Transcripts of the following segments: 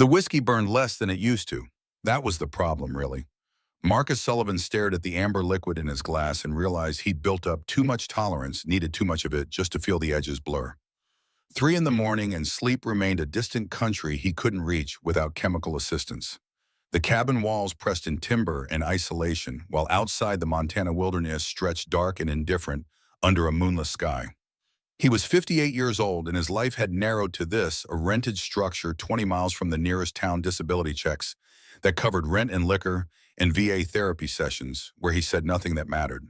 The whiskey burned less than it used to. That was the problem, really. Marcus Sullivan stared at the amber liquid in his glass and realized he'd built up too much tolerance, needed too much of it just to feel the edges blur. 3 in the morning and sleep remained a distant country he couldn't reach without chemical assistance. The cabin walls pressed in timber and isolation, while outside the Montana wilderness stretched dark and indifferent under a moonless sky. He was 58 years old and his life had narrowed to this, a rented structure 20 miles from the nearest town disability checks that covered rent and liquor and VA therapy sessions, where he said nothing that mattered.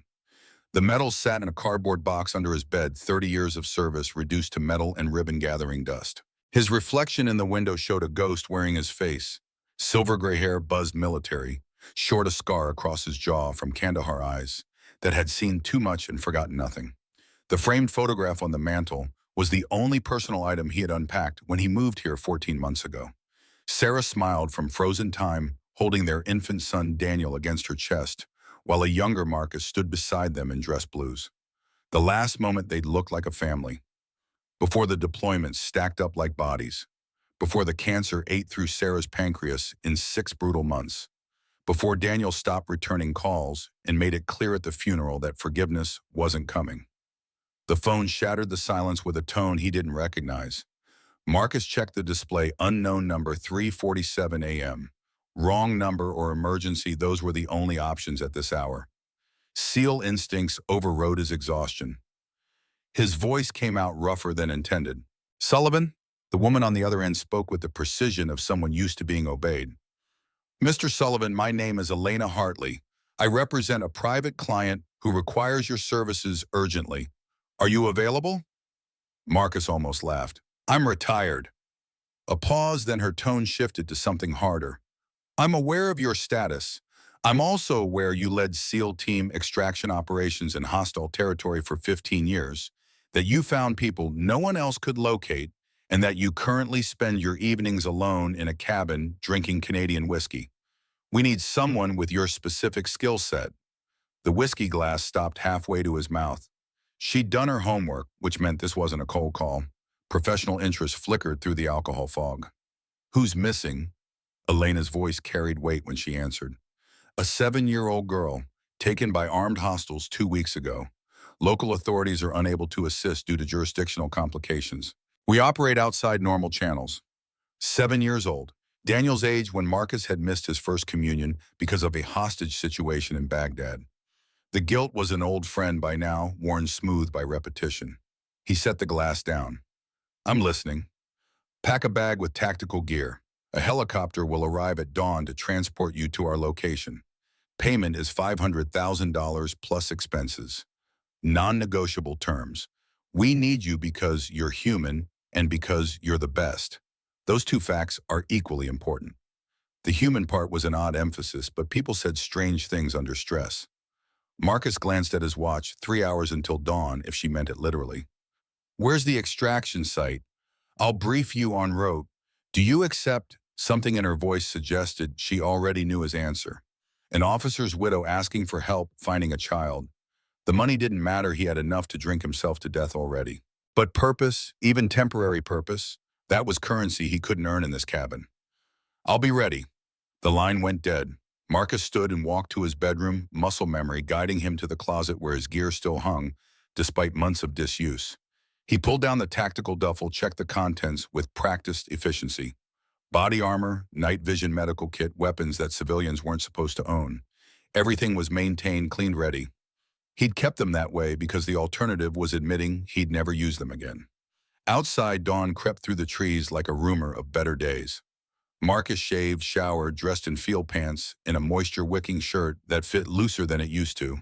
The medals sat in a cardboard box under his bed, 30 years of service reduced to metal and ribbon-gathering dust. His reflection in the window showed a ghost wearing his face. Silver gray hair buzzed military, short a scar across his jaw from Kandahar eyes that had seen too much and forgotten nothing. The framed photograph on the mantel was the only personal item he had unpacked when he moved here 14 months ago. Sarah smiled from frozen time, holding their infant son Daniel against her chest, while a younger Marcus stood beside them in dress blues. The last moment they'd looked like a family. Before the deployments stacked up like bodies. Before the cancer ate through Sarah's pancreas in 6 brutal months. Before Daniel stopped returning calls and made it clear at the funeral that forgiveness wasn't coming. The phone shattered the silence with a tone he didn't recognize. Marcus checked the display, unknown number, 3:47 a.m. Wrong number or emergency, those were the only options at this hour. SEAL instincts overrode his exhaustion. His voice came out rougher than intended. "Sullivan?" The woman on the other end spoke with the precision of someone used to being obeyed. "Mr. Sullivan, my name is Elena Hartley. I represent a private client who requires your services urgently. Are you available?" Marcus almost laughed. "I'm retired." A pause, then her tone shifted to something harder. "I'm aware of your status. I'm also aware you led SEAL team extraction operations in hostile territory for 15 years, that you found people no one else could locate, and that you currently spend your evenings alone in a cabin drinking Canadian whiskey. We need someone with your specific skill set." The whiskey glass stopped halfway to his mouth. She'd done her homework, which meant this wasn't a cold call. Professional interest flickered through the alcohol fog. "Who's missing?" Elena's voice carried weight when she answered. "A 7-year-old girl, taken by armed hostiles 2 weeks ago. Local authorities are unable to assist due to jurisdictional complications. We operate outside normal channels." 7 years old, Daniel's age when Marcus had missed his first communion because of a hostage situation in Baghdad. The guilt was an old friend by now, worn smooth by repetition. He set the glass down. "I'm listening. Pack a bag with tactical gear. A helicopter will arrive at dawn to transport you to our location. Payment is $500,000 plus expenses. Non-negotiable terms. We need you because you're human and because you're the best. Those 2 facts are equally important." The human part was an odd emphasis, but people said strange things under stress. Marcus glanced at his watch, 3 hours until dawn, if she meant it literally. "Where's the extraction site? I'll brief you en route. Do you accept?" Something in her voice suggested she already knew his answer. An officer's widow asking for help finding a child. The money didn't matter, he had enough to drink himself to death already. But purpose, even temporary purpose, that was currency he couldn't earn in this cabin. "I'll be ready." The line went dead. Marcus stood and walked to his bedroom, muscle memory guiding him to the closet where his gear still hung, despite months of disuse. He pulled down the tactical duffel, checked the contents with practiced efficiency. Body armor, night vision medical kit, weapons that civilians weren't supposed to own. Everything was maintained, cleaned, ready. He'd kept them that way because the alternative was admitting he'd never use them again. Outside, dawn crept through the trees like a rumor of better days. Marcus shaved, showered, dressed in field pants, in a moisture-wicking shirt that fit looser than it used to.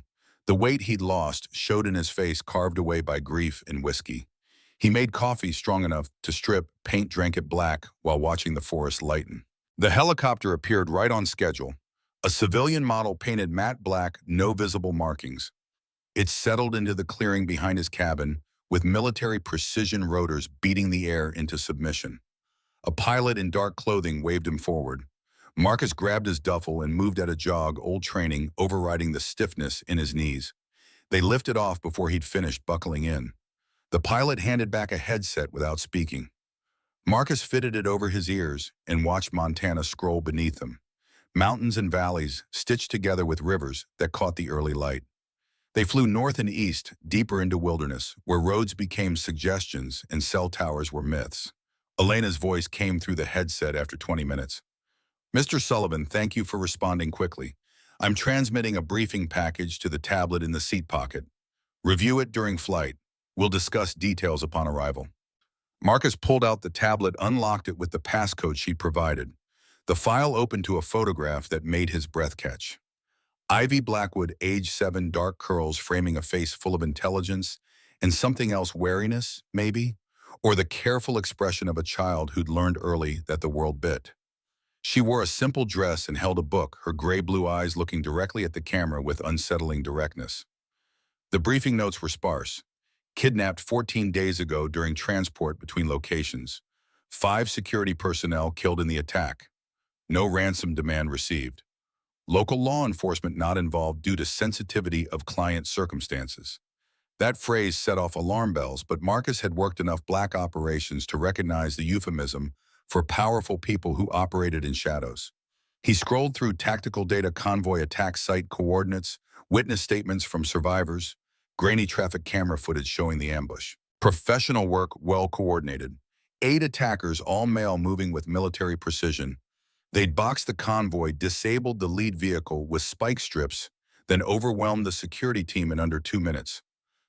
The weight he'd lost showed in his face, carved away by grief and whiskey. He made coffee strong enough to strip, paint drank it black while watching the forest lighten. The helicopter appeared right on schedule. A civilian model painted matte black, no visible markings. It settled into the clearing behind his cabin, with military precision rotors beating the air into submission. A pilot in dark clothing waved him forward. Marcus grabbed his duffel and moved at a jog, old training overriding the stiffness in his knees. They lifted off before he'd finished buckling in. The pilot handed back a headset without speaking. Marcus fitted it over his ears and watched Montana scroll beneath him. Mountains and valleys stitched together with rivers that caught the early light. They flew north and east, deeper into wilderness, where roads became suggestions and cell towers were myths. Elena's voice came through the headset after 20 minutes. Mr. Sullivan, thank you for responding quickly. I'm transmitting a briefing package to the tablet in the seat pocket. Review it during flight. We'll discuss details upon arrival. Marcus pulled out the tablet, unlocked it with the passcode she provided. The file opened to a photograph that made his breath catch. Ivy Blackwood, age 7, dark curls framing a face full of intelligence and something else, wariness, maybe? Or the careful expression of a child who'd learned early that the world bit. She wore a simple dress and held a book, her gray-blue eyes looking directly at the camera with unsettling directness. The briefing notes were sparse. Kidnapped 14 days ago during transport between locations. 5 security personnel killed in the attack. No ransom demand received. Local law enforcement not involved due to sensitivity of client circumstances. That phrase set off alarm bells, but Marcus had worked enough black operations to recognize the euphemism for powerful people who operated in shadows. He scrolled through tactical data, convoy attack site coordinates, witness statements from survivors, grainy traffic camera footage showing the ambush. Professional work, well coordinated. 8 attackers, all male, moving with military precision. They'd boxed the convoy, disabled the lead vehicle with spike strips, then overwhelmed the security team in under 2 minutes.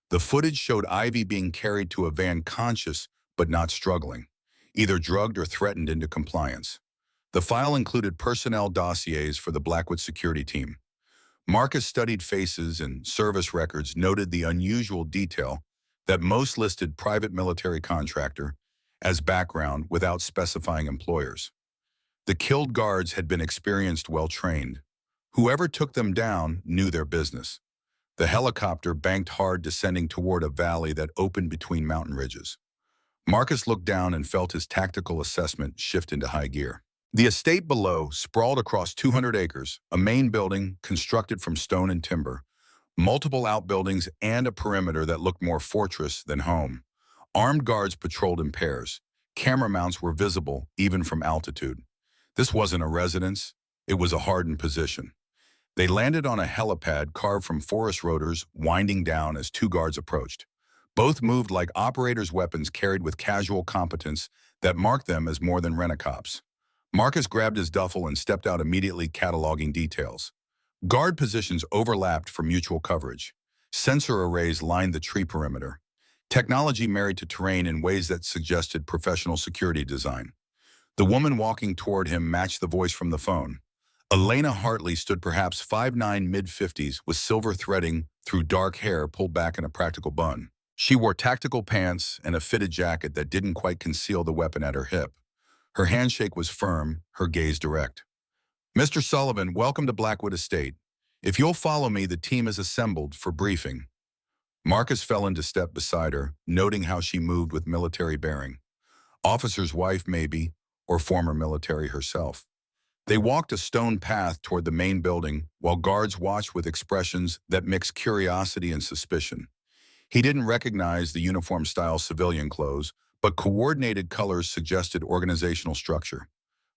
The footage showed Ivy being carried to a van conscious but not struggling, either drugged or threatened into compliance. The file included personnel dossiers for the Blackwood security team. Marcus studied faces and service records, noted the unusual detail that most listed private military contractor as background without specifying employers. The killed guards had been experienced, well-trained. Whoever took them down knew their business. The helicopter banked hard, descending toward a valley that opened between mountain ridges. Marcus looked down and felt his tactical assessment shift into high gear. The estate below sprawled across 200 acres, a main building constructed from stone and timber, multiple outbuildings, and a perimeter that looked more fortress than home. Armed guards patrolled in pairs. Camera mounts were visible, even from altitude. This wasn't a residence, it was a hardened position. They landed on a helipad carved from forest rotors, winding down as 2 guards approached. Both moved like operators, weapons carried with casual competence that marked them as more than rent-a-cops. Marcus grabbed his duffel and stepped out, immediately cataloging details. Guard positions overlapped for mutual coverage. Sensor arrays lined the tree perimeter. Technology married to terrain in ways that suggested professional security design. The woman walking toward him matched the voice from the phone. Elena Hartley stood perhaps 5'9", mid-50s, with silver threading through dark hair pulled back in a practical bun. She wore tactical pants and a fitted jacket that didn't quite conceal the weapon at her hip. Her handshake was firm, her gaze direct. Mr. Sullivan, welcome to Blackwood Estate. If you'll follow me, the team is assembled for briefing. Marcus fell into step beside her, noting how she moved with military bearing. Officer's wife, maybe, or former military herself. They walked a stone path toward the main building, while guards watched with expressions that mixed curiosity and suspicion. He didn't recognize the uniform-style civilian clothes, but coordinated colors suggested organizational structure.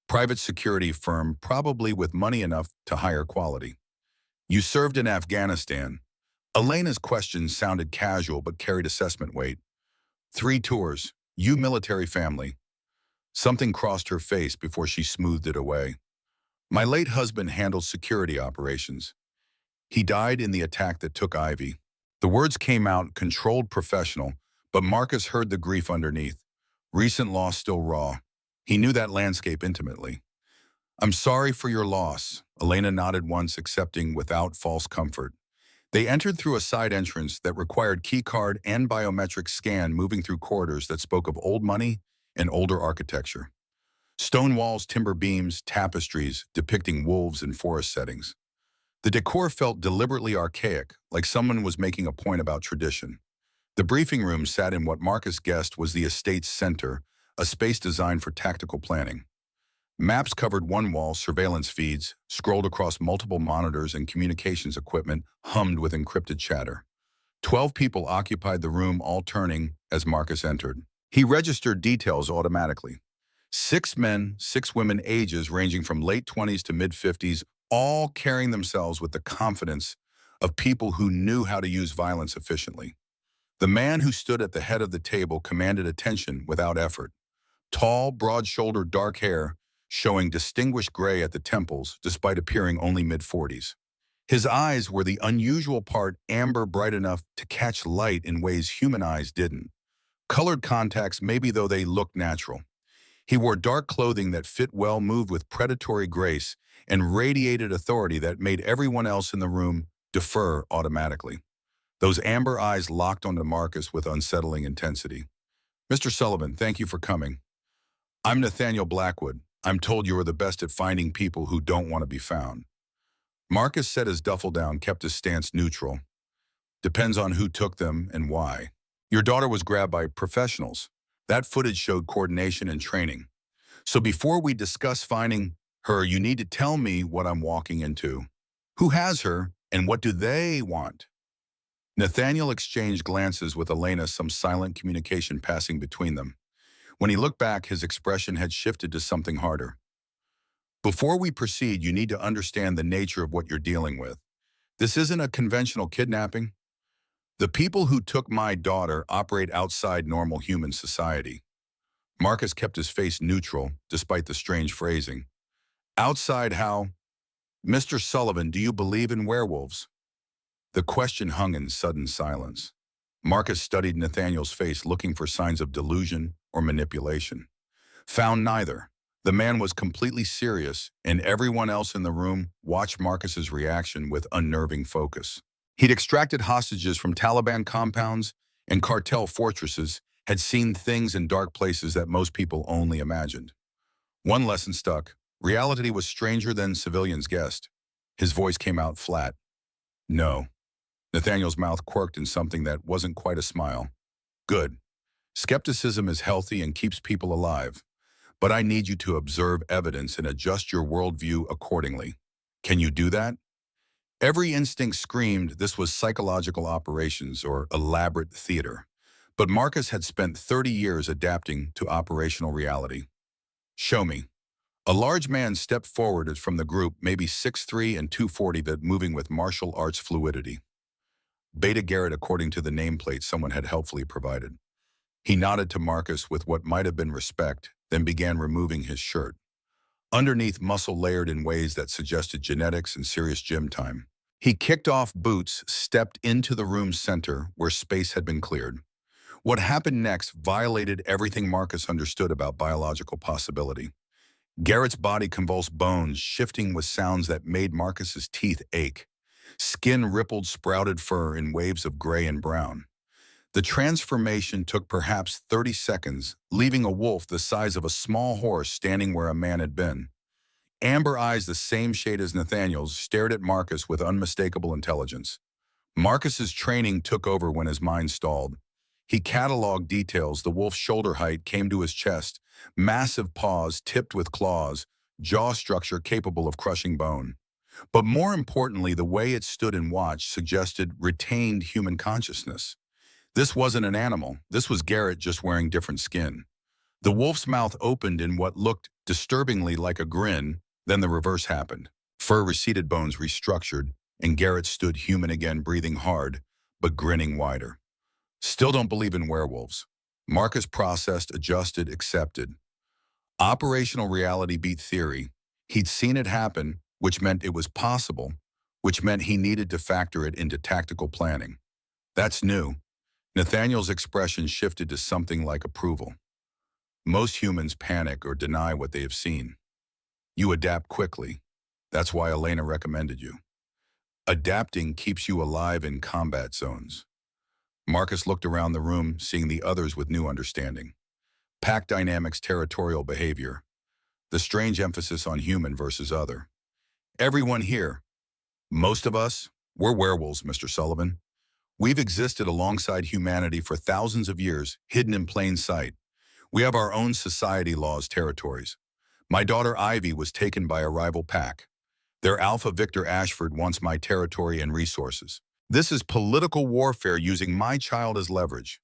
Private security firm, probably with money enough to hire quality. You served in Afghanistan. Elena's questions sounded casual but carried assessment weight. 3 tours. You military family. Something crossed her face before she smoothed it away. My late husband handled security operations. He died in the attack that took Ivy. The words came out controlled, professional, but Marcus heard the grief underneath. Recent loss still raw. He knew that landscape intimately. I'm sorry for your loss, Elena nodded once, accepting without false comfort. They entered through a side entrance that required keycard and biometric scan, moving through corridors that spoke of old money and older architecture. Stone walls, timber beams, tapestries depicting wolves in forest settings. The decor felt deliberately archaic, like someone was making a point about tradition. The briefing room sat in what Marcus guessed was the estate's center, a space designed for tactical planning. Maps covered one wall, surveillance feeds scrolled across multiple monitors, and communications equipment hummed with encrypted chatter. 12 people occupied the room, all turning as Marcus entered. He registered details automatically. 6 men, 6 women, ages ranging from late 20s to mid-50s, all carrying themselves with the confidence of people who knew how to use violence efficiently. The man who stood at the head of the table commanded attention without effort. Tall, broad-shouldered, dark hair, showing distinguished gray at the temples despite appearing only mid-40s. His eyes were the unusual part amber bright enough to catch light in ways human eyes didn't. Colored contacts maybe though they looked natural. He wore dark clothing that fit well, moved with predatory grace, and radiated authority that made everyone else in the room defer automatically. Those amber eyes locked onto Marcus with unsettling intensity. "Mr. Sullivan, thank you for coming. I'm Nathaniel Blackwood. I'm told you are the best at finding people who don't want to be found." Marcus set his duffel down, kept his stance neutral. "Depends on who took them and why. Your daughter was grabbed by professionals. That footage showed coordination and training. So before we discuss finding her, you need to tell me what I'm walking into. Who has her, and what do they want?" Nathaniel exchanged glances with Elena, some silent communication passing between them. When he looked back, his expression had shifted to something harder. "Before we proceed, you need to understand the nature of what you're dealing with. This isn't a conventional kidnapping. The people who took my daughter operate outside normal human society." Marcus kept his face neutral, despite the strange phrasing. "Outside how? Mr. Sullivan, do you believe in werewolves?" The question hung in sudden silence. Marcus studied Nathaniel's face, looking for signs of delusion or manipulation. Found neither. The man was completely serious, and everyone else in the room watched Marcus's reaction with unnerving focus. He'd extracted hostages from Taliban compounds and cartel fortresses, had seen things in dark places that most people only imagined. One lesson stuck. Reality was stranger than civilians guessed. His voice came out flat. "No." Nathaniel's mouth quirked in something that wasn't quite a smile. "Good. Skepticism is healthy and keeps people alive. But I need you to observe evidence and adjust your worldview accordingly. Can you do that?" Every instinct screamed this was psychological operations or elaborate theater. But Marcus had spent 30 years adapting to operational reality. "Show me." A large man stepped forward from the group, maybe 6'3" and 240, but moving with martial arts fluidity. Beta Garrett, according to the nameplate someone had helpfully provided. He nodded to Marcus with what might have been respect, then began removing his shirt. Underneath, muscle layered in ways that suggested genetics and serious gym time. He kicked off boots, stepped into the room's center where space had been cleared. What happened next violated everything Marcus understood about biological possibility. Garrett's body convulsed, bones shifting with sounds that made Marcus's teeth ache. Skin rippled, sprouted fur in waves of gray and brown. The transformation took perhaps 30 seconds, leaving a wolf the size of a small horse standing where a man had been. Amber eyes, the same shade as Nathaniel's, stared at Marcus with unmistakable intelligence. Marcus's training took over when his mind stalled. He cataloged details. The wolf's shoulder height came to his chest, massive paws tipped with claws, jaw structure capable of crushing bone. But more importantly, the way it stood and watched suggested retained human consciousness. This wasn't an animal. This was Garrett, just wearing different skin. The wolf's mouth opened in what looked disturbingly like a grin, then the reverse happened. Fur receded, bones restructured, and Garrett stood human again, breathing hard, but grinning wider. "Still don't believe in werewolves." Marcus processed, adjusted, accepted. Operational reality beat theory. He'd seen it happen, which meant it was possible, which meant he needed to factor it into tactical planning. That's new. Nathaniel's expression shifted to something like approval. "Most humans panic or deny what they have seen. You adapt quickly. That's why Elena recommended you. Adapting keeps you alive in combat zones." Marcus looked around the room, seeing the others with new understanding. Pack dynamics, territorial behavior. The strange emphasis on human versus other. "Everyone here, most of us, we're werewolves, Mr. Sullivan. We've existed alongside humanity for thousands of years, hidden in plain sight. We have our own society, laws, territories. My daughter Ivy was taken by a rival pack. Their alpha Victor Ashford wants my territory and resources. This is political warfare using my child as leverage.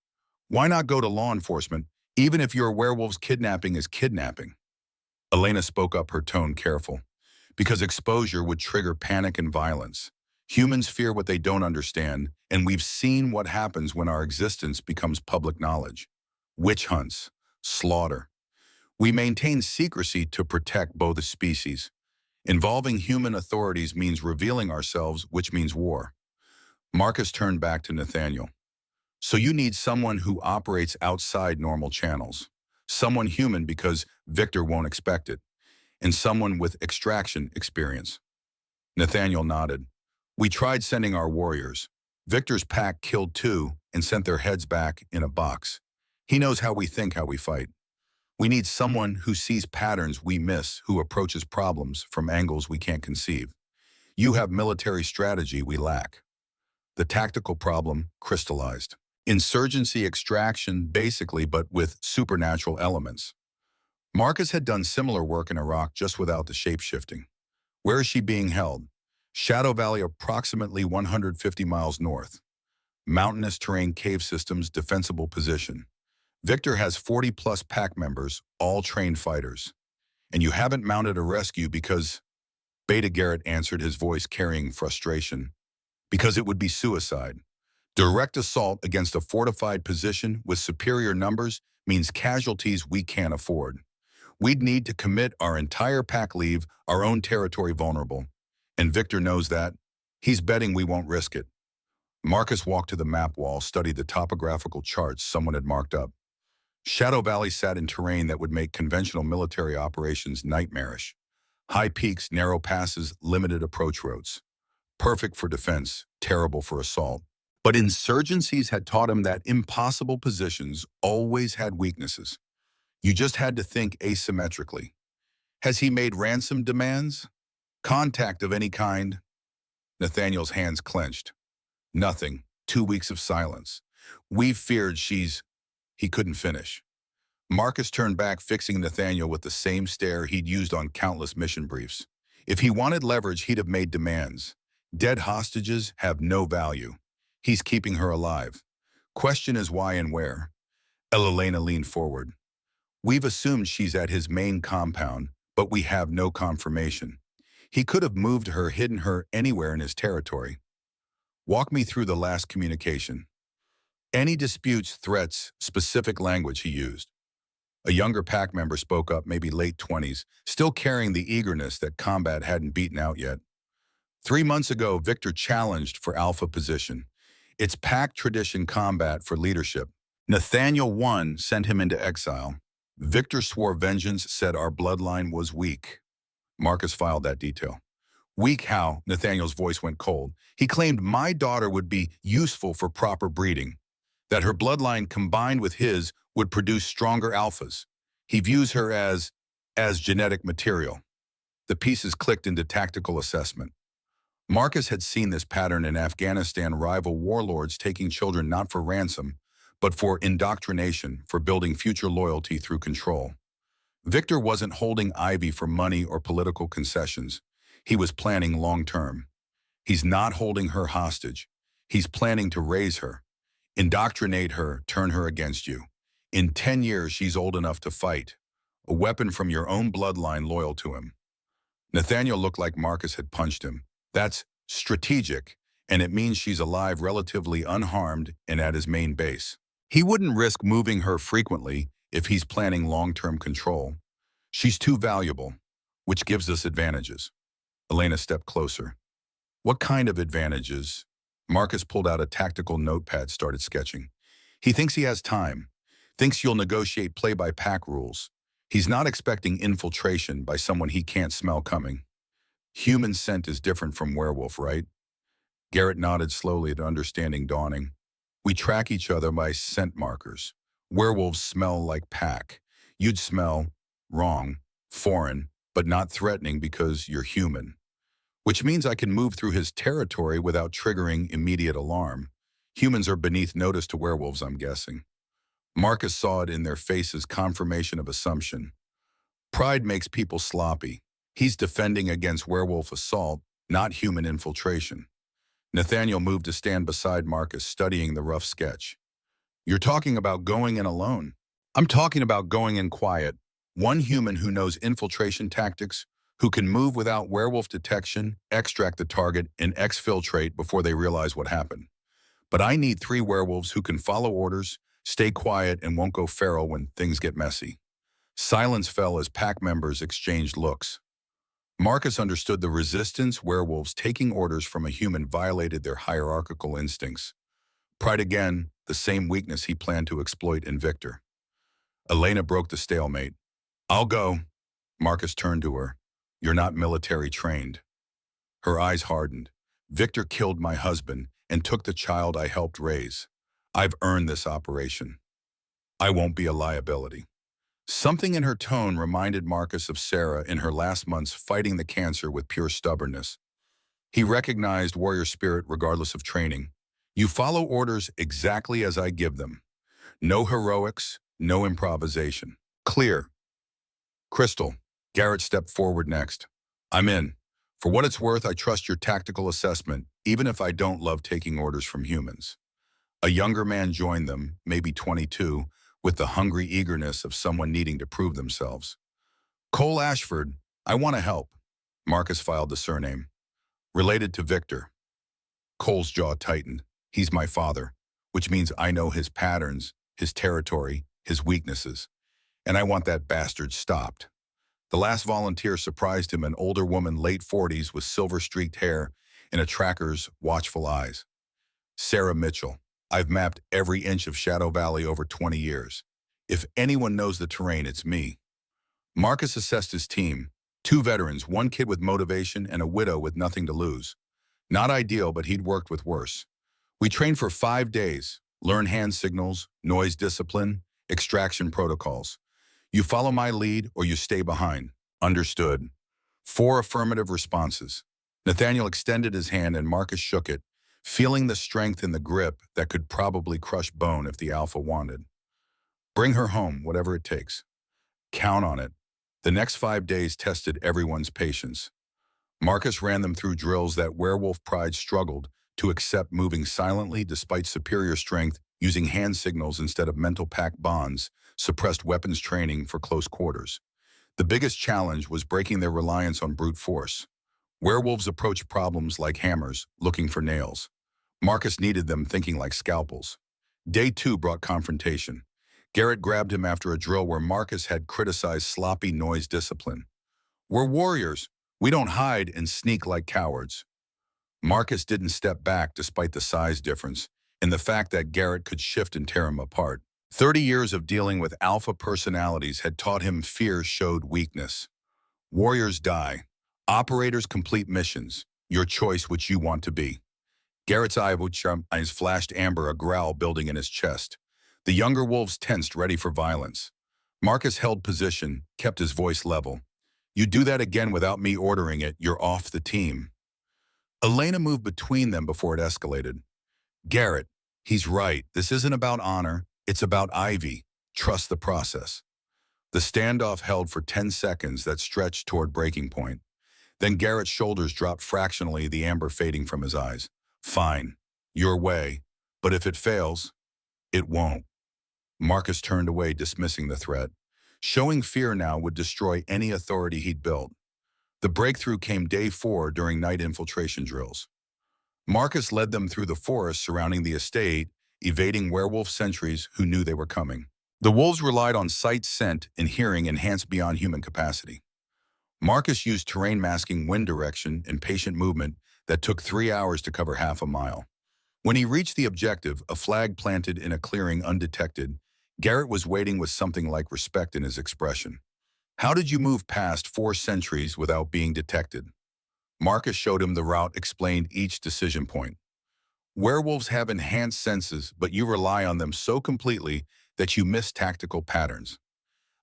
Why not go to law enforcement, even if your werewolf's kidnapping is kidnapping?" Elena spoke up, her tone careful. Because exposure would trigger panic and violence. Humans fear what they don't understand, and we've seen what happens when our existence becomes public knowledge. Witch hunts, slaughter. We maintain secrecy to protect both species. Involving human authorities means revealing ourselves, which means war. Marcus turned back to Nathaniel. So you need someone who operates outside normal channels. Someone human because Victor won't expect it. And someone with extraction experience. Nathaniel nodded. We tried sending our warriors. Victor's pack killed 2 and sent their heads back in a box. He knows how we think, how we fight. We need someone who sees patterns we miss, who approaches problems from angles we can't conceive. You have military strategy we lack. The tactical problem crystallized. Insurgency extraction, basically, but with supernatural elements. Marcus had done similar work in Iraq, just without the shape-shifting. Where is she being held? Shadow Valley, approximately 150 miles north. Mountainous terrain, cave systems, defensible position. Victor has 40-plus pack members, all trained fighters. And you haven't mounted a rescue because... Beta Garrett answered, his voice carrying frustration. Because it would be suicide. Direct assault against a fortified position with superior numbers means casualties we can't afford. We'd need to commit our entire pack, leave our own territory vulnerable. And Victor knows that. He's betting we won't risk it. Marcus walked to the map wall, studied the topographical charts someone had marked up. Shadow Valley sat in terrain that would make conventional military operations nightmarish. High peaks, narrow passes, limited approach roads. Perfect for defense, terrible for assault. But insurgencies had taught him that impossible positions always had weaknesses. You just had to think asymmetrically. Has he made ransom demands? Contact of any kind? Nathaniel's hands clenched. Nothing. 2 weeks of silence. We feared she's... He couldn't finish. Marcus turned back, fixing Nathaniel with the same stare he'd used on countless mission briefs. If he wanted leverage, he'd have made demands. Dead hostages have no value. He's keeping her alive. Question is why and where. Elena leaned forward. We've assumed she's at his main compound, but we have no confirmation. He could have moved her, hidden her anywhere in his territory. Walk me through the last communication. Any disputes, threats, specific language he used. A younger pack member spoke up, maybe late 20s, still carrying the eagerness that combat hadn't beaten out yet. 3 months ago, Victor challenged for Alpha position. It's pack tradition, combat for leadership. Nathaniel won, sent him into exile. Victor swore vengeance, said our bloodline was weak. Marcus filed that detail. Weak how? Nathaniel's voice went cold. He claimed my daughter would be useful for proper breeding, that her bloodline combined with his would produce stronger alphas. He views her as genetic material. The pieces clicked into tactical assessment. Marcus had seen this pattern in Afghanistan, rival warlords taking children not for ransom, but for indoctrination, for building future loyalty through control. Victor wasn't holding Ivy for money or political concessions. He was planning long-term. He's not holding her hostage. He's planning to raise her, indoctrinate her, turn her against you. In 10 years, she's old enough to fight. A weapon from your own bloodline loyal to him. Nathaniel looked like Marcus had punched him. That's strategic, and it means she's alive, relatively unharmed, and at his main base. He wouldn't risk moving her frequently if he's planning long-term control. She's too valuable, which gives us advantages. Elena stepped closer. What kind of advantages? Marcus pulled out a tactical notepad, started sketching. He thinks he has time, thinks you'll negotiate play-by-pack rules. He's not expecting infiltration by someone he can't smell coming. Human scent is different from werewolf, right? Garrett nodded slowly, the understanding dawning. We track each other by scent markers. Werewolves smell like pack. You'd smell wrong, foreign, but not threatening because you're human. Which means I can move through his territory without triggering immediate alarm. Humans are beneath notice to werewolves, I'm guessing. Marcus saw it in their faces, confirmation of assumption. Pride makes people sloppy. He's defending against werewolf assault, not human infiltration. Nathaniel moved to stand beside Marcus, studying the rough sketch. You're talking about going in alone. I'm talking about going in quiet, One human who knows infiltration tactics, who can move without werewolf detection, extract the target, and exfiltrate before they realize what happened. But I need 3 werewolves who can follow orders, stay quiet, and won't go feral when things get messy. Silence fell as pack members exchanged looks. Marcus understood the resistance werewolves taking orders from a human violated their hierarchical instincts. Pride again, the same weakness he planned to exploit in Victor. Elena broke the stalemate. I'll go. Marcus turned to her. You're not military trained. Her eyes hardened. Victor killed my husband and took the child I helped raise. I've earned this operation. I won't be a liability. Something in her tone reminded Marcus of Sarah in her last months fighting the cancer with pure stubbornness. He recognized warrior spirit regardless of training. You follow orders exactly as I give them. No heroics, no improvisation. Clear. Crystal. Garrett stepped forward next. I'm in. For what it's worth, I trust your tactical assessment, even if I don't love taking orders from humans. A younger man joined them, maybe 22, with the hungry eagerness of someone needing to prove themselves. Cole Ashford, I want to help. Marcus filed the surname. Related to Victor. Cole's jaw tightened. He's my father, which means I know his patterns, his territory, his weaknesses. And I want that bastard stopped. The last volunteer surprised him, an older woman, late 40s, with silver-streaked hair and a tracker's watchful eyes. Sarah Mitchell. I've mapped every inch of Shadow Valley over 20 years. If anyone knows the terrain, it's me. Marcus assessed his team. 2 veterans, 1 kid with motivation, and a widow with nothing to lose. Not ideal, but he'd worked with worse. We trained for 5 days. Learn hand signals, noise discipline, extraction protocols. You follow my lead or you stay behind. Understood. 4 affirmative responses. Nathaniel extended his hand and Marcus shook it, feeling the strength in the grip that could probably crush bone if the Alpha wanted. Bring her home, whatever it takes. Count on it. The next 5 days tested everyone's patience. Marcus ran them through drills that werewolf pride struggled to accept, moving silently despite superior strength, using hand signals instead of mental pack bonds, suppressed weapons training for close quarters. The biggest challenge was breaking their reliance on brute force. Werewolves approached problems like hammers, looking for nails. Marcus needed them thinking like scalpels. Day 2 brought confrontation. Garrett grabbed him after a drill where Marcus had criticized sloppy noise discipline. We're warriors. We don't hide and sneak like cowards. Marcus didn't step back despite the size difference and the fact that Garrett could shift and tear him apart. 30 years of dealing with alpha personalities had taught him fear showed weakness. Warriors die. Operators complete missions. Your choice which you want to be. Garrett's eyes flashed amber, a growl building in his chest. The younger wolves tensed, ready for violence. Marcus held position, kept his voice level. You do that again without me ordering it, you're off the team. Elena moved between them before it escalated. Garrett, he's right. This isn't about honor. It's about Ivy. Trust the process. The standoff held for 10 seconds that stretched toward breaking point. Then Garrett's shoulders dropped fractionally, the amber fading from his eyes. Fine. Your way. But if it fails, it won't. Marcus turned away, dismissing the threat. Showing fear now would destroy any authority he'd built. The breakthrough came day 4 during night infiltration drills. Marcus led them through the forest surrounding the estate, evading werewolf sentries who knew they were coming. The wolves relied on sight, scent, and hearing enhanced beyond human capacity. Marcus used terrain masking, wind direction, and patient movement that took 3 hours to cover half a mile. When he reached the objective, a flag planted in a clearing undetected, Garrett was waiting with something like respect in his expression. How did you move past 4 sentries without being detected? Marcus showed him the route, explained each decision point. Werewolves have enhanced senses, but you rely on them so completely that you miss tactical patterns.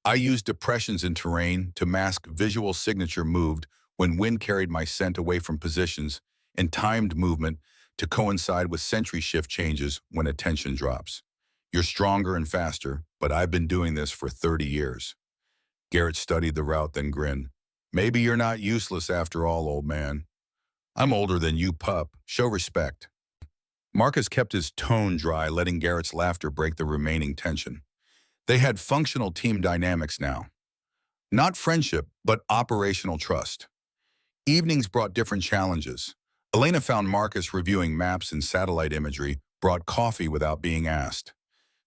I used depressions in terrain to mask visual signature moved when wind carried my scent away from positions, and timed movement to coincide with sentry shift changes when attention drops. You're stronger and faster, but I've been doing this for 30 years. Garrett studied the route, then grinned. Maybe you're not useless after all, old man. I'm older than you, pup. Show respect. Marcus kept his tone dry, letting Garrett's laughter break the remaining tension. They had functional team dynamics now. Not friendship, but operational trust. Evenings brought different challenges. Elena found Marcus reviewing maps and satellite imagery, brought coffee without being asked.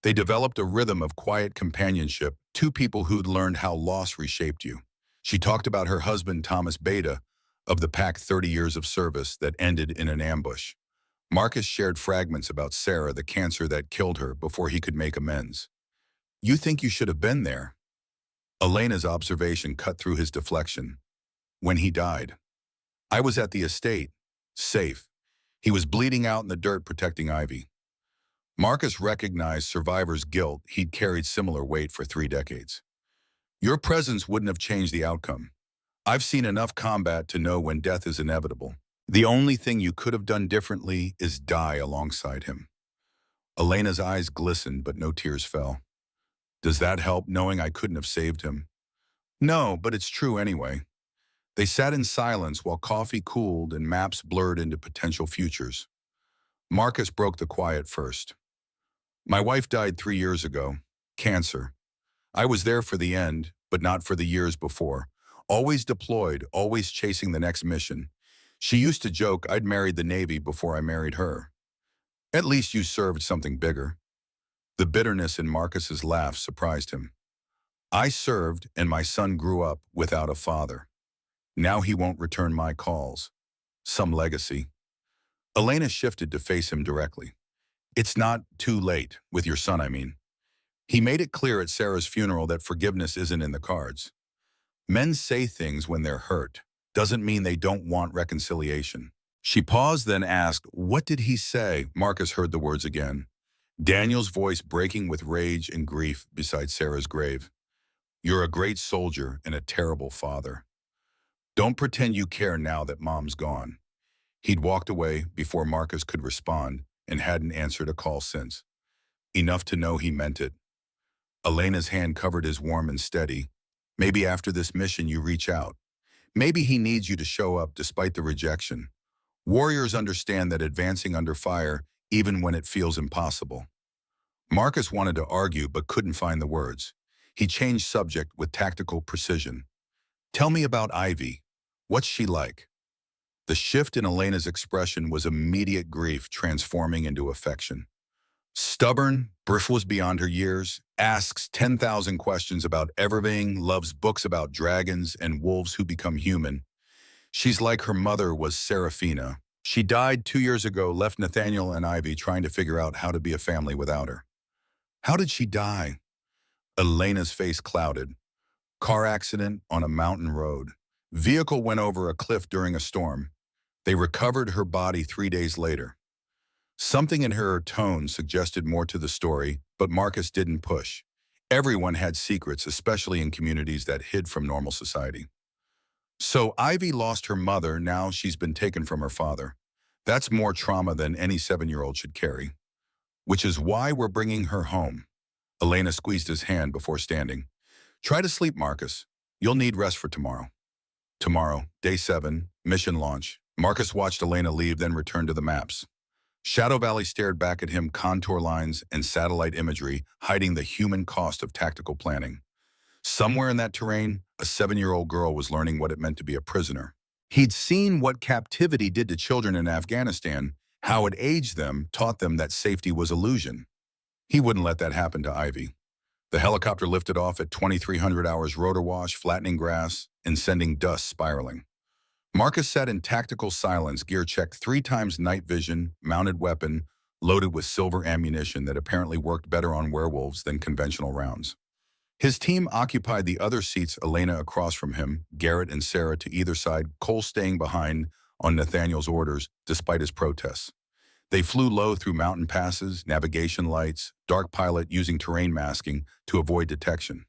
They developed a rhythm of quiet companionship, two people who'd learned how loss reshaped you. She talked about her husband, Thomas Beta, of the pack 30 years of service that ended in an ambush. Marcus shared fragments about Sarah, the cancer that killed her, before he could make amends. You think you should have been there? Elena's observation cut through his deflection. When he died. I was at the estate. Safe. He was bleeding out in the dirt protecting Ivy. Marcus recognized survivor's guilt. He'd carried similar weight for 3 decades. Your presence wouldn't have changed the outcome. I've seen enough combat to know when death is inevitable. The only thing you could have done differently is die alongside him. Elena's eyes glistened, but no tears fell. Does that help, knowing I couldn't have saved him? No, but it's true anyway. They sat in silence while coffee cooled and maps blurred into potential futures. Marcus broke the quiet first. My wife died 3 years ago. Cancer. I was there for the end, but not for the years before. Always deployed, always chasing the next mission. She used to joke I'd married the Navy before I married her. At least you served something bigger. The bitterness in Marcus's laugh surprised him. I served, and my son grew up without a father. Now he won't return my calls. Some legacy. Elena shifted to face him directly. It's not too late, with your son, I mean. He made it clear at Sarah's funeral that forgiveness isn't in the cards. Men say things when they're hurt. Doesn't mean they don't want reconciliation. She paused, then asked, what did he say? Marcus heard the words again. Daniel's voice breaking with rage and grief beside Sarah's grave. You're a great soldier and a terrible father. Don't pretend you care now that Mom's gone. He'd walked away before Marcus could respond and hadn't answered a call since. Enough to know he meant it. Elena's hand covered his warm and steady. Maybe after this mission you reach out. Maybe he needs you to show up despite the rejection. Warriors understand that advancing under fire, even when it feels impossible. Marcus wanted to argue but couldn't find the words. He changed subject with tactical precision. Tell me about Ivy. What's she like? The shift in Elena's expression was immediate grief transforming into affection. Stubborn, was beyond her years, asks 10,000 questions about everything, loves books about dragons and wolves who become human. She's like her mother was Seraphina. She died 2 years ago, left Nathaniel and Ivy trying to figure out how to be a family without her. How did she die? Elena's face clouded. Car accident on a mountain road. Vehicle went over a cliff during a storm. They recovered her body 3 days later. Something in her tone suggested more to the story, but Marcus didn't push. Everyone had secrets, especially in communities that hid from normal society. So Ivy lost her mother, now she's been taken from her father. That's more trauma than any 7-year-old should carry. Which is why we're bringing her home. Elena squeezed his hand before standing. Try to sleep, Marcus. You'll need rest for tomorrow. Tomorrow, day 7, mission launch. Marcus watched Elena leave, then returned to the maps. Shadow Valley stared back at him, contour lines and satellite imagery hiding the human cost of tactical planning. Somewhere in that terrain, a 7-year-old girl was learning what it meant to be a prisoner. He'd seen what captivity did to children in Afghanistan, how it aged them, taught them that safety was illusion. He wouldn't let that happen to Ivy. The helicopter lifted off at 2,300 hours rotor wash, flattening grass and sending dust spiraling. Marcus sat in tactical silence, gear checked 3 times night vision, mounted weapon, loaded with silver ammunition that apparently worked better on werewolves than conventional rounds. His team occupied the other seats, Elena across from him, Garrett and Sarah to either side, Cole staying behind on Nathaniel's orders despite his protests. They flew low through mountain passes, navigation lights, dark pilot using terrain masking to avoid detection.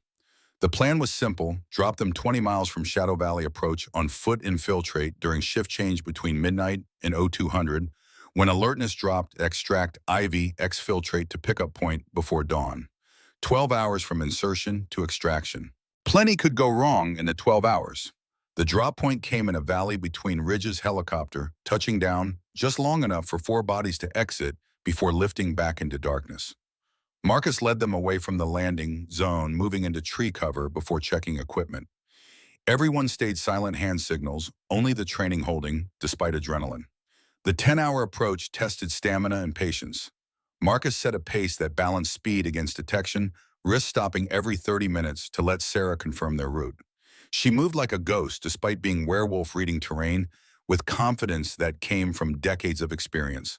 The plan was simple, drop them 20 miles from Shadow Valley approach on foot, infiltrate during shift change between midnight and 0200. When alertness dropped, extract Ivy, exfiltrate to pickup point before dawn. 12 hours from insertion to extraction. Plenty could go wrong in the 12 hours. The drop point came in a valley between ridges. Helicopter, touching down just long enough for 4 bodies to exit before lifting back into darkness. Marcus led them away from the landing zone, moving into tree cover before checking equipment. Everyone stayed silent hand signals, only the training holding, despite adrenaline. The 10-hour approach tested stamina and patience. Marcus set a pace that balanced speed against detection, risk stopping every 30 minutes to let Sarah confirm their route. She moved like a ghost despite being werewolf reading terrain, with confidence that came from decades of experience.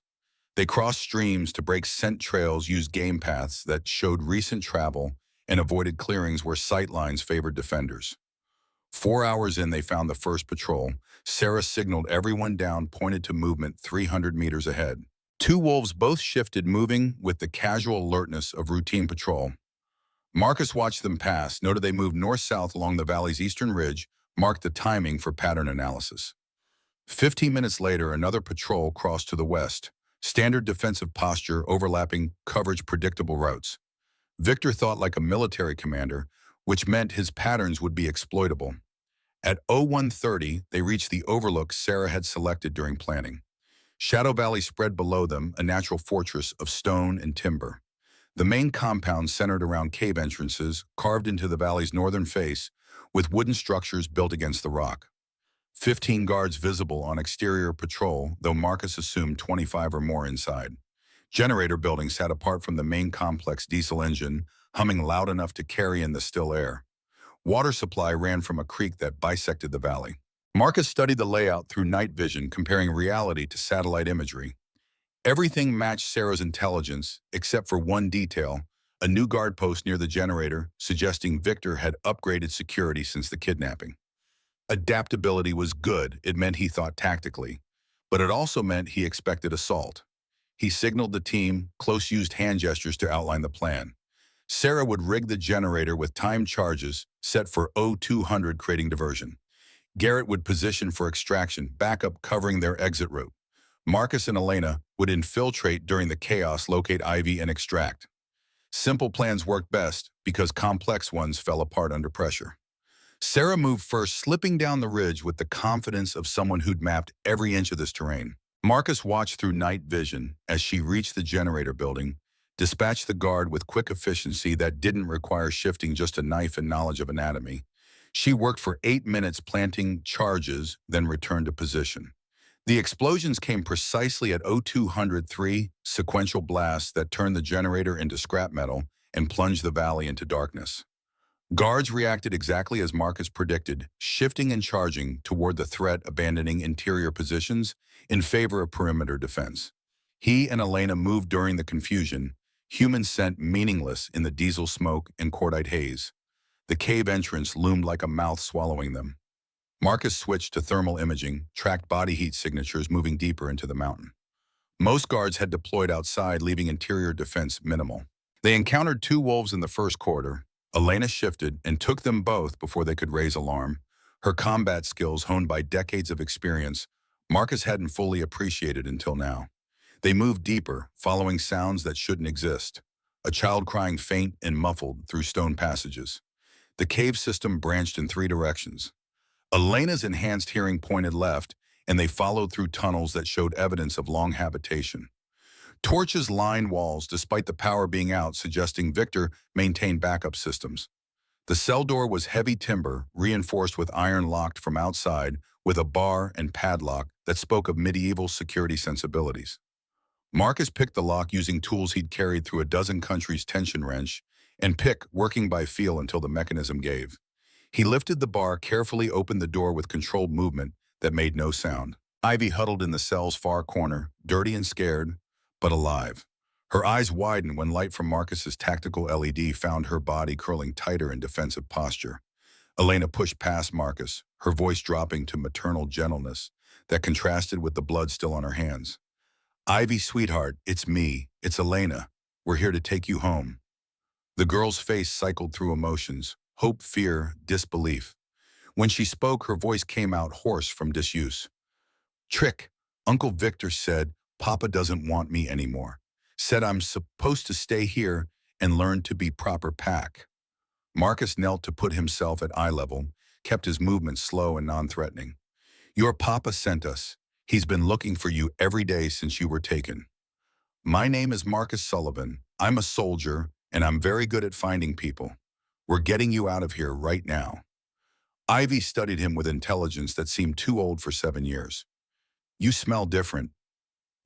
They crossed streams to break scent trails, used game paths that showed recent travel, and avoided clearings where sightlines favored defenders. 4 hours in, they found the first patrol. Sarah signaled everyone down, pointed to movement 300 meters ahead. Two wolves both shifted, moving with the casual alertness of routine patrol. Marcus watched them pass, noted they moved north-south along the valley's eastern ridge, marked the timing for pattern analysis. 15 minutes later, another patrol crossed to the west. Standard defensive posture, overlapping coverage, predictable routes. Victor thought like a military commander, which meant his patterns would be exploitable. At 01:30, they reached the overlook Sarah had selected during planning. Shadow Valley spread below them, a natural fortress of stone and timber. The main compound centered around cave entrances, carved into the valley's northern face, with wooden structures built against the rock. 15 guards visible on exterior patrol, though Marcus assumed 25 or more inside. Generator building sat apart from the main complex diesel engine, humming loud enough to carry in the still air. Water supply ran from a creek that bisected the valley. Marcus studied the layout through night vision, comparing reality to satellite imagery. Everything matched Sarah's intelligence, except for one detail, a new guard post near the generator, suggesting Victor had upgraded security since the kidnapping. Adaptability was good. It meant he thought tactically, but it also meant he expected assault. He signaled the team, close used hand gestures to outline the plan. Sarah would rig the generator with timed charges set for 0200, creating diversion. Garrett would position for extraction, backup covering their exit route. Marcus and Elena would infiltrate during the chaos, locate Ivy, and extract. Simple plans worked best because complex ones fell apart under pressure. Sarah moved first, slipping down the ridge with the confidence of someone who'd mapped every inch of this terrain. Marcus watched through night vision as she reached the generator building, dispatched the guard with quick efficiency that didn't require shifting, just a knife and knowledge of anatomy. She worked for 8 minutes planting charges, then returned to position. The explosions came precisely at 0203, sequential blasts that turned the generator into scrap metal and plunged the valley into darkness. Guards reacted exactly as Marcus predicted, shifting and charging toward the threat, abandoning interior positions in favor of perimeter defense. He and Elena moved during the confusion, human scent meaningless in the diesel smoke and cordite haze. The cave entrance loomed like a mouth swallowing them. Marcus switched to thermal imaging, tracked body heat signatures moving deeper into the mountain. Most guards had deployed outside, leaving interior defense minimal. They encountered two wolves in the first quarter. Elena shifted and took them both before they could raise alarm. Her combat skills, honed by decades of experience, Marcus hadn't fully appreciated until now. They moved deeper, following sounds that shouldn't exist. A child crying faint and muffled through stone passages. The cave system branched in 3 directions. Elena's enhanced hearing pointed left, and they followed through tunnels that showed evidence of long habitation. Torches lined walls despite the power being out, suggesting Victor maintained backup systems. The cell door was heavy timber, reinforced with iron, locked from outside with a bar and padlock that spoke of medieval security sensibilities. Marcus picked the lock using tools he'd carried through a dozen countries, tension wrench and pick, working by feel until the mechanism gave. He lifted the bar, carefully opened the door with controlled movement that made no sound. Ivy huddled in the cell's far corner, dirty and scared, but alive. Her eyes widened when light from Marcus's tactical LED found her body curling tighter in defensive posture. Elena pushed past Marcus, her voice dropping to maternal gentleness that contrasted with the blood still on her hands. "Ivy, sweetheart, it's me. It's Elena. We're here to take you home." The girl's face cycled through emotions, hope, fear, disbelief. When she spoke, her voice came out hoarse from disuse. "Trick. Uncle Victor said Papa doesn't want me anymore. Said I'm supposed to stay here and learn to be proper pack." Marcus knelt to put himself at eye level, kept his movements slow and non-threatening. "Your Papa sent us. He's been looking for you every day since you were taken. My name is Marcus Sullivan. I'm a soldier, and I'm very good at finding people. We're getting you out of here right now." Ivy studied him with intelligence that seemed too old for 7 years. You smell different.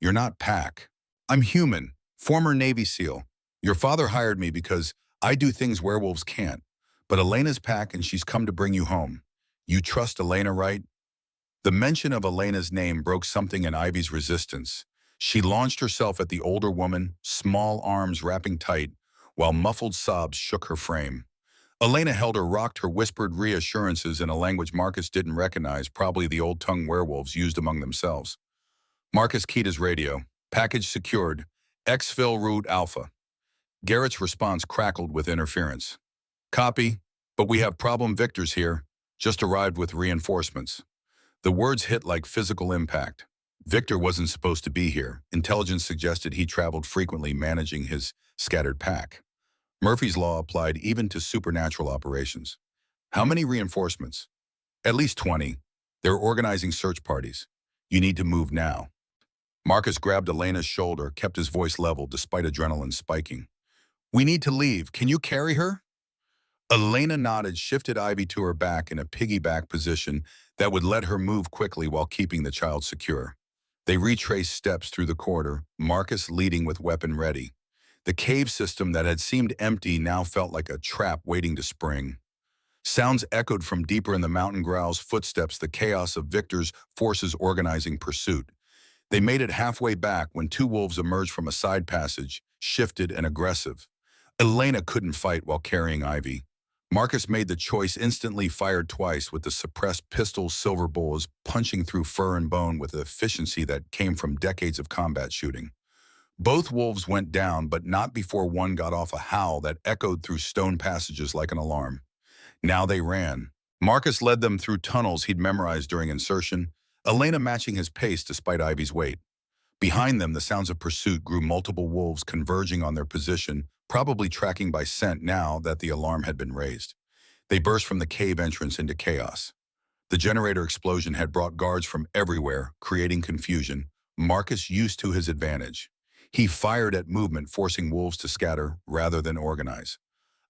You're not Pack. I'm human, former Navy SEAL. Your father hired me because I do things werewolves can't. But Elena's Pack and she's come to bring you home. You trust Elena, right? The mention of Elena's name broke something in Ivy's resistance. She launched herself at the older woman, small arms wrapping tight, while muffled sobs shook her frame. Elena held her, rocked her, whispered reassurances in a language Marcus didn't recognize, probably the old tongue werewolves used among themselves. Marcus keyed his radio. Package secured. Exfil route Alpha. Garrett's response crackled with interference. Copy, but we have problem Victors here. Just arrived with reinforcements. The words hit like physical impact. Victor wasn't supposed to be here. Intelligence suggested he traveled frequently managing his scattered pack. Murphy's Law applied even to supernatural operations. How many reinforcements? At least 20. They're organizing search parties. You need to move now. Marcus grabbed Elena's shoulder, kept his voice level despite adrenaline spiking. We need to leave. Can you carry her? Elena nodded, shifted Ivy to her back in a piggyback position that would let her move quickly while keeping the child secure. They retraced steps through the corridor, Marcus leading with weapon ready. The cave system that had seemed empty now felt like a trap waiting to spring. Sounds echoed from deeper in the mountain, growls, footsteps, the chaos of Victor's forces organizing pursuit. They made it halfway back when two wolves emerged from a side passage, shifted and aggressive. Elena couldn't fight while carrying Ivy. Marcus made the choice, instantly fired twice with the suppressed pistol's silver bullets punching through fur and bone with the efficiency that came from decades of combat shooting. Both wolves went down, but not before one got off a howl that echoed through stone passages like an alarm. Now they ran. Marcus led them through tunnels he'd memorized during insertion, Elena matching his pace despite Ivy's weight. Behind them, the sounds of pursuit grew, multiple wolves converging on their position, probably tracking by scent now that the alarm had been raised. They burst from the cave entrance into chaos. The generator explosion had brought guards from everywhere, creating confusion. Marcus used to his advantage. He fired at movement, forcing wolves to scatter rather than organize.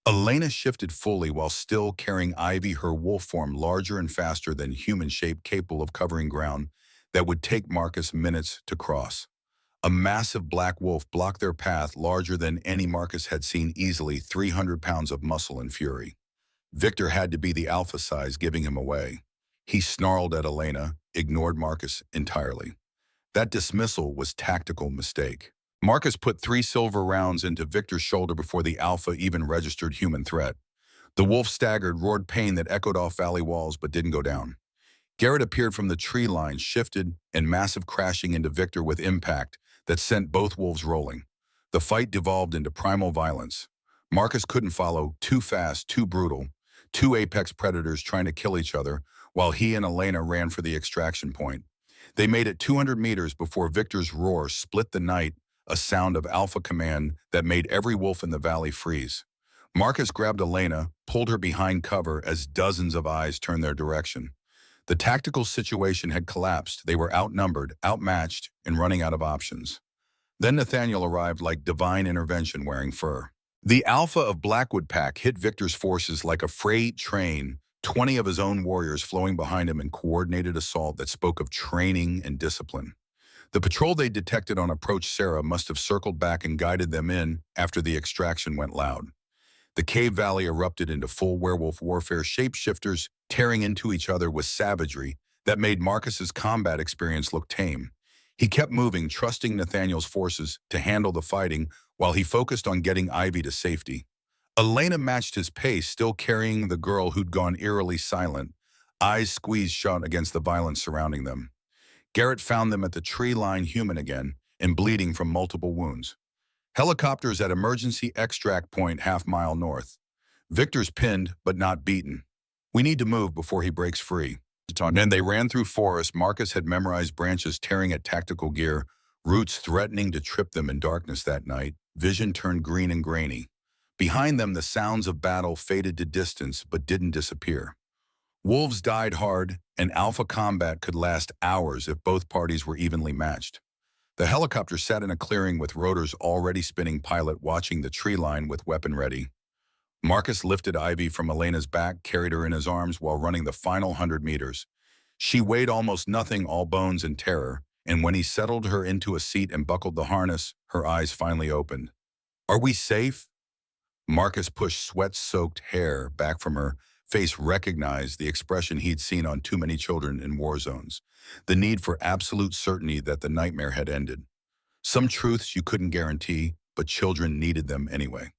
Elena shifted fully while still carrying Ivy, her wolf form larger and faster than human shape, capable of covering ground that would take Marcus minutes to cross. A massive black wolf blocked their path, larger than any Marcus had seen, easily 300 pounds of muscle and fury. Victor had to be the alpha size, giving him away. He snarled at Elena, ignored Marcus entirely. That dismissal was tactical mistake. Marcus put 3 silver rounds into Victor's shoulder before the alpha even registered human threat. The wolf staggered, roared pain that echoed off valley walls but didn't go down. Garrett appeared from the tree line, shifted, and massive, crashing into Victor with impact that sent both wolves rolling. The fight devolved into primal violence. Marcus couldn't follow, too fast, too brutal. Two apex predators trying to kill each other, while he and Elena ran for the extraction point. They made it 200 meters before Victor's roar split the night, a sound of alpha command that made every wolf in the valley freeze. Marcus grabbed Elena, pulled her behind cover as dozens of eyes turned their direction. The tactical situation had collapsed. They were outnumbered, outmatched, and running out of options. Then Nathaniel arrived like divine intervention, wearing fur. The alpha of Blackwood Pack hit Victor's forces like a freight train, 20 of his own warriors flowing behind him in coordinated assault that spoke of training and discipline. The patrol they detected on approach Sarah must have circled back and guided them in after the extraction went loud. The cave valley erupted into full werewolf warfare, shapeshifters tearing into each other with savagery that made Marcus's combat experience look tame. He kept moving, trusting Nathaniel's forces to handle the fighting while he focused on getting Ivy to safety. Elena matched his pace, still carrying the girl who'd gone eerily silent, eyes squeezed shut against the violence surrounding them. Garrett found them at the tree line, human again, and bleeding from multiple wounds. Helicopters at emergency extract point half-mile north. Victor's pinned, but not beaten. We need to move before he breaks free. Then they ran through forest. Marcus had memorized branches tearing at tactical gear, roots threatening to trip them in darkness that night. Vision turned green and grainy. Behind them, the sounds of battle faded to distance, but didn't disappear. Wolves died hard, and alpha combat could last hours if both parties were evenly matched. The helicopter sat in a clearing with rotors already spinning, pilot watching the tree line with weapon ready. Marcus lifted Ivy from Elena's back, carried her in his arms while running the final 100 meters. She weighed almost nothing, all bones and terror, and when he settled her into a seat and buckled the harness, her eyes finally opened. "Are we safe?" Marcus pushed sweat-soaked hair back from her face, recognized the expression he'd seen on too many children in war zones, the need for absolute certainty that the nightmare had ended. Some truths you couldn't guarantee, but children needed them anyway.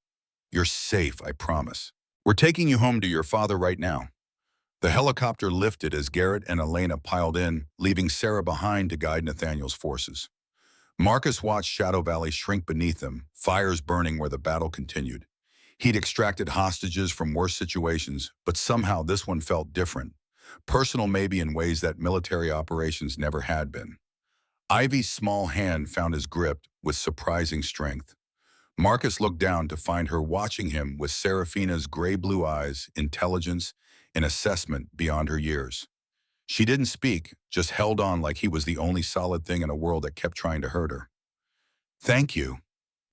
"You're safe, I promise. We're taking you home to your father right now." The helicopter lifted as Garrett and Elena piled in, leaving Sarah behind to guide Nathaniel's forces. Marcus watched Shadow Valley shrink beneath them, fires burning where the battle continued. He'd extracted hostages from worse situations, but somehow this one felt different. Personal maybe in ways that military operations never had been. Ivy's small hand found his grip with surprising strength. Marcus looked down to find her watching him with Seraphina's gray-blue eyes, intelligence, and assessment beyond her years. She didn't speak, just held on like he was the only solid thing in a world that kept trying to hurt her. "Thank you,"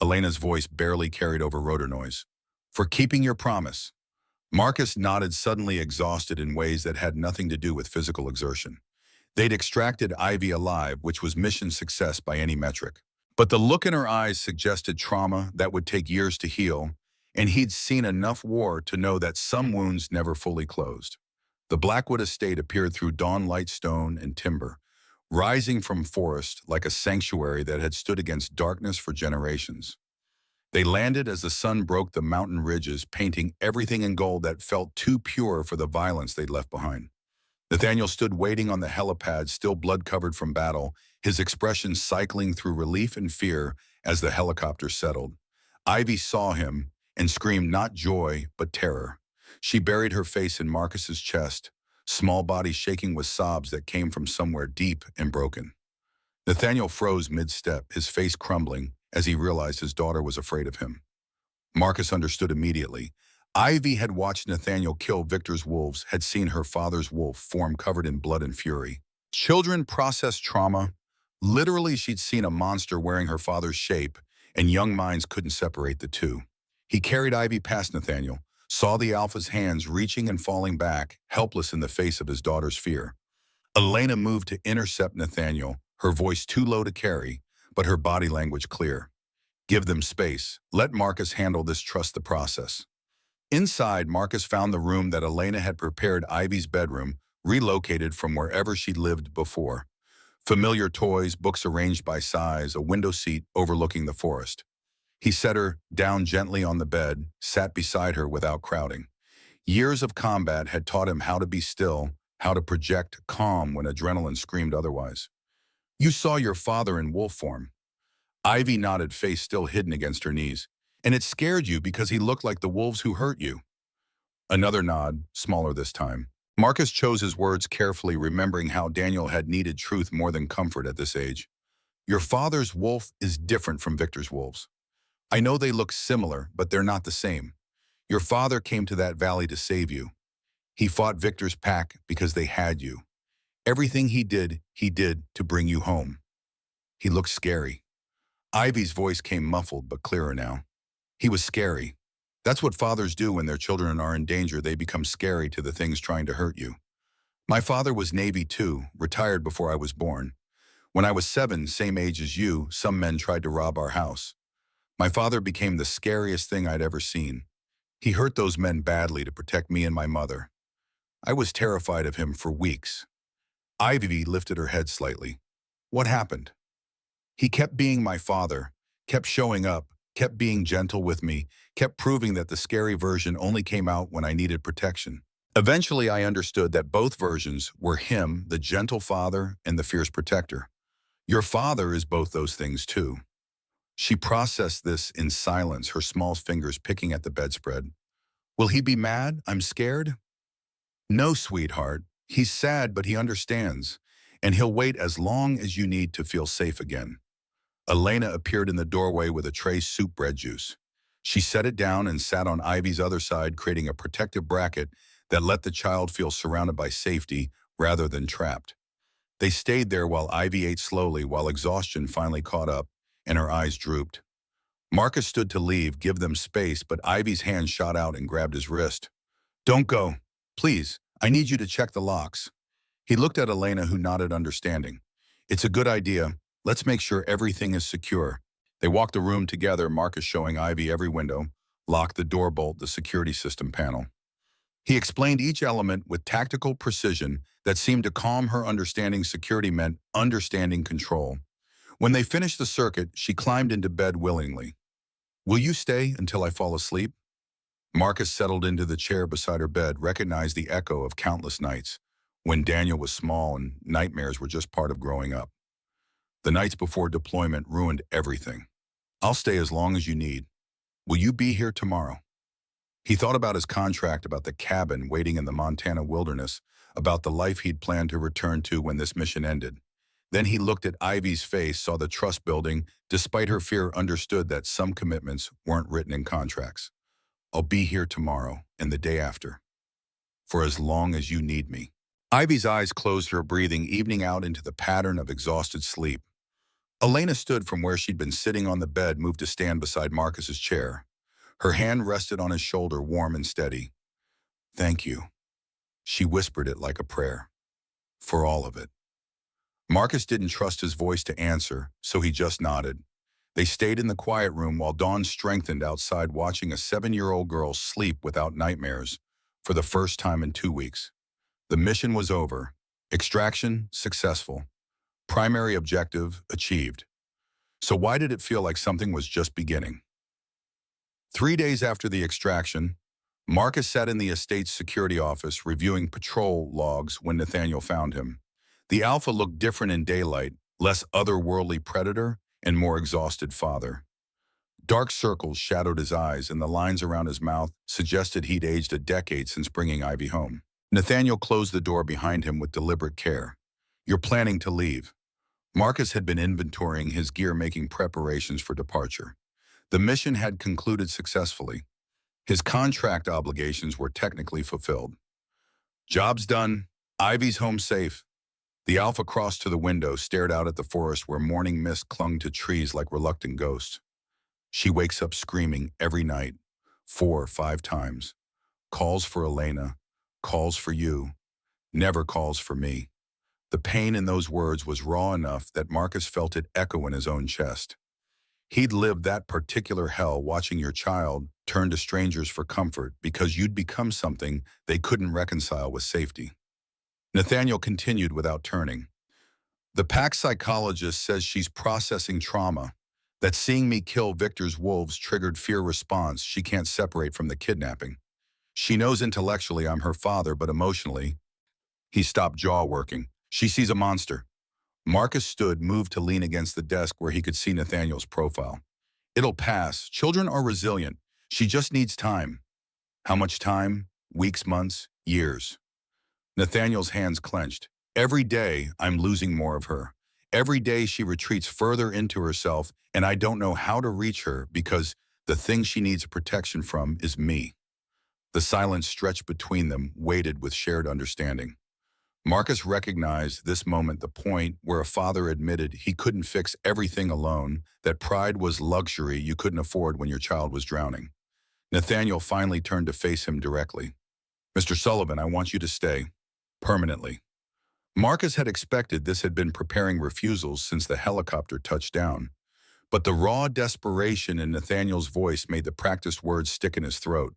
Elena's voice barely carried over rotor noise, "for keeping your promise." Marcus nodded, suddenly exhausted in ways that had nothing to do with physical exertion. They'd extracted Ivy alive, which was mission success by any metric. But the look in her eyes suggested trauma that would take years to heal, and he'd seen enough war to know that some wounds never fully closed. The Blackwood estate appeared through dawn-light stone and timber, rising from forest like a sanctuary that had stood against darkness for generations. They landed as the sun broke the mountain ridges, painting everything in gold that felt too pure for the violence they'd left behind. Nathaniel stood waiting on the helipad, still blood-covered from battle, his expression cycling through relief and fear as the helicopter settled. Ivy saw him and screamed not joy, but terror. She buried her face in Marcus's chest, small body shaking with sobs that came from somewhere deep and broken. Nathaniel froze mid-step, his face crumbling, as he realized his daughter was afraid of him. Marcus understood immediately. Ivy had watched Nathaniel kill Victor's wolves, had seen her father's wolf form covered in blood and fury. Children process trauma. Literally, she'd seen a monster wearing her father's shape, and young minds couldn't separate the two. He carried Ivy past Nathaniel, saw the Alpha's hands reaching and falling back, helpless in the face of his daughter's fear. Elena moved to intercept Nathaniel, her voice too low to carry, but her body language clear. "Give them space. Let Marcus handle this. Trust the process." Inside, Marcus found the room that Elena had prepared, Ivy's bedroom, relocated from wherever she'd lived before. Familiar toys, books arranged by size, a window seat overlooking the forest. He set her down gently on the bed, sat beside her without crowding. Years of combat had taught him how to be still, how to project calm when adrenaline screamed otherwise. "You saw your father in wolf form." Ivy nodded, face still hidden against her knees. "And it scared you because he looked like the wolves who hurt you." Another nod, smaller this time. Marcus chose his words carefully, remembering how Daniel had needed truth more than comfort at this age. "Your father's wolf is different from Victor's wolves. I know they look similar, but they're not the same. Your father came to that valley to save you. He fought Victor's pack because they had you. Everything he did to bring you home." He looked scary. Ivy's voice came muffled but clearer now. "He was scary. That's what fathers do when their children are in danger. They become scary to the things trying to hurt you. My father was Navy too, retired before I was born. When I was 7, same age as you, some men tried to rob our house. My father became the scariest thing I'd ever seen. He hurt those men badly to protect me and my mother. I was terrified of him for weeks." Ivy lifted her head slightly. "What happened?" "He kept being my father, kept showing up, kept being gentle with me, kept proving that the scary version only came out when I needed protection. Eventually, I understood that both versions were him, the gentle father, and the fierce protector. Your father is both those things too." She processed this in silence, her small fingers picking at the bedspread. "Will he be mad? I'm scared?" "No, sweetheart. He's sad, but he understands, and he'll wait as long as you need to feel safe again." Elena appeared in the doorway with a tray of soup bread juice. She set it down and sat on Ivy's other side, creating a protective bracket that let the child feel surrounded by safety rather than trapped. They stayed there while Ivy ate slowly, while exhaustion finally caught up and her eyes drooped. Marcus stood to leave, give them space, but Ivy's hand shot out and grabbed his wrist. Don't go. Please, I need you to check the locks. He looked at Elena, who nodded understanding. It's a good idea. Let's make sure everything is secure. They walked the room together, Marcus showing Ivy every window, locked the door bolt, the security system panel. He explained each element with tactical precision that seemed to calm her. Understanding security meant understanding control. When they finished the circuit, she climbed into bed willingly. Will you stay until I fall asleep? Marcus settled into the chair beside her bed, recognized the echo of countless nights when Daniel was small and nightmares were just part of growing up. The nights before deployment ruined everything. I'll stay as long as you need. Will you be here tomorrow? He thought about his contract, about the cabin waiting in the Montana wilderness, about the life he'd planned to return to when this mission ended. Then he looked at Ivy's face, saw the trust building. Despite her fear, understood that some commitments weren't written in contracts. I'll be here tomorrow and the day after, for as long as you need me. Ivy's eyes closed, her breathing evening out into the pattern of exhausted sleep. Elena stood from where she'd been sitting on the bed, moved to stand beside Marcus's chair. Her hand rested on his shoulder, warm and steady. Thank you. She whispered it like a prayer. For all of it. Marcus didn't trust his voice to answer, so he just nodded. They stayed in the quiet room while dawn strengthened outside, watching a 7-year-old girl sleep without nightmares for the first time in 2 weeks. The mission was over. Extraction successful. Primary objective achieved. So why did it feel like something was just beginning? 3 days after the extraction, Marcus sat in the estate's security office reviewing patrol logs when Nathaniel found him. The Alpha looked different in daylight, less otherworldly predator and more exhausted father. Dark circles shadowed his eyes, and the lines around his mouth suggested he'd aged a decade since bringing Ivy home. Nathaniel closed the door behind him with deliberate care. You're planning to leave. Marcus had been inventorying his gear, making preparations for departure. The mission had concluded successfully. His contract obligations were technically fulfilled. Job's done. Ivy's home safe. The Alpha crossed to the window, stared out at the forest where morning mist clung to trees like reluctant ghosts. She wakes up screaming every night, 4 or 5 times. Calls for Elena, calls for you, never calls for me. The pain in those words was raw enough that Marcus felt it echo in his own chest. He'd lived that particular hell, watching your child turn to strangers for comfort because you'd become something they couldn't reconcile with safety. Nathaniel continued without turning. The pack psychologist says she's processing trauma, that seeing me kill Victor's wolves triggered fear response she can't separate from the kidnapping. She knows intellectually I'm her father, but emotionally, he stopped, jaw working. She sees a monster. Marcus stood, moved to lean against the desk where he could see Nathaniel's profile. It'll pass. Children are resilient. She just needs time. How much time? Weeks, months, years. Nathaniel's hands clenched. Every day, I'm losing more of her. Every day she retreats further into herself, and I don't know how to reach her because the thing she needs protection from is me. The silence stretched between them, weighted with shared understanding. Marcus recognized this moment, the point where a father admitted he couldn't fix everything alone, that pride was luxury you couldn't afford when your child was drowning. Nathaniel finally turned to face him directly. Mr. Sullivan, I want you to stay. Permanently. Marcus had expected this, had been preparing refusals since the helicopter touched down. But the raw desperation in Nathaniel's voice made the practiced words stick in his throat.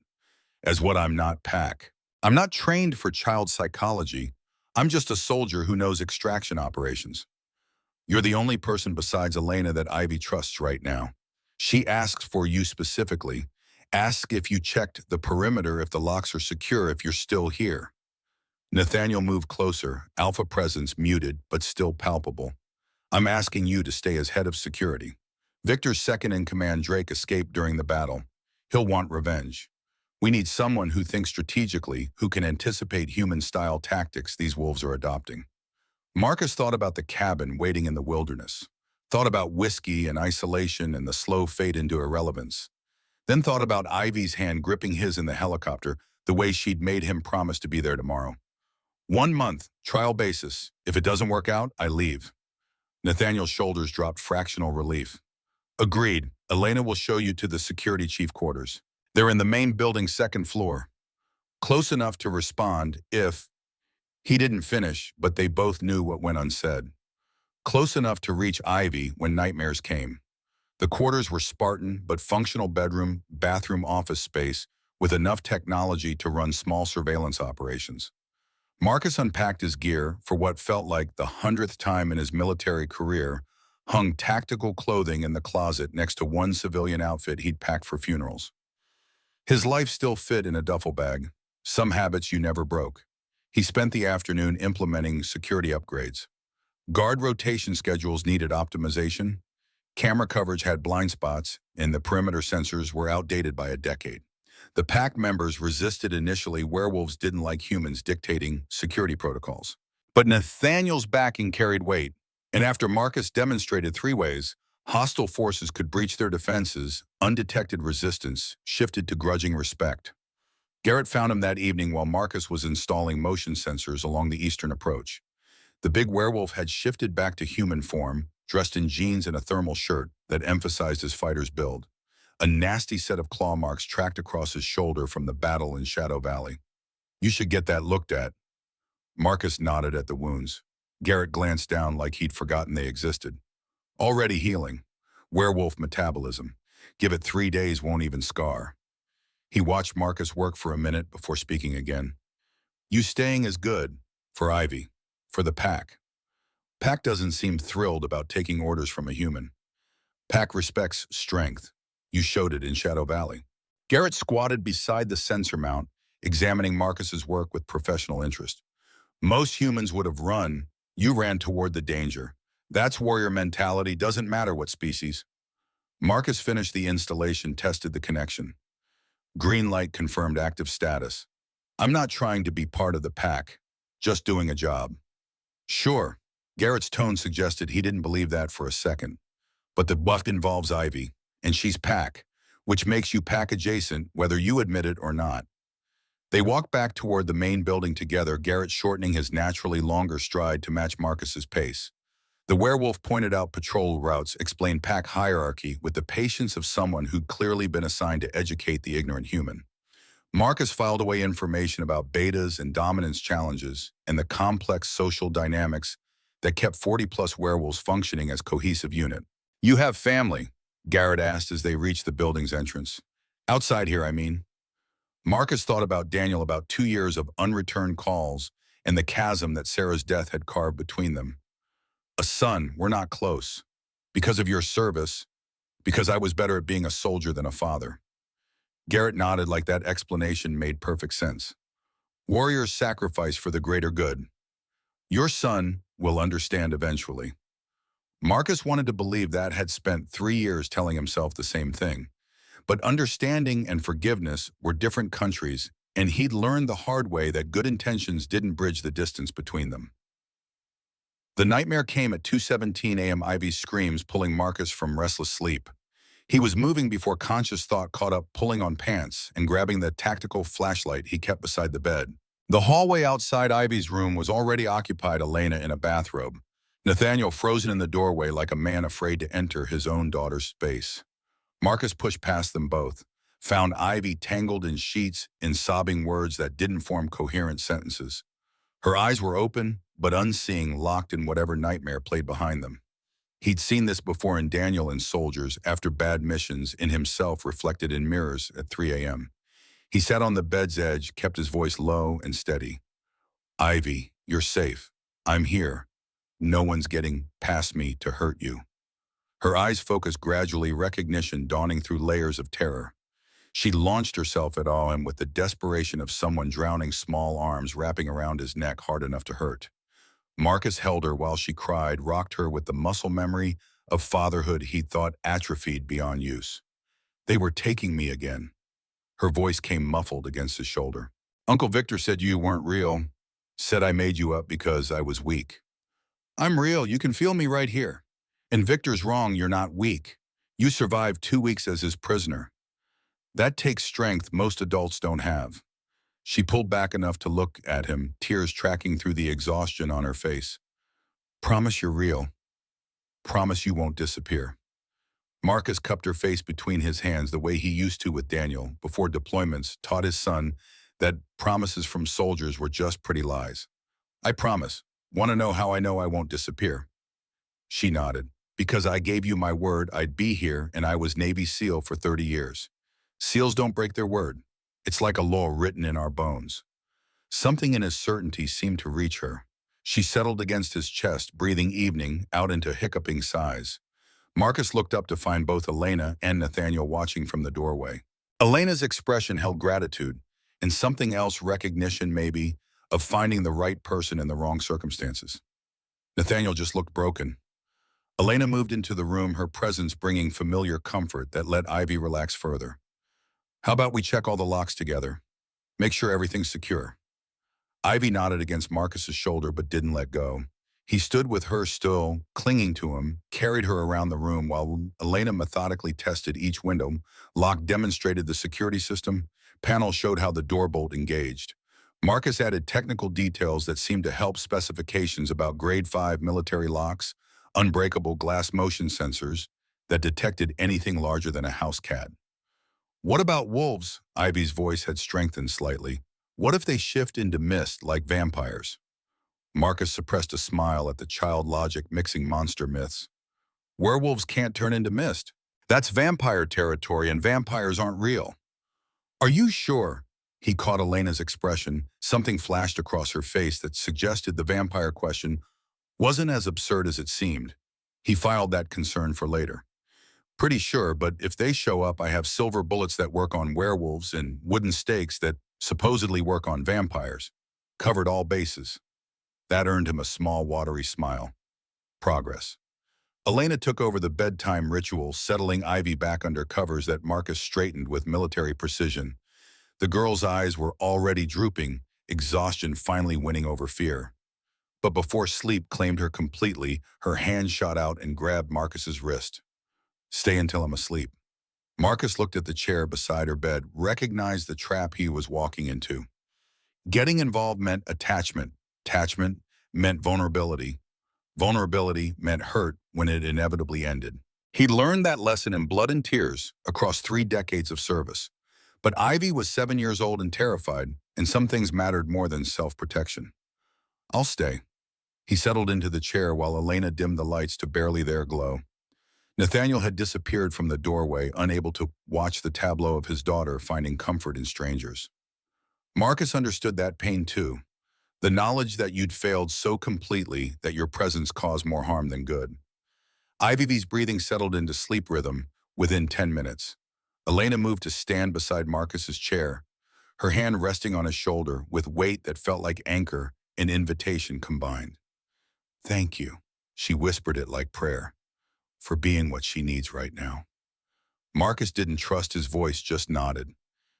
As what I'm not Pac. I'm not trained for child psychology. I'm just a soldier who knows extraction operations. You're the only person besides Elena that Ivy trusts right now. She asks for you specifically. Asks if you checked the perimeter, if the locks are secure, if you're still here. Nathaniel moved closer, Alpha presence muted but still palpable. I'm asking you to stay as head of security. Victor's second-in-command, Drake, escaped during the battle. He'll want revenge. We need someone who thinks strategically, who can anticipate human-style tactics these wolves are adopting. Marcus thought about the cabin waiting in the wilderness, thought about whiskey and isolation and the slow fade into irrelevance, then thought about Ivy's hand gripping his in the helicopter, the way she'd made him promise to be there tomorrow. 1 month, trial basis. If it doesn't work out, I leave. Nathaniel's shoulders dropped, fractional relief. Agreed. Elena will show you to the security chief quarters. They're in the main building's second floor, close enough to respond if he didn't finish, but they both knew what went unsaid. Close enough to reach Ivy when nightmares came. The quarters were Spartan, but functional bedroom, bathroom, office space with enough technology to run small surveillance operations. Marcus unpacked his gear for what felt like the 100th time in his military career, hung tactical clothing in the closet next to one civilian outfit he'd packed for funerals. His life still fit in a duffel bag, some habits you never broke. He spent the afternoon implementing security upgrades. Guard rotation schedules needed optimization, camera coverage had blind spots, and the perimeter sensors were outdated by a decade. The pack members resisted initially. Werewolves didn't like humans dictating security protocols. But Nathaniel's backing carried weight, and after Marcus demonstrated 3 ways, hostile forces could breach their defenses, undetected resistance shifted to grudging respect. Garrett found him that evening while Marcus was installing motion sensors along the eastern approach. The big werewolf had shifted back to human form, dressed in jeans and a thermal shirt that emphasized his fighter's build. A nasty set of claw marks tracked across his shoulder from the battle in Shadow Valley. "You should get that looked at." Marcus nodded at the wounds. Garrett glanced down like he'd forgotten they existed. "Already healing. Werewolf metabolism. Give it 3 days, won't even scar." He watched Marcus work for a minute before speaking again. "You staying is good. For Ivy. For the pack." Pack doesn't seem thrilled about taking orders from a human. Pack respects strength. You showed it in Shadow Valley. Garrett squatted beside the sensor mount, examining Marcus's work with professional interest. "Most humans would have run. You ran toward the danger. That's warrior mentality, doesn't matter what species." Marcus finished the installation, tested the connection. Green light confirmed active status. "I'm not trying to be part of the pack, just doing a job." "Sure." Garrett's tone suggested he didn't believe that for a second. "But the buff involves Ivy, and she's pack, which makes you pack adjacent whether you admit it or not." They walked back toward the main building together, Garrett shortening his naturally longer stride to match Marcus's pace. The werewolf pointed out patrol routes, explained pack hierarchy with the patience of someone who'd clearly been assigned to educate the ignorant human. Marcus filed away information about betas and dominance challenges and the complex social dynamics that kept 40-plus werewolves functioning as cohesive unit. "You have family?" Garrett asked as they reached the building's entrance. "Outside here, I mean." Marcus thought about Daniel, about 2 years of unreturned calls, and the chasm that Sarah's death had carved between them. "A son, we're not close. Because of your service, because I was better at being a soldier than a father." Garrett nodded like that explanation made perfect sense. "Warriors sacrifice for the greater good. Your son will understand eventually." Marcus wanted to believe that, had spent 3 years telling himself the same thing. But understanding and forgiveness were different countries, and he'd learned the hard way that good intentions didn't bridge the distance between them. The nightmare came at 2:17 a.m. Ivy's screams pulling Marcus from restless sleep. He was moving before conscious thought caught up, pulling on pants and grabbing the tactical flashlight he kept beside the bed. The hallway outside Ivy's room was already occupied, Elena in a bathrobe. Nathaniel frozen in the doorway like a man afraid to enter his own daughter's space. Marcus pushed past them both, found Ivy tangled in sheets, in sobbing words that didn't form coherent sentences. Her eyes were open, but unseeing, locked in whatever nightmare played behind them. He'd seen this before in Daniel and soldiers, after bad missions, in himself reflected in mirrors at 3 a.m. He sat on the bed's edge, kept his voice low and steady. "Ivy, you're safe. I'm here. No one's getting past me to hurt you." Her eyes focused gradually, recognition dawning through layers of terror. She launched herself at him with the desperation of someone drowning, small arms wrapping around his neck hard enough to hurt. Marcus held her while she cried, rocked her with the muscle memory of fatherhood he'd thought atrophied beyond use. "They were taking me again." Her voice came muffled against his shoulder. "Uncle Victor said you weren't real. Said I made you up because I was weak." "I'm real. You can feel me right here. And Victor's wrong, you're not weak. You survived 2 weeks as his prisoner. That takes strength most adults don't have." She pulled back enough to look at him, tears tracking through the exhaustion on her face. "Promise you're real. Promise you won't disappear." Marcus cupped her face between his hands the way he used to with Daniel before deployments, taught his son that promises from soldiers were just pretty lies. I promise. Want to know I won't disappear? She nodded. Because I gave you my word I'd be here and I was Navy SEAL for 30 years. SEALs don't break their word. It's like a law written in our bones. Something in his certainty seemed to reach her. She settled against his chest, breathing evening out into hiccuping sighs. Marcus looked up to find both Elena and Nathaniel watching from the doorway. Elena's expression held gratitude, and something else, recognition maybe, of finding the right person in the wrong circumstances. Nathaniel just looked broken. Elena moved into the room, her presence bringing familiar comfort that let Ivy relax further. How about we check all the locks together? Make sure everything's secure. Ivy nodded against Marcus's shoulder but didn't let go. He stood with her still, clinging to him, carried her around the room while Elena methodically tested each window. Lock demonstrated the security system. Panel showed how the door bolt engaged. Marcus added technical details that seemed to help specifications about grade 5 military locks, unbreakable glass motion sensors that detected anything larger than a house cat. What about wolves? Ivy's voice had strengthened slightly. What if they shift into mist like vampires? Marcus suppressed a smile at the child logic mixing monster myths. Werewolves can't turn into mist. That's vampire territory and vampires aren't real. Are you sure? He caught Elena's expression. Something flashed across her face that suggested the vampire question wasn't as absurd as it seemed. He filed that concern for later. Pretty sure, but if they show up, I have silver bullets that work on werewolves and wooden stakes that supposedly work on vampires. Covered all bases. That earned him a small, watery smile. Progress. Elena took over the bedtime ritual, settling Ivy back under covers that Marcus straightened with military precision. The girl's eyes were already drooping, exhaustion finally winning over fear. But before sleep claimed her completely, her hand shot out and grabbed Marcus's wrist. Stay until I'm asleep. Marcus looked at the chair beside her bed, recognized the trap he was walking into. Getting involved meant attachment. Attachment meant vulnerability. Vulnerability meant hurt when it inevitably ended. He'd learned that lesson in blood and tears across 3 decades of service. But Ivy was 7 years old and terrified, and some things mattered more than self-protection. I'll stay. He settled into the chair while Elena dimmed the lights to barely their glow. Nathaniel had disappeared from the doorway, unable to watch the tableau of his daughter finding comfort in strangers. Marcus understood that pain too. The knowledge that you'd failed so completely that your presence caused more harm than good. Ivy's breathing settled into sleep rhythm within 10 minutes. Elena moved to stand beside Marcus's chair, her hand resting on his shoulder with weight that felt like anchor and invitation combined. Thank you, she whispered it like prayer, for being what she needs right now. Marcus didn't trust his voice, just nodded.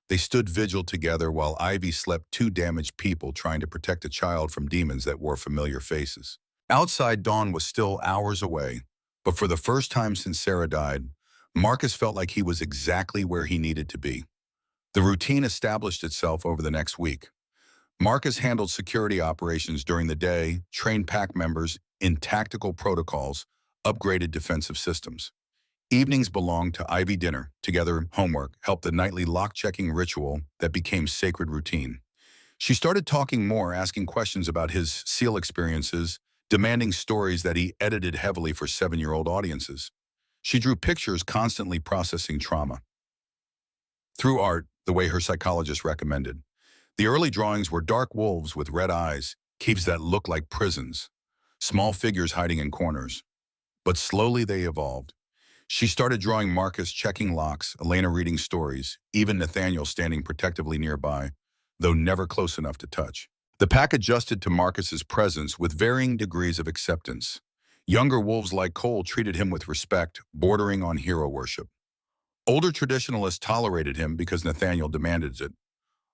They stood vigil together while Ivy slept 2 damaged people trying to protect a child from demons that wore familiar faces. Outside, dawn was still hours away, but for the first time since Sarah died, Marcus felt like he was exactly where he needed to be. The routine established itself over the next week. Marcus handled security operations during the day, trained pack members in tactical protocols, upgraded defensive systems. Evenings belonged to Ivy dinner, together homework, helped the nightly lock-checking ritual that became sacred routine. She started talking more, asking questions about his SEAL experiences, demanding stories that he edited heavily for 7-year-old audiences. She drew pictures, constantly processing trauma. Through art, the way her psychologist recommended. The early drawings were dark wolves with red eyes, caves that looked like prisons, small figures hiding in corners. But slowly they evolved. She started drawing Marcus checking locks, Elena reading stories, even Nathaniel standing protectively nearby, though never close enough to touch. The pack adjusted to Marcus's presence with varying degrees of acceptance. Younger wolves like Cole treated him with respect, bordering on hero worship. Older traditionalists tolerated him because Nathaniel demanded it.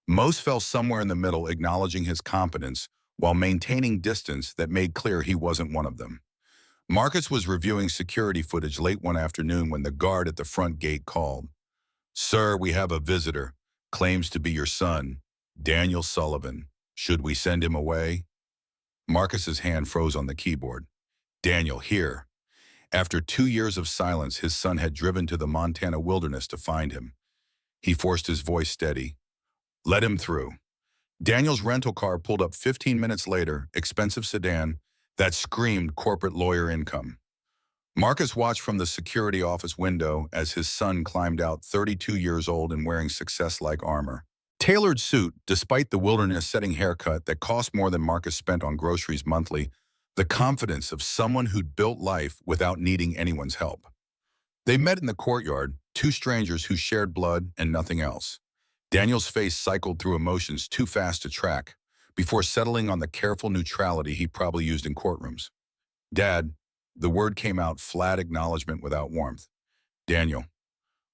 Most fell somewhere in the middle, acknowledging his competence while maintaining distance that made clear he wasn't one of them. Marcus was reviewing security footage late one afternoon when the guard at the front gate called. "Sir, we have a visitor. Claims to be your son, Daniel Sullivan. Should we send him away?" Marcus's hand froze on the keyboard. "Daniel, here." After 2 years of silence, his son had driven to the Montana wilderness to find him. He forced his voice steady. Let him through. Daniel's rental car pulled up 15 minutes later, expensive sedan, that screamed corporate lawyer income. Marcus watched from the security office window as his son climbed out, 32 years old and wearing success-like armor. Tailored suit, despite the wilderness-setting haircut that cost more than Marcus spent on groceries monthly, the confidence of someone who'd built life without needing anyone's help. They met in the courtyard, two strangers who shared blood and nothing else. Daniel's face cycled through emotions too fast to track, before settling on the careful neutrality he probably used in courtrooms. Dad, the word came out, flat acknowledgement without warmth. Daniel.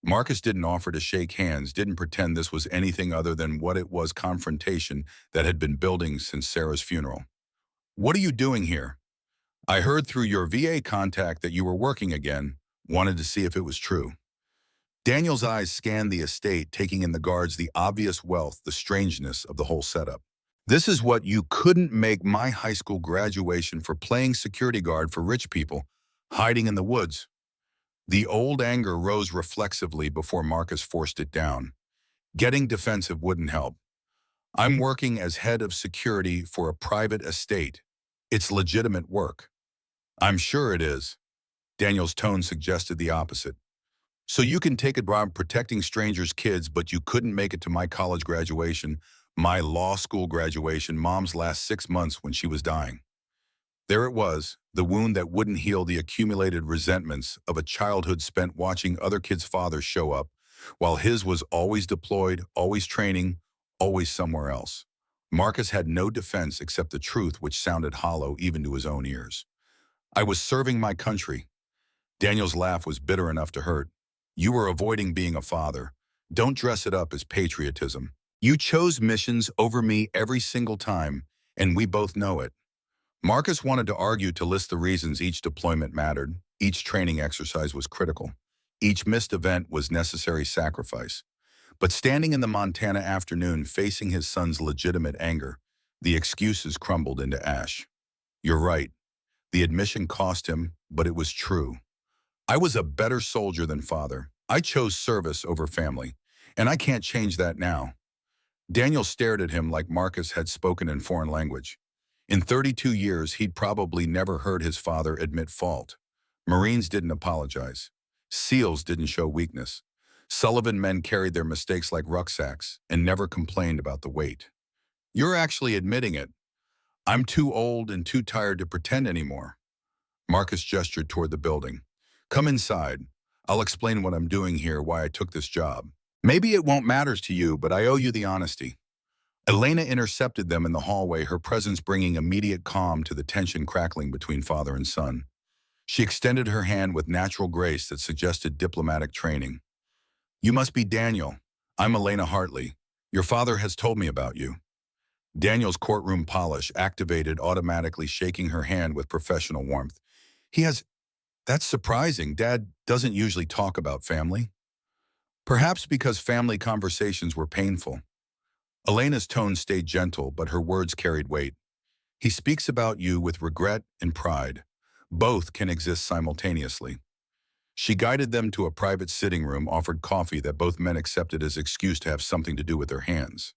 Marcus didn't offer to shake hands, didn't pretend this was anything other than what it was, confrontation that had been building since Sarah's funeral. What are you doing here? I heard through your VA contact that you were working again, wanted to see if it was true. Daniel's eyes scanned the estate, taking in the guards, the obvious wealth, the strangeness of the whole setup. This is what you couldn't make my high school graduation for playing security guard for rich people, hiding in the woods. The old anger rose reflexively before Marcus forced it down. Getting defensive wouldn't help. I'm working as head of security for a private estate. It's legitimate work. I'm sure it is. Daniel's tone suggested the opposite. So you can take a job protecting strangers' kids, but you couldn't make it to my college graduation, my law school graduation, Mom's last 6 months when she was dying. There it was, the wound that wouldn't heal, the accumulated resentments of a childhood spent watching other kids' fathers show up, while his was always deployed, always training, always somewhere else. Marcus had no defense except the truth, which sounded hollow even to his own ears. I was serving my country. Daniel's laugh was bitter enough to hurt. You were avoiding being a father. Don't dress it up as patriotism. You chose missions over me every single time, and we both know it. Marcus wanted to argue, to list the reasons each deployment mattered. Each training exercise was critical. Each missed event was necessary sacrifice. But standing in the Montana afternoon, facing his son's legitimate anger, the excuses crumbled into ash. You're right. The admission cost him, but it was true. I was a better soldier than father. I chose service over family, and I can't change that now. Daniel stared at him like Marcus had spoken in foreign language. In 32 years, he'd probably never heard his father admit fault. Marines didn't apologize. SEALs didn't show weakness. Sullivan men carried their mistakes like rucksacks and never complained about the weight. You're actually admitting it. I'm too old and too tired to pretend anymore. Marcus gestured toward the building. Come inside. I'll explain what I'm doing here, why I took this job. Maybe it won't matter to you, but I owe you the honesty. Elena intercepted them in the hallway, her presence bringing immediate calm to the tension crackling between father and son. She extended her hand with natural grace that suggested diplomatic training. You must be Daniel. I'm Elena Hartley. Your father has told me about you. Daniel's courtroom polish activated, automatically shaking her hand with professional warmth. That's surprising. Dad doesn't usually talk about family. Perhaps because family conversations were painful. Elena's tone stayed gentle, but her words carried weight. He speaks about you with regret and pride. Both can exist simultaneously. She guided them to a private sitting room, offered coffee that both men accepted as excuse to have something to do with their hands.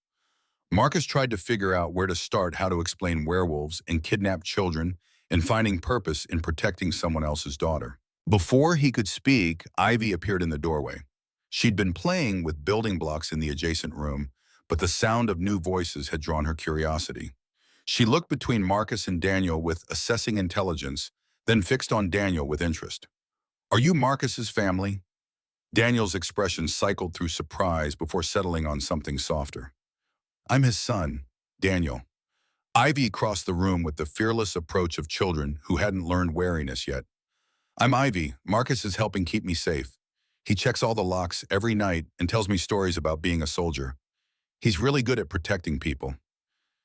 Marcus tried to figure out where to start, how to explain werewolves and kidnapped children, and finding purpose in protecting someone else's daughter. Before he could speak, Ivy appeared in the doorway. She'd been playing with building blocks in the adjacent room, but the sound of new voices had drawn her curiosity. She looked between Marcus and Daniel with assessing intelligence, then fixed on Daniel with interest. Are you Marcus's family? Daniel's expression cycled through surprise before settling on something softer. I'm his son, Daniel. Ivy crossed the room with the fearless approach of children who hadn't learned wariness yet. I'm Ivy. Marcus is helping keep me safe. He checks all the locks every night and tells me stories about being a soldier. He's really good at protecting people.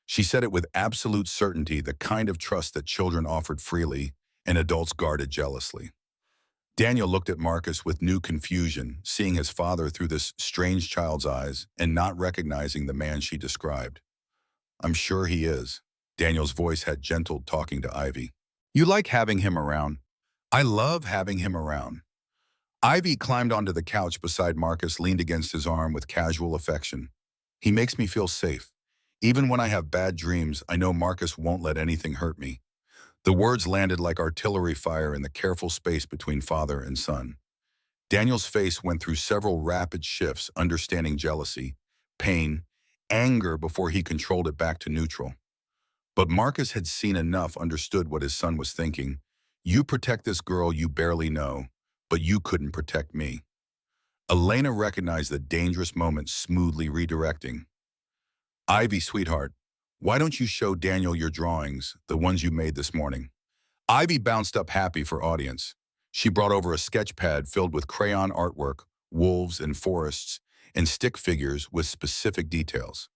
She said it with absolute certainty, the kind of trust that children offered freely and adults guarded jealously. Daniel looked at Marcus with new confusion, seeing his father through this strange child's eyes and not recognizing the man she described. I'm sure he is. Daniel's voice had gentle talking to Ivy. You like having him around. I love having him around. Ivy climbed onto the couch beside Marcus, leaned against his arm with casual affection. He makes me feel safe. Even when I have bad dreams, I know Marcus won't let anything hurt me. The words landed like artillery fire in the careful space between father and son. Daniel's face went through several rapid shifts, understanding jealousy, pain, anger before he controlled it back to neutral. But Marcus had seen enough, understood what his son was thinking. You protect this girl you barely know, but you couldn't protect me. Elena recognized the dangerous moment, smoothly redirecting. Ivy, sweetheart, why don't you show Daniel your drawings, the ones you made this morning? Ivy bounced up happy for audience. She brought over a sketch pad filled with crayon artwork, wolves and forests, and stick figures with specific details.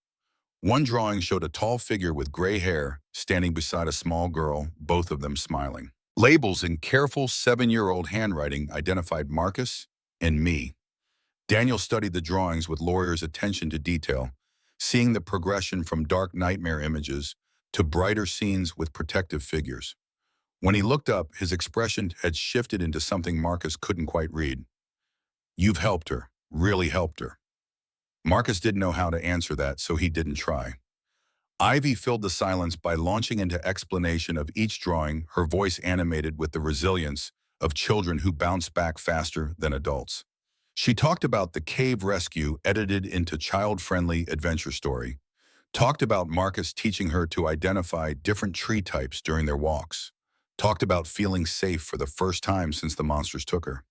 One drawing showed a tall figure with gray hair standing beside a small girl, both of them smiling. Labels in careful 7-year-old handwriting identified Marcus and me. Daniel studied the drawings with lawyer's attention to detail, seeing the progression from dark nightmare images to brighter scenes with protective figures. When he looked up, his expression had shifted into something Marcus couldn't quite read. You've helped her, really helped her. Marcus didn't know how to answer that, so he didn't try. Ivy filled the silence by launching into explanation of each drawing, her voice animated with the resilience of children who bounce back faster than adults. She talked about the cave rescue edited into child-friendly adventure story, talked about Marcus teaching her to identify different tree types during their walks, talked about feeling safe for the first time since the monsters took her.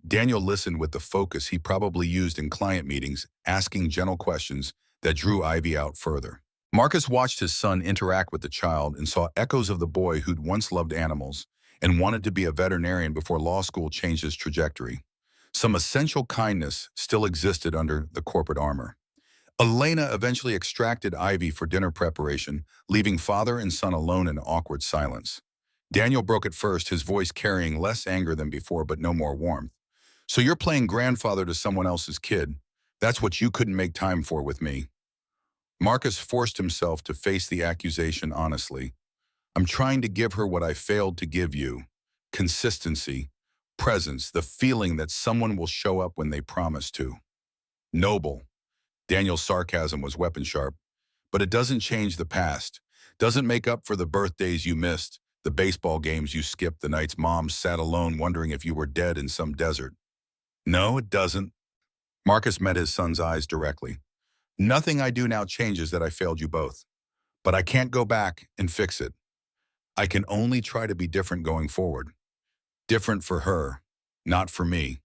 Daniel listened with the focus he probably used in client meetings, asking gentle questions that drew Ivy out further. Marcus watched his son interact with the child and saw echoes of the boy who'd once loved animals and wanted to be a veterinarian before law school changed his trajectory. Some essential kindness still existed under the corporate armor. Elena eventually extracted Ivy for dinner preparation, leaving father and son alone in awkward silence. Daniel broke it first, his voice carrying less anger than before but no more warmth. So you're playing grandfather to someone else's kid. That's what you couldn't make time for with me. Marcus forced himself to face the accusation honestly. I'm trying to give her what I failed to give you. Consistency, presence, the feeling that someone will show up when they promise to. Noble. Daniel's sarcasm was weapon sharp. But it doesn't change the past. Doesn't make up for the birthdays you missed, the baseball games you skipped, the nights mom sat alone wondering if you were dead in some desert. No, it doesn't. Marcus met his son's eyes directly. Nothing I do now changes that I failed you both. But I can't go back and fix it. I can only try to be different going forward. Different for her, not for me.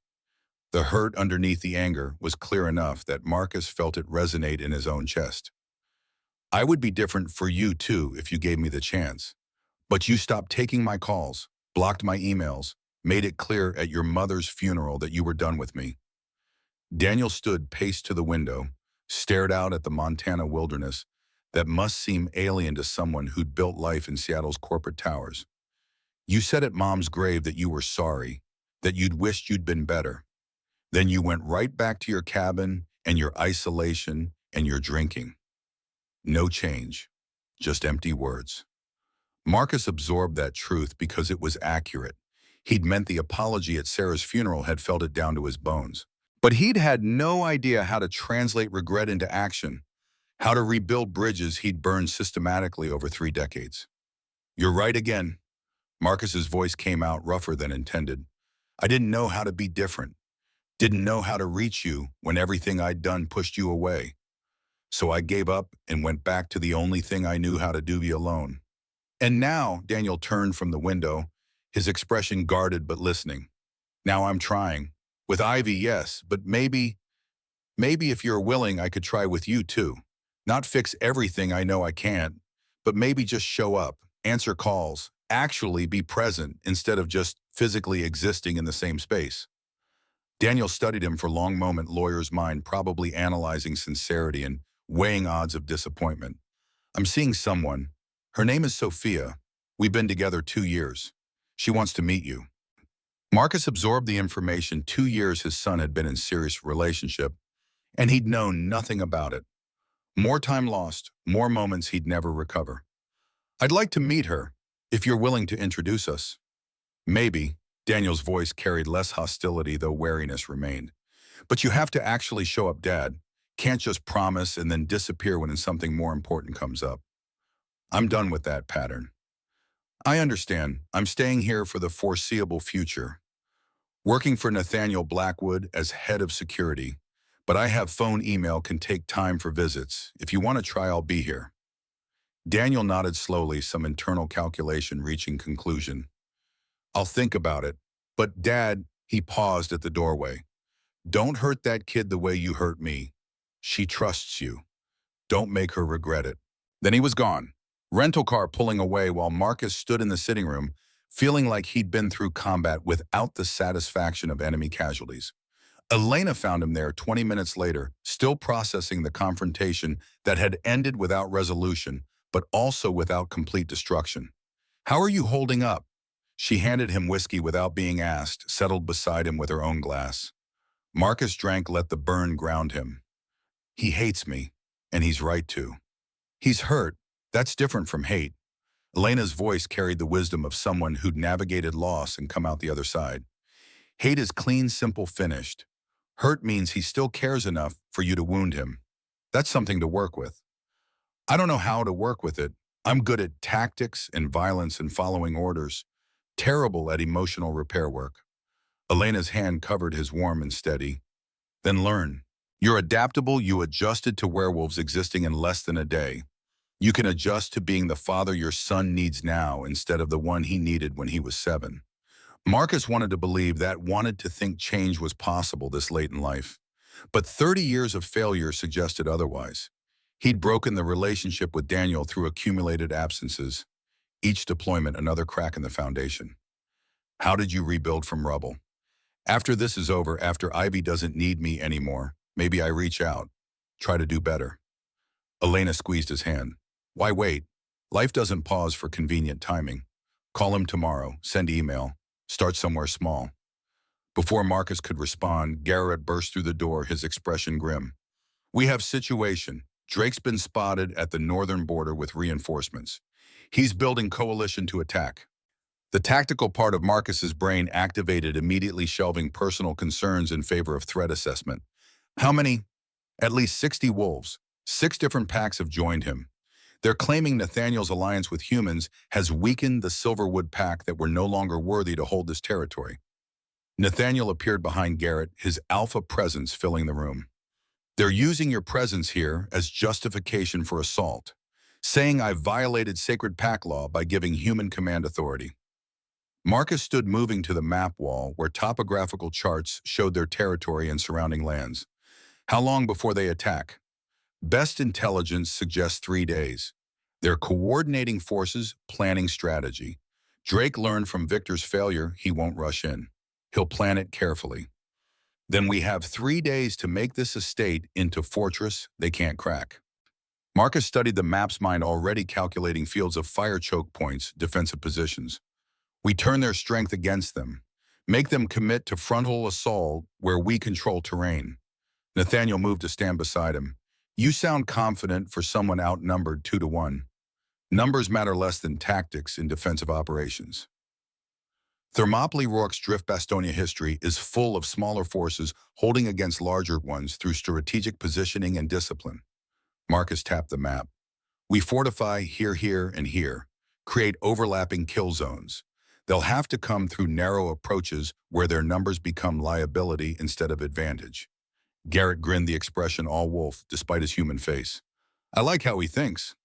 The hurt underneath the anger was clear enough that Marcus felt it resonate in his own chest. I would be different for you too if you gave me the chance. But you stopped taking my calls, blocked my emails, made it clear at your mother's funeral that you were done with me. Daniel stood paced to the window, stared out at the Montana wilderness that must seem alien to someone who'd built life in Seattle's corporate towers. You said at Mom's grave that you were sorry, that you'd wished you'd been better. Then you went right back to your cabin and your isolation and your drinking. No change, just empty words. Marcus absorbed that truth because it was accurate. He'd meant the apology at Sarah's funeral had felt it down to his bones. But he'd had no idea how to translate regret into action, how to rebuild bridges he'd burned systematically over 3 decades. You're right again. Marcus's voice came out rougher than intended. I didn't know how to be different. Didn't know how to reach you when everything I'd done pushed you away. So I gave up and went back to the only thing I knew how to do, be alone. And now, Daniel turned from the window, his expression guarded but listening. Now I'm trying. With Ivy, yes, but maybe if you're willing, I could try with you too. Not fix everything I know I can't, but maybe just show up, answer calls, actually be present instead of just physically existing in the same space. Daniel studied him for a long moment, lawyer's mind probably analyzing sincerity and weighing odds of disappointment. I'm seeing someone. Her name is Sophia. We've been together 2 years. She wants to meet you. Marcus absorbed the information. 2 years his son had been in serious relationship, and he'd known nothing about it. More time lost, more moments he'd never recover. I'd like to meet her, if you're willing to introduce us. Maybe, Daniel's voice carried less hostility, though wariness remained. But you have to actually show up, Dad. Can't just promise and then disappear when something more important comes up. I'm done with that pattern. I understand. I'm staying here for the foreseeable future, working for Nathaniel Blackwood as head of security. But I have phone email can take time for visits. If you want to try, I'll be here. Daniel nodded slowly, some internal calculation reaching conclusion. I'll think about it. But Dad, he paused at the doorway. Don't hurt that kid the way you hurt me. She trusts you. Don't make her regret it. Then he was gone, rental car pulling away while Marcus stood in the sitting room, feeling like he'd been through combat without the satisfaction of enemy casualties. Elena found him there 20 minutes later, still processing the confrontation that had ended without resolution, but also without complete destruction. How are you holding up? She handed him whiskey without being asked, settled beside him with her own glass. Marcus drank, let the burn ground him. He hates me, and he's right to. He's hurt. That's different from hate. Elena's voice carried the wisdom of someone who'd navigated loss and come out the other side. Hate is clean, simple, finished. Hurt means he still cares enough for you to wound him. That's something to work with. I don't know how to work with it. I'm good at tactics and violence and following orders. Terrible at emotional repair work. Elena's hand covered his warm and steady. Then learn. You're adaptable. You adjusted to werewolves existing in less than a day. You can adjust to being the father your son needs now instead of the one he needed when he was 7. Marcus wanted to believe that, wanted to think change was possible this late in life. But 30 years of failure suggested otherwise. He'd broken the relationship with Daniel through accumulated absences. Each deployment another crack in the foundation. How did you rebuild from rubble? After this is over, after Ivy doesn't need me anymore, maybe I reach out, try to do better. Elena squeezed his hand. Why wait? Life doesn't pause for convenient timing. Call him tomorrow, send email, start somewhere small. Before Marcus could respond, Garrett burst through the door, his expression grim. We have situation. Drake's been spotted at the northern border with reinforcements. He's building coalition to attack. The tactical part of Marcus's brain activated, immediately shelving personal concerns in favor of threat assessment. How many? At least 60 wolves. 6 different packs have joined him. They're claiming Nathaniel's alliance with humans has weakened the Silverwood pack, that were no longer worthy to hold this territory. Nathaniel appeared behind Garrett, his alpha presence filling the room. They're using your presence here as justification for assault, saying I've violated sacred pack law by giving human command authority. Marcus stood, moving to the map wall where topographical charts showed their territory and surrounding lands. How long before they attack? Best intelligence suggests 3 days. They're coordinating forces, planning strategy. Drake learned from Victor's failure he won't rush in. He'll plan it carefully. Then we have 3 days to make this estate into fortress they can't crack. Marcus studied the map's mind, already calculating fields of fire, choke points, defensive positions. We turn their strength against them, make them commit to frontal assault where we control terrain. Nathaniel moved to stand beside him. You sound confident for someone outnumbered 2 to 1. Numbers matter less than tactics in defensive operations. Thermopylae Rourke's Drift Bastonia history is full of smaller forces holding against larger ones through strategic positioning and discipline. Marcus tapped the map. We fortify here, here, and here, create overlapping kill zones. They'll have to come through narrow approaches where their numbers become liability instead of advantage. Garrett grinned, the expression all wolf despite his human face. I like how he thinks.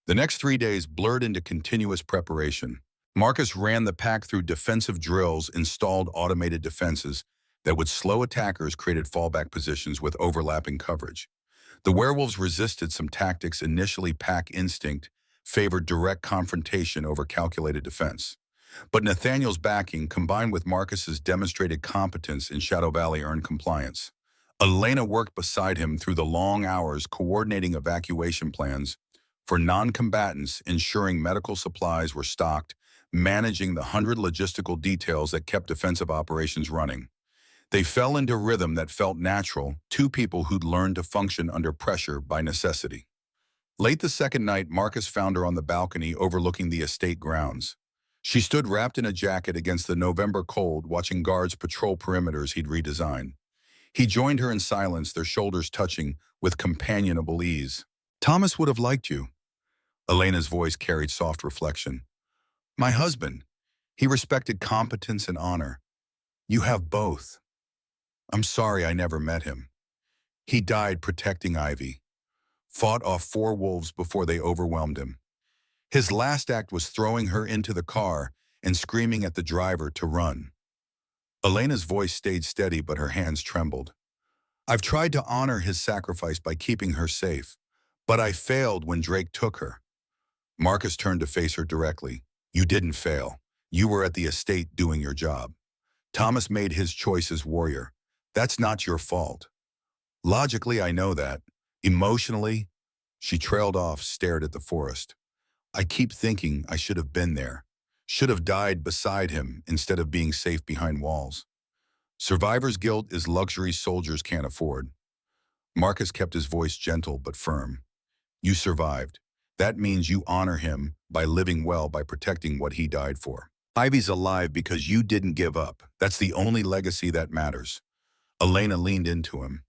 The next 3 days blurred into continuous preparation. Marcus ran the pack through defensive drills, installed automated defenses that would slow attackers, created fallback positions with overlapping coverage. The werewolves resisted some tactics. Initially, pack instinct favored direct confrontation over calculated defense. But Nathaniel's backing, combined with Marcus's demonstrated competence in Shadow Valley, earned compliance. Elena worked beside him through the long hours, coordinating evacuation plans for non-combatants, ensuring medical supplies were stocked, managing the 100 logistical details that kept defensive operations running. They fell into rhythm that felt natural, 2 people who'd learned to function under pressure by necessity. Late the second night, Marcus found her on the balcony overlooking the estate grounds. She stood wrapped in a jacket against the November cold, watching guards patrol perimeters he'd redesigned. He joined her in silence, their shoulders touching with companionable ease. Thomas would have liked you. Elena's voice carried soft reflection. My husband. He respected competence and honor. You have both. I'm sorry I never met him. He died protecting Ivy. Fought off 4 wolves before they overwhelmed him. His last act was throwing her into the car and screaming at the driver to run. Elena's voice stayed steady, but her hands trembled. I've tried to honor his sacrifice by keeping her safe, but I failed when Drake took her. Marcus turned to face her directly. You didn't fail. You were at the estate doing your job. Thomas made his choice as warrior. That's not your fault. Logically, I know that. Emotionally, she trailed off, stared at the forest. I keep thinking I should have been there. Should have died beside him instead of being safe behind walls. Survivor's guilt is luxury soldiers can't afford. Marcus kept his voice gentle but firm. You survived. That means you honor him by living well, by protecting what he died for. Ivy's alive because you didn't give up. That's the only legacy that matters. Elena leaned into him,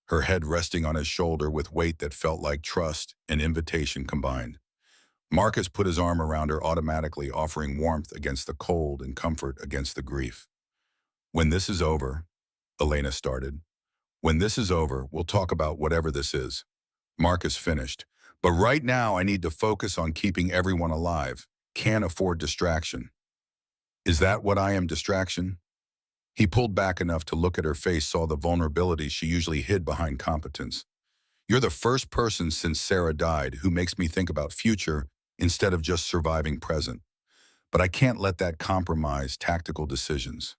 her head resting on his shoulder with weight that felt like trust and invitation combined. Marcus put his arm around her automatically, offering warmth against the cold and comfort against the grief. When this is over, Elena started. When this is over, we'll talk about whatever this is. Marcus finished. But right now, I need to focus on keeping everyone alive. Can't afford distraction. Is that what I am, distraction? He pulled back enough to look at her face, saw the vulnerability she usually hid behind competence. You're the first person since Sarah died who makes me think about future instead of just surviving present. But I can't let that compromise tactical decisions.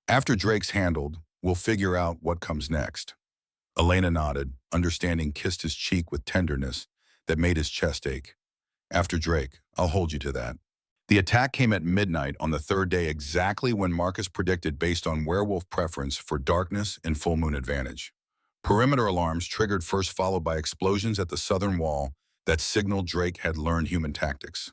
After Drake's handled, we'll figure out what comes next. Elena nodded, understanding, kissed his cheek with tenderness that made his chest ache. After Drake, I'll hold you to that. The attack came at midnight on the 3rd day, exactly when Marcus predicted based on werewolf preference for darkness and full moon advantage. Perimeter alarms triggered first, followed by explosions at the southern wall that signaled Drake had learned human tactics.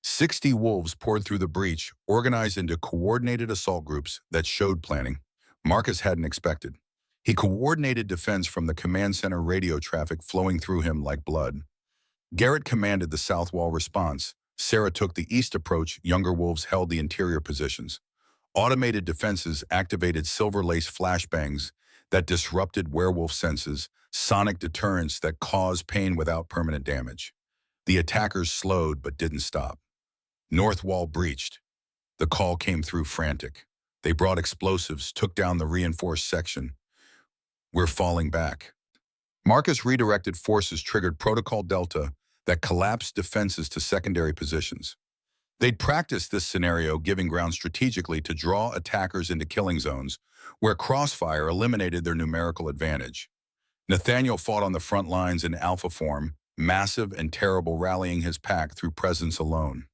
60 wolves poured through the breach, organized into coordinated assault groups that showed planning Marcus hadn't expected. He coordinated defense from the command center, radio traffic flowing through him like blood. Garrett commanded the south wall response. Sarah took the east approach. Younger wolves held the interior positions. Automated defenses activated silver lace flashbangs that disrupted werewolf senses, sonic deterrents that caused pain without permanent damage. The attackers slowed but didn't stop. North wall breached. The call came through frantic. They brought explosives, took down the reinforced section. We're falling back. Marcus redirected forces, triggered Protocol Delta that collapsed defenses to secondary positions. They'd practiced this scenario, giving ground strategically to draw attackers into killing zones, where crossfire eliminated their numerical advantage. Nathaniel fought on the front lines in alpha form, massive and terrible, rallying his pack through presence alone.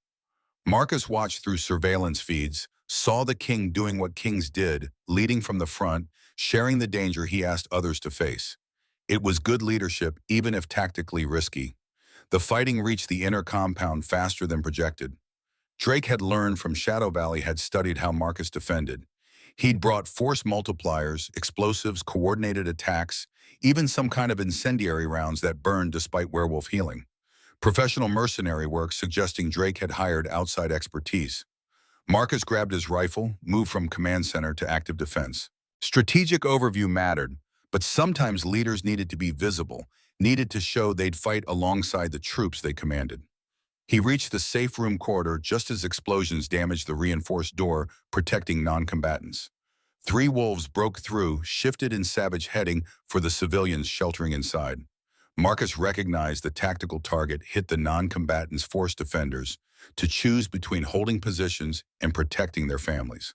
Marcus watched through surveillance feeds, saw the king doing what kings did, leading from the front, sharing the danger he asked others to face. It was good leadership, even if tactically risky. The fighting reached the inner compound faster than projected. Drake had learned from Shadow Valley, had studied how Marcus defended. He'd brought force multipliers, explosives, coordinated attacks, even some kind of incendiary rounds that burned despite werewolf healing. Professional mercenary work suggesting Drake had hired outside expertise. Marcus grabbed his rifle, moved from command center to active defense. Strategic overview mattered, but sometimes leaders needed to be visible, needed to show they'd fight alongside the troops they commanded. He reached the safe room corridor just as explosions damaged the reinforced door, protecting non-combatants. 3 wolves broke through, shifted in savage heading for the civilians sheltering inside. Marcus recognized the tactical target, hit the non-combatants, forced defenders to choose between holding positions and protecting their families.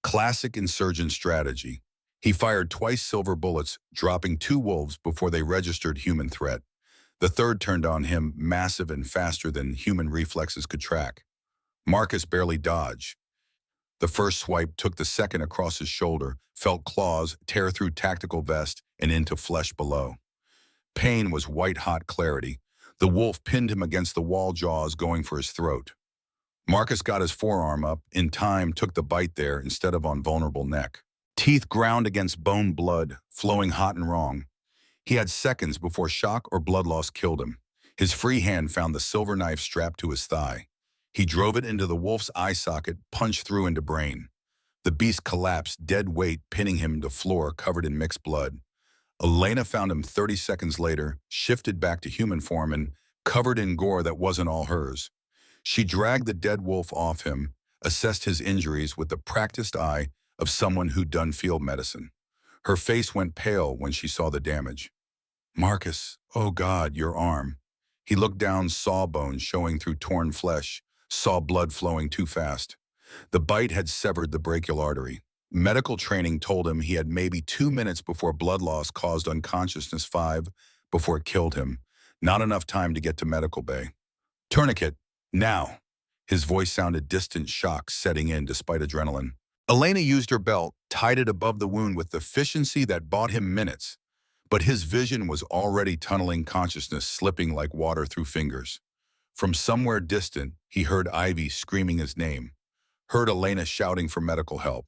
Classic insurgent strategy. He fired twice silver bullets, dropping 2 wolves before they registered human threat. The third turned on him, massive and faster than human reflexes could track. Marcus barely dodged. The first swipe took the second across his shoulder, felt claws tear through tactical vest and into flesh below. Pain was white-hot clarity. The wolf pinned him against the wall, jaws going for his throat. Marcus got his forearm up, in time took the bite there instead of on vulnerable neck. Teeth ground against bone, blood flowing hot and wrong. He had seconds before shock or blood loss killed him. His free hand found the silver knife strapped to his thigh. He drove it into the wolf's eye socket, punched through into brain. The beast collapsed, dead weight pinning him to floor covered in mixed blood. Elena found him 30 seconds later, shifted back to human form and covered in gore that wasn't all hers. She dragged the dead wolf off him, assessed his injuries with the practiced eye of someone who'd done field medicine. Her face went pale when she saw the damage. Marcus, oh God, your arm. He looked down, saw bones showing through torn flesh, saw blood flowing too fast. The bite had severed the brachial artery. Medical training told him he had maybe 2 minutes before blood loss caused unconsciousness, 5 before it killed him. Not enough time to get to medical bay. Tourniquet, now. His voice sounded distant, shock setting in despite adrenaline. Elena used her belt, tied it above the wound with efficiency that bought him minutes. But his vision was already tunneling, consciousness slipping like water through fingers. From somewhere distant, he heard Ivy screaming his name, heard Elena shouting for medical help,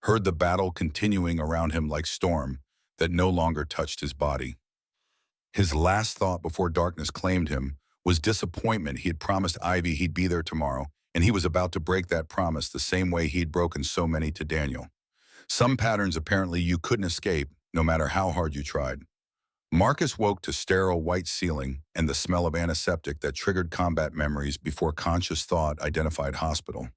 heard the battle continuing around him like storm that no longer touched his body. His last thought before darkness claimed him was disappointment. He had promised Ivy he'd be there tomorrow, and he was about to break that promise the same way he'd broken so many to Daniel. Some patterns apparently you couldn't escape, no matter how hard you tried. Marcus woke to sterile white ceiling and the smell of antiseptic that triggered combat memories before conscious thought identified hospital.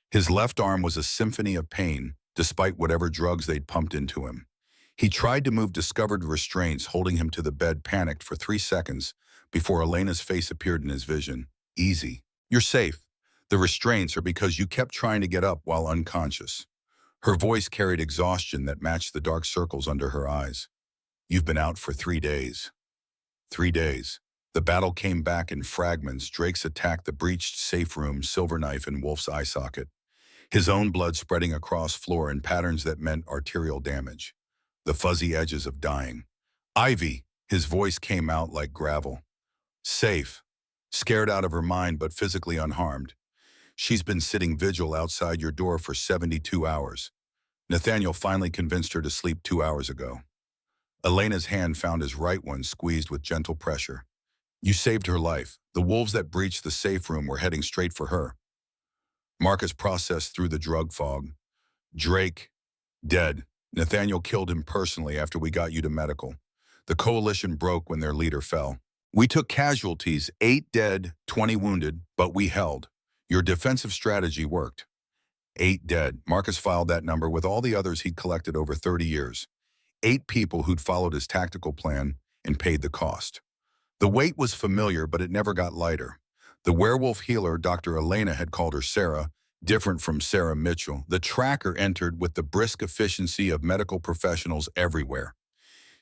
His left arm was a symphony of pain, despite whatever drugs they'd pumped into him. He tried to move discovered restraints holding him to the bed, panicked for 3 seconds before Elena's face appeared in his vision. Easy. You're safe. The restraints are because you kept trying to get up while unconscious. Her voice carried exhaustion that matched the dark circles under her eyes. You've been out for 3 days. 3 days. The battle came back in fragments. Drake's attacked the breached safe room, silver knife in Wolf's eye socket. His own blood spreading across floor in patterns that meant arterial damage. The fuzzy edges of dying. Ivy, his voice came out like gravel. Safe. Scared out of her mind but physically unharmed. She's been sitting vigil outside your door for 72 hours. Nathaniel finally convinced her to sleep 2 hours ago. Elena's hand found his right one, squeezed with gentle pressure. You saved her life. The wolves that breached the safe room were heading straight for her. Marcus processed through the drug fog. Drake, dead. Nathaniel killed him personally after we got you to medical. The coalition broke when their leader fell. We took casualties, 8 dead, 20 wounded, but we held. Your defensive strategy worked. 8 dead. Marcus filed that number with all the others he'd collected over 30 years. 8 people who'd followed his tactical plan and paid the cost. The weight was familiar, but it never got lighter. The werewolf healer, Dr. Elena, had called her Sarah, different from Sarah Mitchell. The tracker entered with the brisk efficiency of medical professionals everywhere.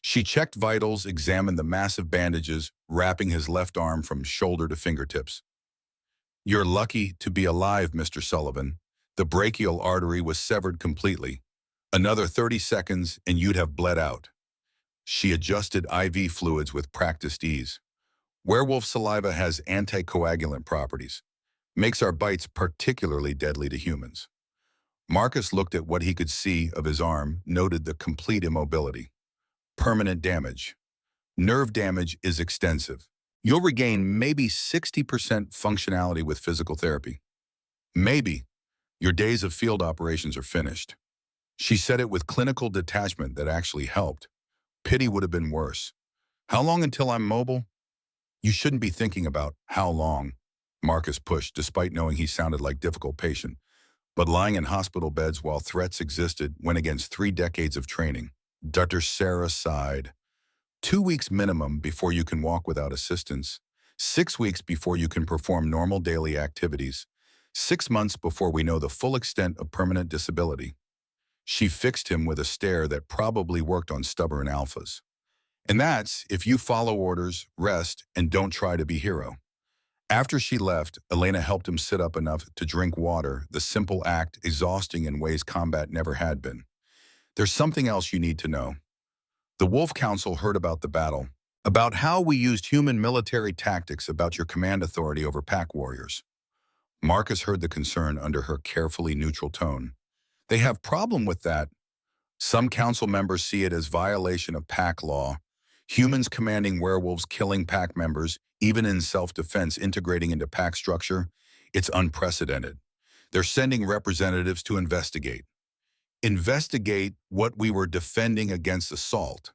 She checked vitals, examined the massive bandages, wrapping his left arm from shoulder to fingertips. You're lucky to be alive, Mr. Sullivan. The brachial artery was severed completely. Another 30 seconds and you'd have bled out. She adjusted IV fluids with practiced ease. Werewolf saliva has anticoagulant properties. Makes our bites particularly deadly to humans. Marcus looked at what he could see of his arm, noted the complete immobility. Permanent damage. Nerve damage is extensive. You'll regain maybe 60% functionality with physical therapy. Maybe. Your days of field operations are finished. She said it with clinical detachment that actually helped. Pity would have been worse. How long until I'm mobile? You shouldn't be thinking about how long, Marcus pushed, despite knowing he sounded like a difficult patient. But lying in hospital beds while threats existed went against 3 decades of training. Dr. Sarah sighed. 2 weeks minimum before you can walk without assistance. 6 weeks before you can perform normal daily activities. 6 months before we know the full extent of permanent disability. She fixed him with a stare that probably worked on stubborn alphas. And that's if you follow orders, rest, and don't try to be hero. After she left, Elena helped him sit up enough to drink water, the simple act exhausting in ways combat never had been. There's something else you need to know. The Wolf Council heard about the battle, about how we used human military tactics, about your command authority over pack warriors. Marcus heard the concern under her carefully neutral tone. They have problem with that. Some council members see it as violation of pack law. Humans commanding werewolves killing pack members, even in self-defense integrating into pack structure, it's unprecedented. They're sending representatives to investigate. Investigate what we were defending against assault.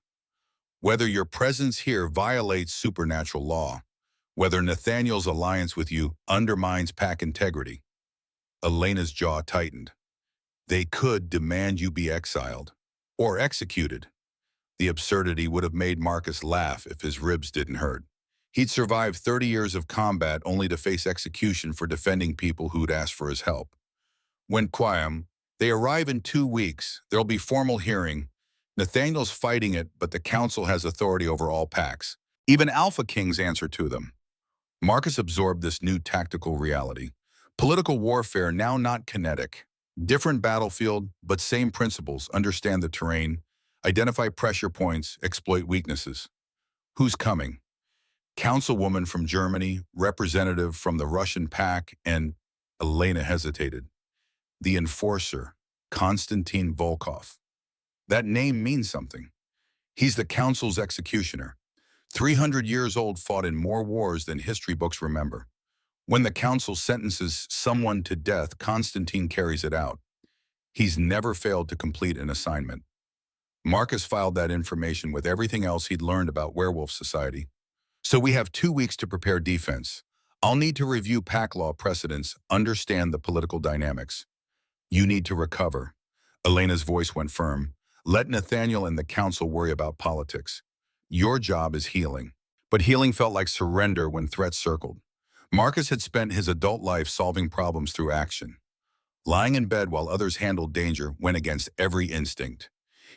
Whether your presence here violates supernatural law. Whether Nathaniel's alliance with you undermines pack integrity. Elena's jaw tightened. They could demand you be exiled. Or executed. The absurdity would have made Marcus laugh if his ribs didn't hurt. He'd survived 30 years of combat only to face execution for defending people who'd asked for his help. When Quiam, they arrive in 2 weeks. There'll be formal hearing. Nathaniel's fighting it, but the council has authority over all packs. Even AlphaKings answer to them. Marcus absorbed this new tactical reality. Political warfare now not kinetic. Different battlefield, but same principles. Understand the terrain. Identify pressure points. Exploit weaknesses. Who's coming? Councilwoman from Germany, representative from the Russian pack, and Elena hesitated. The enforcer, Konstantin Volkov. That name means something. He's the council's executioner. 300 years old, fought in more wars than history books remember. When the council sentences someone to death, Konstantin carries it out. He's never failed to complete an assignment. Marcus filed that information with everything else he'd learned about werewolf society. So we have 2 weeks to prepare defense. I'll need to review pack law precedents, understand the political dynamics. You need to recover. Elena's voice went firm. Let Nathaniel and the council worry about politics. Your job is healing. But healing felt like surrender when threats circled. Marcus had spent his adult life solving problems through action. Lying in bed while others handled danger went against every instinct.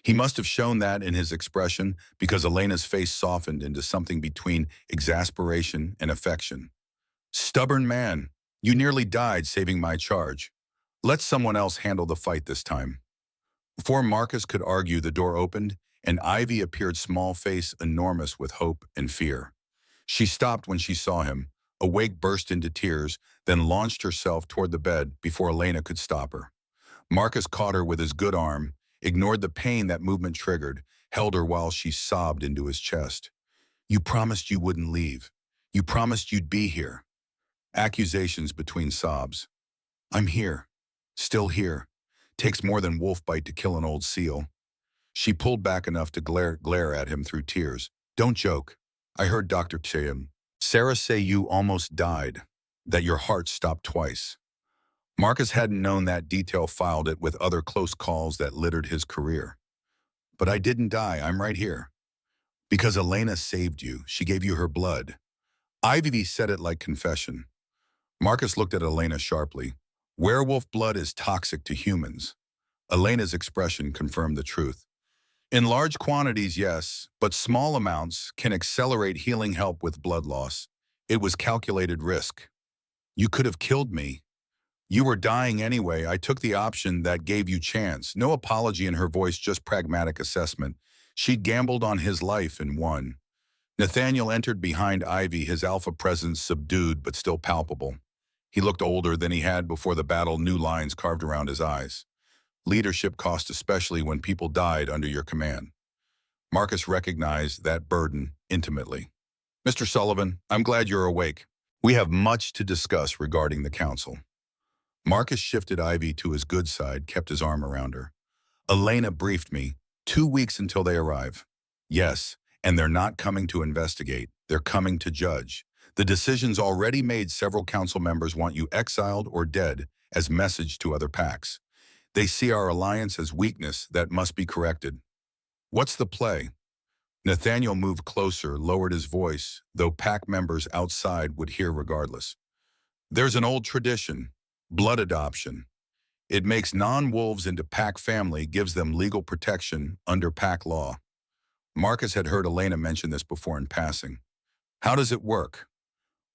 He must have shown that in his expression because Elena's face softened into something between exasperation and affection. Stubborn man, you nearly died saving my charge. Let someone else handle the fight this time. Before Marcus could argue, the door opened, and Ivy appeared, small face enormous with hope and fear. She stopped when she saw him, awake, burst into tears, then launched herself toward the bed before Elena could stop her. Marcus caught her with his good arm, ignored the pain that movement triggered, held her while she sobbed into his chest. You promised you wouldn't leave. You promised you'd be here. Accusations between sobs. I'm here. Still here. Takes more than wolf bite to kill an old seal. She pulled back enough to glare at him through tears. Don't joke. I heard Dr. Sarah say you almost died, that your heart stopped twice. Marcus hadn't known that detail, filed it with other close calls that littered his career. But I didn't die, I'm right here. Because Elena saved you, she gave you her blood. Ivy said it like confession. Marcus looked at Elena sharply. Werewolf blood is toxic to humans. Elena's expression confirmed the truth. In large quantities, yes, but small amounts can accelerate healing help with blood loss. It was calculated risk. You could have killed me. You were dying anyway. I took the option that gave you chance. No apology in her voice, just pragmatic assessment. She'd gambled on his life and won. Nathaniel entered behind Ivy, his alpha presence subdued but still palpable. He looked older than he had before the battle, new lines carved around his eyes. Leadership cost, especially when people died under your command. Marcus recognized that burden intimately. Mr. Sullivan, I'm glad you're awake. We have much to discuss regarding the council. Marcus shifted Ivy to his good side, kept his arm around her. Elena briefed me. 2 weeks until they arrive. Yes, and they're not coming to investigate. They're coming to judge. The decision's already made. Several council members want you exiled or dead as message to other packs. They see our alliance as weakness that must be corrected. What's the play? Nathaniel moved closer, lowered his voice, though pack members outside would hear regardless. There's an old tradition, blood adoption. It makes non-wolves into pack family, gives them legal protection under pack law. Marcus had heard Elena mention this before in passing. How does it work?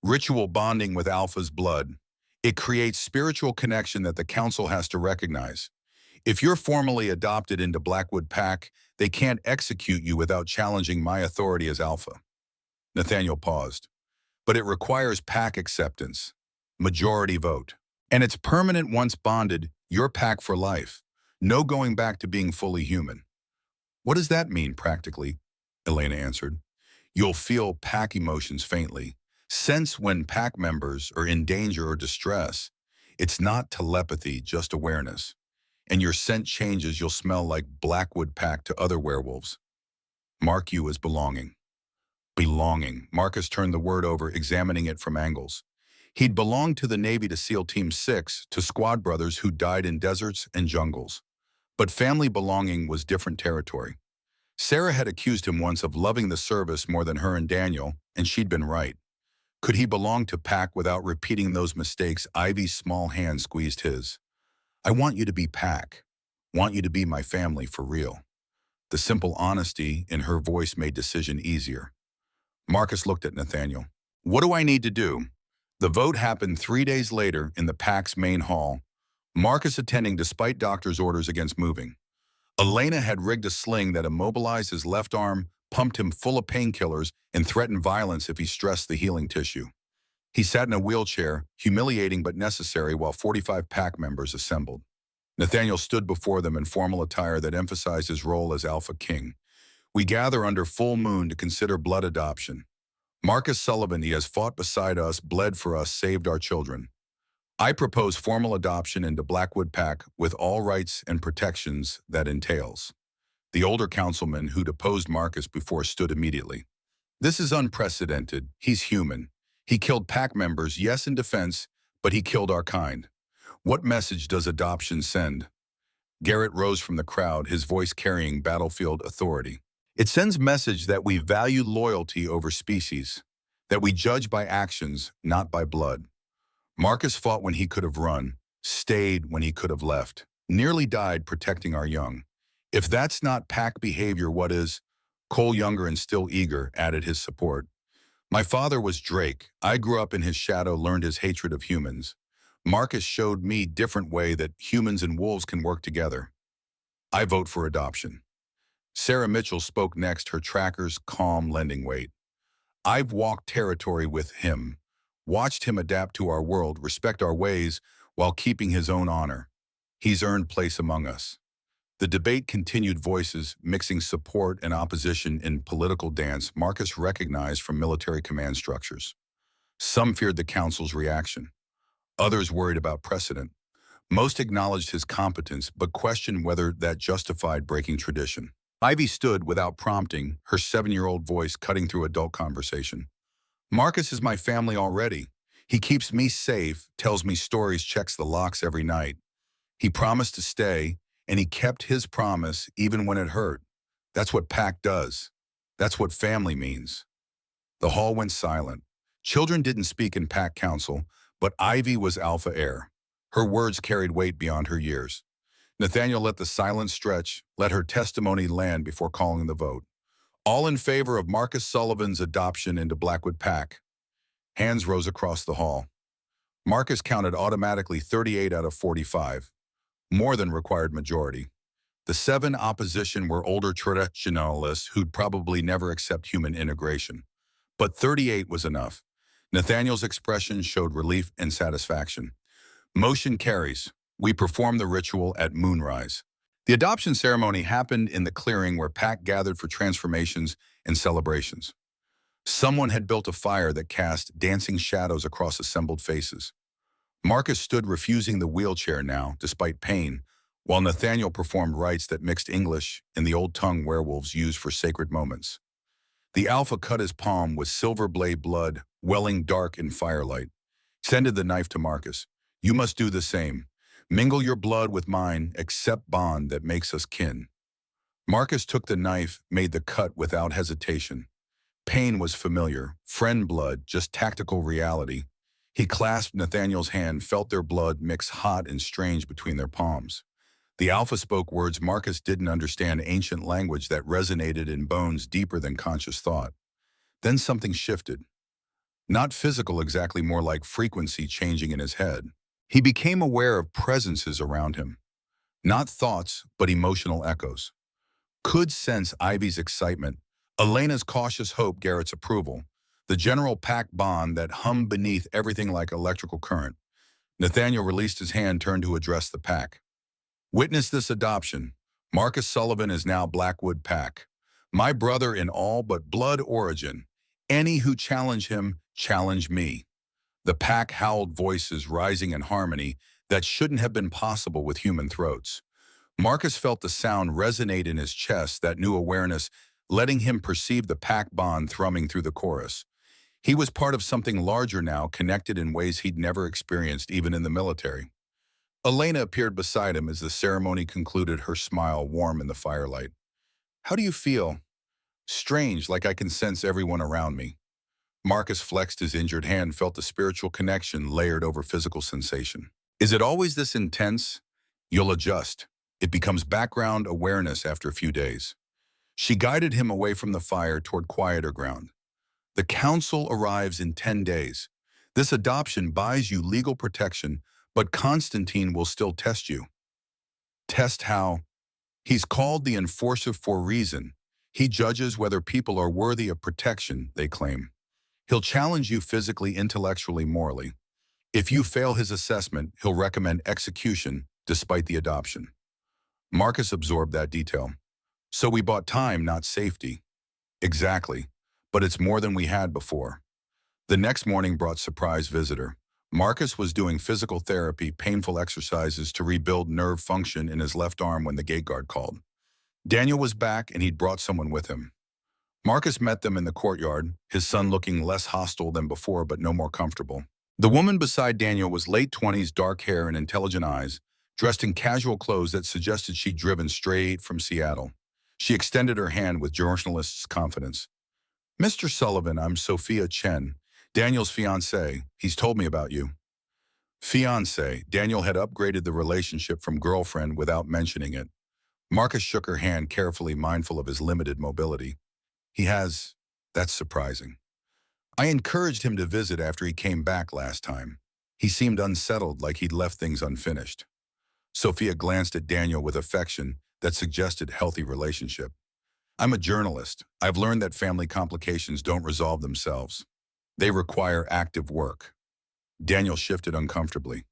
Ritual bonding with Alpha's blood. It creates spiritual connection that the council has to recognize. If you're formally adopted into Blackwood Pack, they can't execute you without challenging my authority as Alpha. Nathaniel paused. But it requires pack acceptance. Majority vote. And it's permanent once bonded, you're pack for life. No going back to being fully human. What does that mean practically? Elena answered. You'll feel pack emotions faintly. Sense when pack members are in danger or distress. It's not telepathy, just awareness. And your scent changes, you'll smell like Blackwood pack to other werewolves. Mark you as belonging. Belonging. Marcus turned the word over, examining it from angles. He'd belonged to the Navy to SEAL Team 6, to squad brothers who died in deserts and jungles. But family belonging was different territory. Sarah had accused him once of loving the service more than her and Daniel, and she'd been right. Could he belong to Pack without repeating those mistakes? Ivy's small hand squeezed his. I want you to be Pack. Want you to be my family for real. The simple honesty in her voice made decision easier. Marcus looked at Nathaniel. What do I need to do? The vote happened 3 days later in the Pack's main hall, Marcus attending despite doctor's orders against moving. Elena had rigged a sling that immobilized his left arm, pumped him full of painkillers, and threatened violence if he stressed the healing tissue. He sat in a wheelchair, humiliating but necessary, while 45 Pack members assembled. Nathaniel stood before them in formal attire that emphasized his role as AlphaKing. We gather under full moon to consider blood adoption. Marcus Sullivan, he has fought beside us, bled for us, saved our children. I propose formal adoption into Blackwood Pack with all rights and protections that entails. The older councilman who'd opposed Marcus before stood immediately. This is unprecedented. He's human. He killed Pack members, yes, in defense, but he killed our kind. What message does adoption send? Garrett rose from the crowd, his voice carrying battlefield authority. It sends message that we value loyalty over species, that we judge by actions, not by blood. Marcus fought when he could have run, stayed when he could have left, nearly died protecting our young. If that's not Pack behavior, what is? Cole, younger and still eager, added his support. My father was Drake. I grew up in his shadow, learned his hatred of humans. Marcus showed me different way that humans and wolves can work together. I vote for adoption. Sarah Mitchell spoke next, her tracker's calm lending weight. I've walked territory with him, watched him adapt to our world, respect our ways, while keeping his own honor. He's earned place among us. The debate continued, voices mixing support and opposition in political dance Marcus recognized from military command structures. Some feared the council's reaction. Others worried about precedent. Most acknowledged his competence, but questioned whether that justified breaking tradition. Ivy stood without prompting, her 7-year-old voice cutting through adult conversation. Marcus is my family already. He keeps me safe, tells me stories, checks the locks every night. He promised to stay, and he kept his promise even when it hurt. That's what Pack does. That's what family means. The hall went silent. Children didn't speak in Pack Council, but Ivy was alpha heir. Her words carried weight beyond her years. Nathaniel let the silence stretch, let her testimony land before calling the vote. All in favor of Marcus Sullivan's adoption into Blackwood Pack. Hands rose across the hall. Marcus counted automatically 38 out of 45, more than required majority. The 7 opposition were older traditionalists who'd probably never accept human integration. But 38 was enough. Nathaniel's expression showed relief and satisfaction. Motion carries. We performed the ritual at moonrise. The adoption ceremony happened in the clearing where Pack gathered for transformations and celebrations. Someone had built a fire that cast dancing shadows across assembled faces. Marcus stood refusing the wheelchair now, despite pain, while Nathaniel performed rites that mixed English and the old tongue werewolves used for sacred moments. The Alpha cut his palm with silver blade blood, welling dark in firelight. Extended the knife to Marcus. You must do the same. Mingle your blood with mine, accept bond that makes us kin. Marcus took the knife, made the cut without hesitation. Pain was familiar, friend blood, just tactical reality. He clasped Nathaniel's hand, felt their blood mix hot and strange between their palms. The Alpha spoke words Marcus didn't understand, ancient language that resonated in bones deeper than conscious thought. Then something shifted. Not physical exactly, more like frequency changing in his head. He became aware of presences around him. Not thoughts, but emotional echoes. Could sense Ivy's excitement, Elena's cautious hope, Garrett's approval, the general Pack bond that hummed beneath everything like electrical current. Nathaniel released his hand, turned to address the pack. Witness this adoption. Marcus Sullivan is now Blackwood Pack. My brother in all but blood origin. Any who challenge him, challenge me. The pack howled, voices rising in harmony that shouldn't have been possible with human throats. Marcus felt the sound resonate in his chest, that new awareness, letting him perceive the pack bond thrumming through the chorus. He was part of something larger now, connected in ways he'd never experienced even in the military. Elena appeared beside him as the ceremony concluded, her smile warm in the firelight. How do you feel? Strange, like I can sense everyone around me. Marcus flexed his injured hand, felt the spiritual connection layered over physical sensation. Is it always this intense? You'll adjust. It becomes background awareness after a few days. She guided him away from the fire toward quieter ground. The council arrives in 10 days. This adoption buys you legal protection, but Constantine will still test you. Test how? He's called the enforcer for a reason. He judges whether people are worthy of protection, they claim. He'll challenge you physically, intellectually, morally. If you fail his assessment, he'll recommend execution despite the adoption. Marcus absorbed that detail. So we bought time, not safety. Exactly, but it's more than we had before. The next morning brought surprise visitor. Marcus was doing physical therapy, painful exercises to rebuild nerve function in his left arm when the gate guard called. Daniel was back and he'd brought someone with him. Marcus met them in the courtyard, his son looking less hostile than before but no more comfortable. The woman beside Daniel was late 20s, dark hair and intelligent eyes, dressed in casual clothes that suggested she'd driven straight from Seattle. She extended her hand with journalist's confidence. Mr. Sullivan, I'm Sophia Chen, Daniel's fiancée. He's told me about you. Fiancé. Daniel had upgraded the relationship from girlfriend without mentioning it. Marcus shook her hand carefully, mindful of his limited mobility. He has. That's surprising. I encouraged him to visit after he came back last time. He seemed unsettled, like he'd left things unfinished. Sophia glanced at Daniel with affection that suggested healthy relationship. I'm a journalist. I've learned that family complications don't resolve themselves. They require active work. Daniel shifted uncomfortably.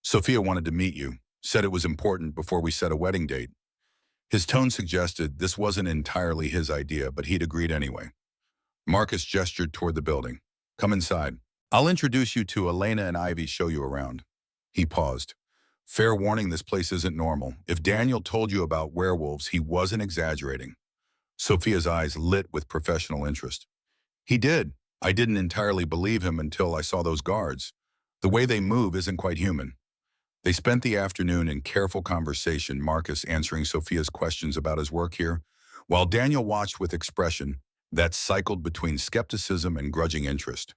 Sophia wanted to meet you, said it was important before we set a wedding date. His tone suggested this wasn't entirely his idea, but he'd agreed anyway. Marcus gestured toward the building. Come inside. I'll introduce you to Elena and Ivy, show you around. He paused. Fair warning, this place isn't normal. If Daniel told you about werewolves, he wasn't exaggerating. Sophia's eyes lit with professional interest. He did. I didn't entirely believe him until I saw those guards. The way they move isn't quite human. They spent the afternoon in careful conversation, Marcus answering Sophia's questions about his work here, while Daniel watched with expression that cycled between skepticism and grudging interest.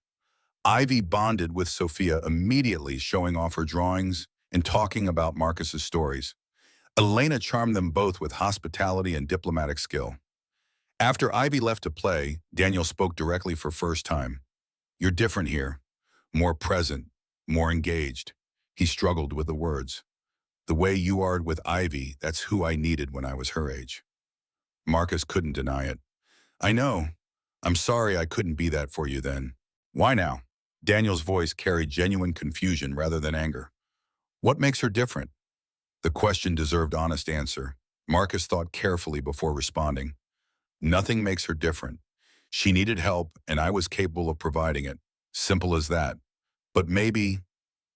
Ivy bonded with Sophia immediately, showing off her drawings and talking about Marcus's stories. Elena charmed them both with hospitality and diplomatic skill. After Ivy left to play, Daniel spoke directly for first time. You're different here. More present, more engaged. He struggled with the words. The way you are with Ivy, that's who I needed when I was her age. Marcus couldn't deny it. I know. I'm sorry I couldn't be that for you then. Why now? Daniel's voice carried genuine confusion rather than anger. What makes her different? The question deserved honest answer. Marcus thought carefully before responding. Nothing makes her different. She needed help, and I was capable of providing it. Simple as that. But maybe,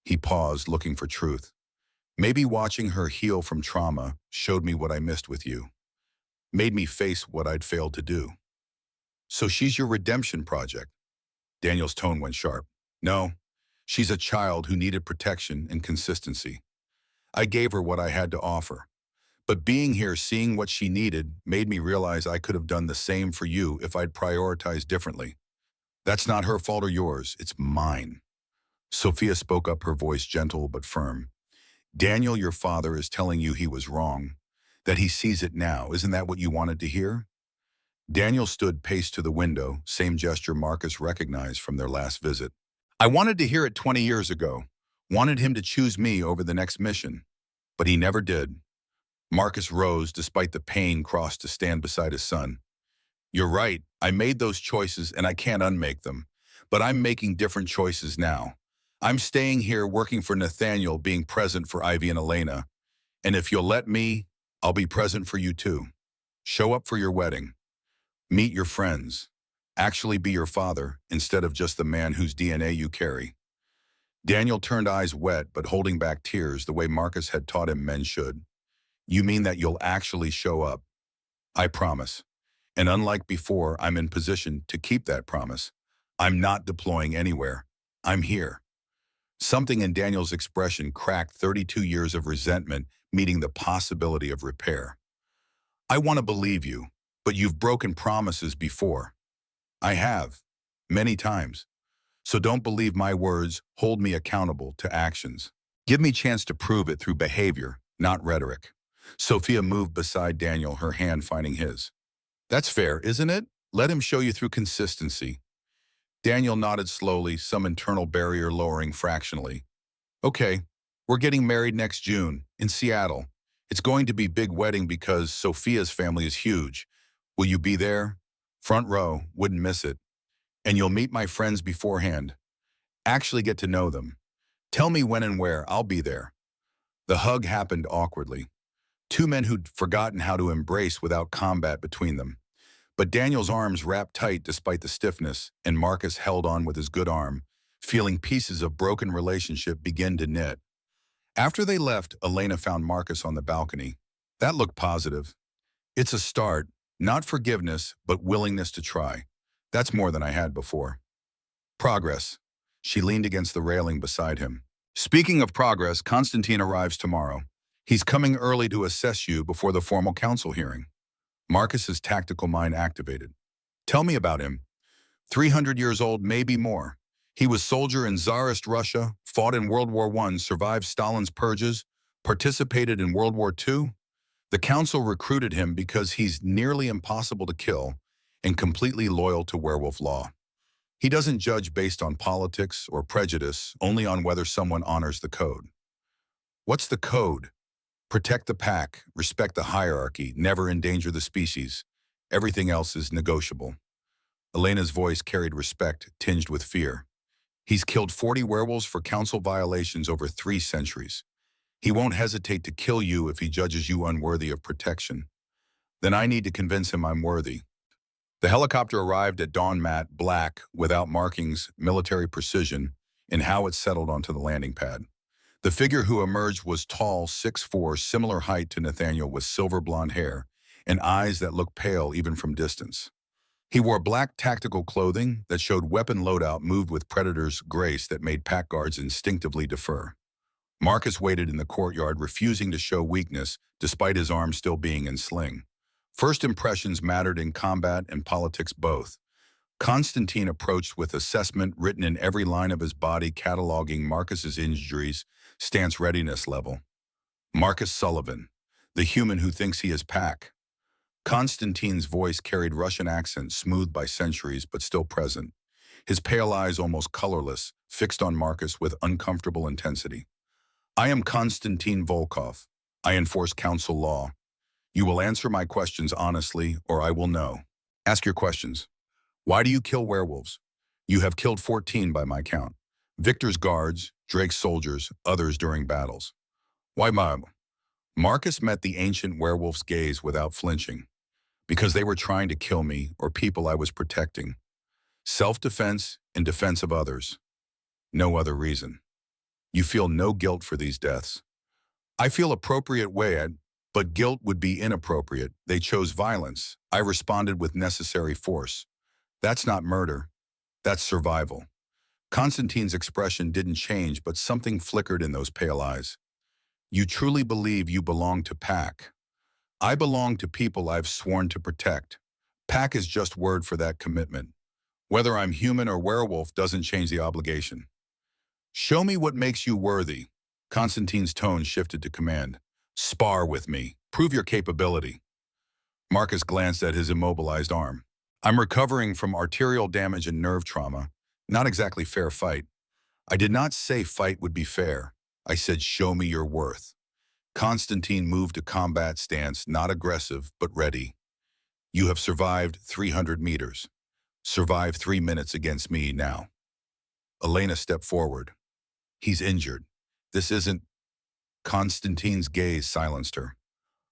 he paused, looking for truth. Maybe watching her heal from trauma showed me what I missed with you. Made me face what I'd failed to do. So she's your redemption project. Daniel's tone went sharp. No, she's a child who needed protection and consistency. I gave her what I had to offer. But being here, seeing what she needed, made me realize I could have done the same for you if I'd prioritized differently. That's not her fault or yours, it's mine. Sophia spoke up, her voice gentle but firm. Daniel, your father, is telling you he was wrong, that he sees it now. Isn't that what you wanted to hear? Daniel stood paced to the window, same gesture Marcus recognized from their last visit. I wanted to hear it 20 years ago, wanted him to choose me over the next mission, but he never did. Marcus rose despite the pain, crossed to stand beside his son. You're right, I made those choices and I can't unmake them, but I'm making different choices now. I'm staying here working for Nathaniel, being present for Ivy and Elena. And if you'll let me, I'll be present for you too. Show up for your wedding. Meet your friends. Actually be your father instead of just the man whose DNA you carry. Daniel turned eyes wet but holding back tears the way Marcus had taught him men should. You mean that you'll actually show up? I promise. And unlike before, I'm in position to keep that promise. I'm not deploying anywhere. I'm here. Something in Daniel's expression cracked 32 years of resentment, meeting the possibility of repair. I want to believe you, but you've broken promises before. I have, many times. So don't believe my words, hold me accountable to actions. Give me a chance to prove it through behavior, not rhetoric. Sophia moved beside Daniel, her hand finding his. That's fair, isn't it? Let him show you through consistency. Daniel nodded slowly, some internal barrier lowering fractionally. Okay, we're getting married next June, in Seattle. It's going to be a big wedding because Sophia's family is huge. Will you be there? Front row, wouldn't miss it. And you'll meet my friends beforehand. Actually get to know them. Tell me when and where, I'll be there. The hug happened awkwardly. Two men who'd forgotten how to embrace without combat between them. But Daniel's arms wrapped tight despite the stiffness, and Marcus held on with his good arm, feeling pieces of broken relationship begin to knit. After they left, Elena found Marcus on the balcony. That looked positive. It's a start, not forgiveness, but willingness to try. That's more than I had before. Progress. She leaned against the railing beside him. Speaking of progress, Constantine arrives tomorrow. He's coming early to assess you before the formal council hearing. Marcus's tactical mind activated. Tell me about him. 300 years old, maybe more. He was soldier in Tsarist Russia, fought in World War I, survived Stalin's purges, participated in World War II. The council recruited him because he's nearly impossible to kill and completely loyal to werewolf law. He doesn't judge based on politics or prejudice, only on whether someone honors the code. What's the code? Protect the pack, respect the hierarchy, never endanger the species. Everything else is negotiable. Elena's voice carried respect, tinged with fear. He's killed 40 werewolves for council violations over 3 centuries. He won't hesitate to kill you if he judges you unworthy of protection. Then I need to convince him I'm worthy. The helicopter arrived at dawn, matte black, without markings, military precision, in how it settled onto the landing pad. The figure who emerged was tall, 6'4", similar height to Nathaniel, with silver blonde hair and eyes that looked pale even from distance. He wore black tactical clothing that showed weapon loadout, moved with Predator's grace that made pack guards instinctively defer. Marcus waited in the courtyard, refusing to show weakness despite his arm still being in sling. First impressions mattered in combat and politics both. Constantine approached with assessment written in every line of his body, cataloging Marcus's injuries, stance, readiness level. Marcus Sullivan, the human who thinks he is pack. Constantine's voice carried Russian accent, smoothed by centuries but still present. His pale eyes almost colorless, fixed on Marcus with uncomfortable intensity. I am Konstantin Volkov. I enforce council law. You will answer my questions honestly, or I will know. Ask your questions. Why do you kill werewolves? You have killed 14 by my count. Victor's guards, Drake's soldiers, others during battles. Why, Mom? Marcus met the ancient werewolf's gaze without flinching. Because they were trying to kill me or people I was protecting. Self-defense and defense of others. No other reason. You feel no guilt for these deaths. I feel appropriate way, but guilt would be inappropriate. They chose violence. I responded with necessary force. That's not murder. That's survival. Constantine's expression didn't change, but something flickered in those pale eyes. You truly believe you belong to pack. I belong to people I've sworn to protect. Pack is just word for that commitment. Whether I'm human or werewolf doesn't change the obligation. Show me what makes you worthy. Constantine's tone shifted to command. Spar with me. Prove your capability. Marcus glanced at his immobilized arm. I'm recovering from arterial damage and nerve trauma. Not exactly fair fight. I did not say fight would be fair. I said show me your worth. Constantine moved to combat stance, not aggressive, but ready. You have survived 300 meters. Survive 3 minutes against me now. Elena stepped forward. He's injured. This isn't. Constantine's gaze silenced her.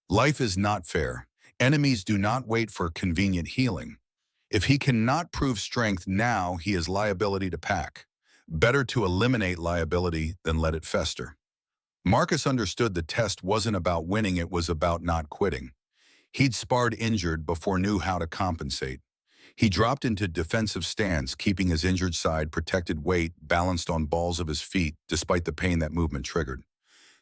Life is not fair. Enemies do not wait for convenient healing. If he cannot prove strength now, he is liability to pack. Better to eliminate liability than let it fester. Marcus understood the test wasn't about winning, it was about not quitting. He'd sparred injured before knew how to compensate. He dropped into defensive stance, keeping his injured side protected weight balanced on balls of his feet despite the pain that movement triggered.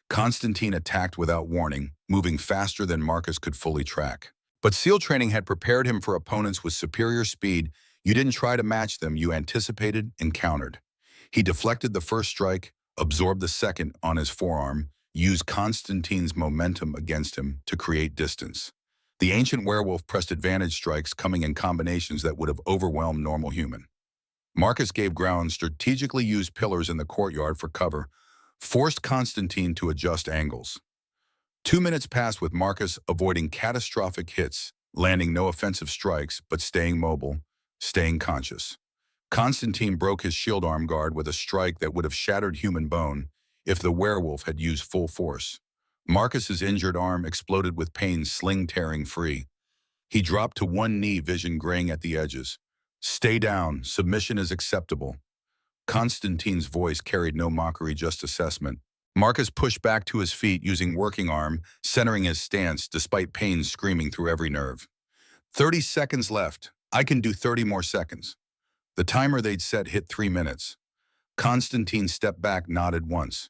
Constantine attacked without warning, moving faster than Marcus could fully track. But SEAL training had prepared him for opponents with superior speed. You didn't try to match them, you anticipated and countered. He deflected the first strike, absorbed the second on his forearm, used Constantine's momentum against him to create distance. The ancient werewolf pressed advantage strikes coming in combinations that would have overwhelmed normal human. Marcus gave ground, strategically used pillars in the courtyard for cover, forced Constantine to adjust angles. 2 minutes passed with Marcus avoiding catastrophic hits, landing no offensive strikes, but staying mobile, staying conscious. Constantine broke his shield arm guard with a strike that would have shattered human bone if the werewolf had used full force. Marcus's injured arm exploded with pain, sling tearing free. He dropped to one knee, vision graying at the edges. Stay down, submission is acceptable. Constantine's voice carried no mockery, just assessment. Marcus pushed back to his feet using working arm, centering his stance despite pain screaming through every nerve. 30 seconds left. I can do 30 more seconds. The timer they'd set hit 3 minutes. Constantine stepped back, nodded once.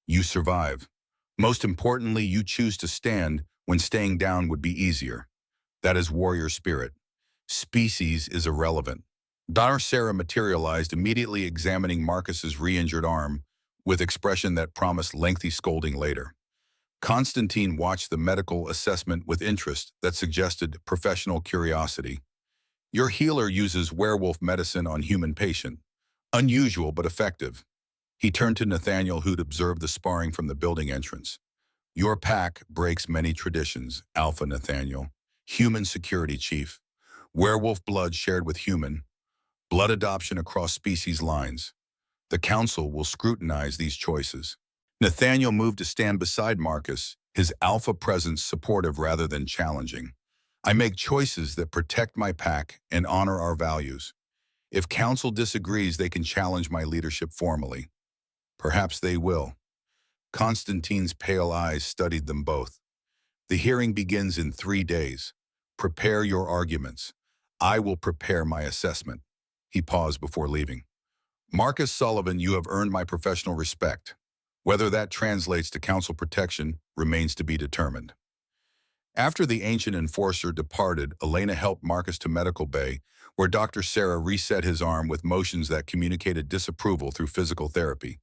You survive. Most importantly, you choose to stand when staying down would be easier. That is warrior spirit. Species is irrelevant. Daughter Sarah materialized, immediately examining Marcus's re-injured arm with expression that promised lengthy scolding later. Constantine watched the medical assessment with interest that suggested professional curiosity. Your healer uses werewolf medicine on human patient. Unusual but effective. He turned to Nathaniel, who'd observed the sparring from the building entrance. Your pack breaks many traditions, Alpha Nathaniel. Human security chief. Werewolf blood shared with human. Blood adoption across species lines. The council will scrutinize these choices. Nathaniel moved to stand beside Marcus, his alpha presence supportive rather than challenging. I make choices that protect my pack and honor our values. If council disagrees, they can challenge my leadership formally. Perhaps they will. Constantine's pale eyes studied them both. The hearing begins in 3 days. Prepare your arguments. I will prepare my assessment. He paused before leaving. Marcus Sullivan, you have earned my professional respect. Whether that translates to council protection remains to be determined. After the ancient enforcer departed, Elena helped Marcus to medical bay, where Dr. Sarah reset his arm with motions that communicated disapproval through physical therapy.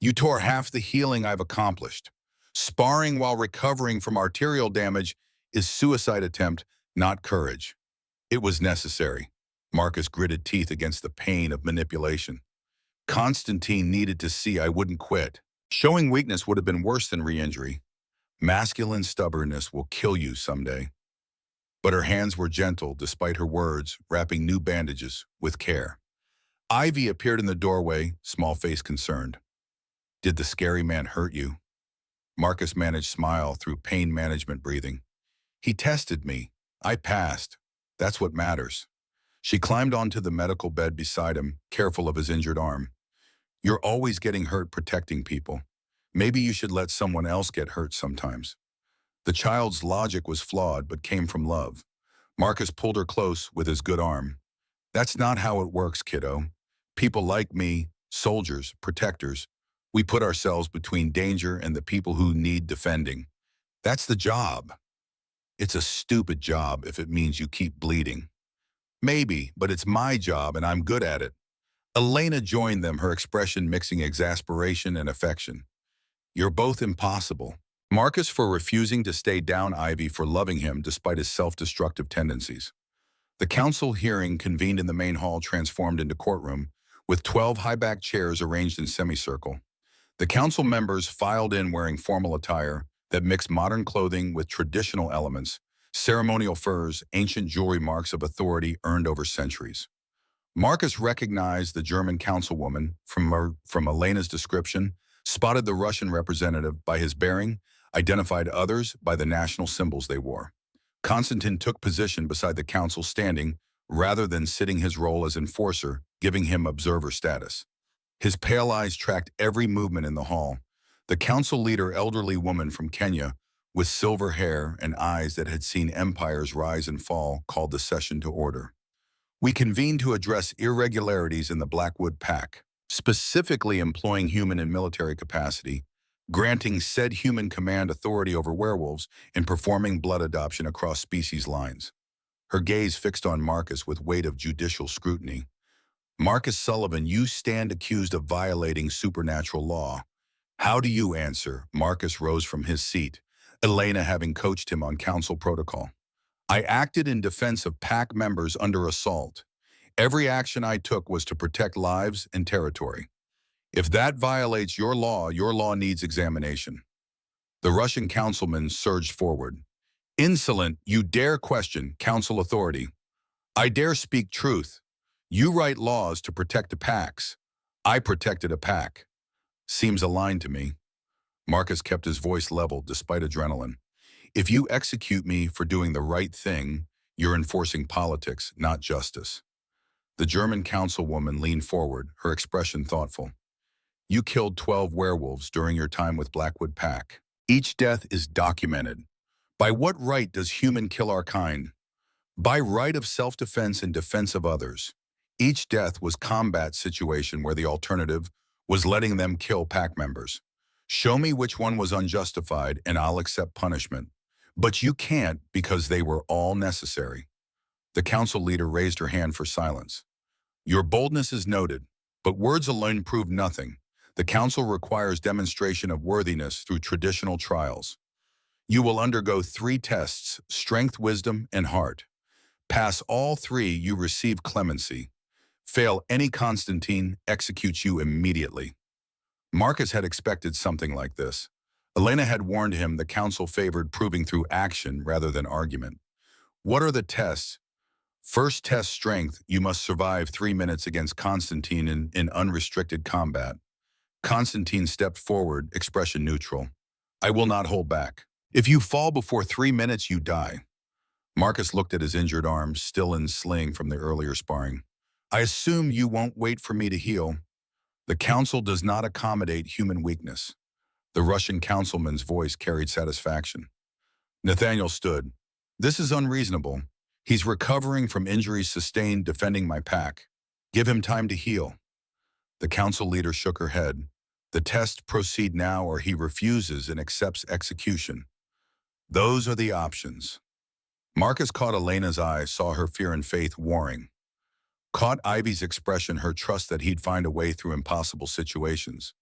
You tore half the healing I've accomplished. Sparring while recovering from arterial damage is suicide attempt, not courage. It was necessary. Marcus gritted teeth against the pain of manipulation. Constantine needed to see I wouldn't quit. Showing weakness would have been worse than re-injury. Masculine stubbornness will kill you someday. But her hands were gentle despite her words, wrapping new bandages with care. Ivy appeared in the doorway, small face concerned. Did the scary man hurt you? Marcus managed smile through pain management breathing. He tested me. I passed. That's what matters. She climbed onto the medical bed beside him, careful of his injured arm. You're always getting hurt protecting people. Maybe you should let someone else get hurt sometimes. The child's logic was flawed but came from love. Marcus pulled her close with his good arm. That's not how it works, kiddo. People like me, soldiers, protectors, we put ourselves between danger and the people who need defending. That's the job. It's a stupid job if it means you keep bleeding. Maybe, but it's my job and I'm good at it. Elena joined them, her expression mixing exasperation and affection. You're both impossible. Marcus for refusing to stay down, Ivy for loving him despite his self-destructive tendencies. The council hearing convened in the main hall transformed into courtroom, with 12 high-backed chairs arranged in semicircle. The council members filed in wearing formal attire that mixed modern clothing with traditional elements, ceremonial furs, ancient jewelry, marks of authority earned over centuries. Marcus recognized the German councilwoman from Elena's description, spotted the Russian representative by his bearing, identified others by the national symbols they wore. Konstantin took position beside the council standing, rather than sitting his role as enforcer, giving him observer status. His pale eyes tracked every movement in the hall. The council leader, elderly woman from Kenya, with silver hair and eyes that had seen empires rise and fall, called the session to order. We convened to address irregularities in the Blackwood Pact, specifically employing human in military capacity, granting said human command authority over werewolves, and performing blood adoption across species lines. Her gaze fixed on Marcus with weight of judicial scrutiny. Marcus Sullivan, you stand accused of violating supernatural law. How do you answer? Marcus rose from his seat, Elena having coached him on council protocol. I acted in defense of PAC members under assault. Every action I took was to protect lives and territory. If that violates your law needs examination. The Russian councilman surged forward. Insolent, you dare question council authority. I dare speak truth. You write laws to protect the PACs. I protected a PAC. Seems aligned to me. Marcus kept his voice level despite adrenaline. If you execute me for doing the right thing, you're enforcing politics, not justice. The German councilwoman leaned forward, her expression thoughtful. You killed 12 werewolves during your time with Blackwood Pack. Each death is documented. By what right does human kill our kind? By right of self-defense and defense of others. Each death was combat situation where the alternative was letting them kill pack members. Show me which one was unjustified and I'll accept punishment. But you can't because they were all necessary. The council leader raised her hand for silence. Your boldness is noted, but words alone prove nothing. The council requires demonstration of worthiness through traditional trials. You will undergo 3 tests: strength, wisdom, and heart. Pass all 3, you receive clemency. Fail any, Konstantin executes you immediately. Marcus had expected something like this. Elena had warned him the council favored proving through action rather than argument. What are the tests? First test, strength. You must survive 3 minutes against Konstantin in unrestricted combat. Konstantin stepped forward, expression neutral. I will not hold back. If you fall before 3 minutes, you die. Marcus looked at his injured arm, still in sling from the earlier sparring. I assume you won't wait for me to heal. The council does not accommodate human weakness. The Russian councilman's voice carried satisfaction. Nathaniel stood. This is unreasonable. He's recovering from injuries sustained defending my pack. Give him time to heal. The council leader shook her head. The test, proceed now or he refuses and accepts execution. Those are the options. Marcus caught Elena's eyes, saw her fear and faith warring. Caught Ivy's expression, her trust that he'd find a way through impossible situations.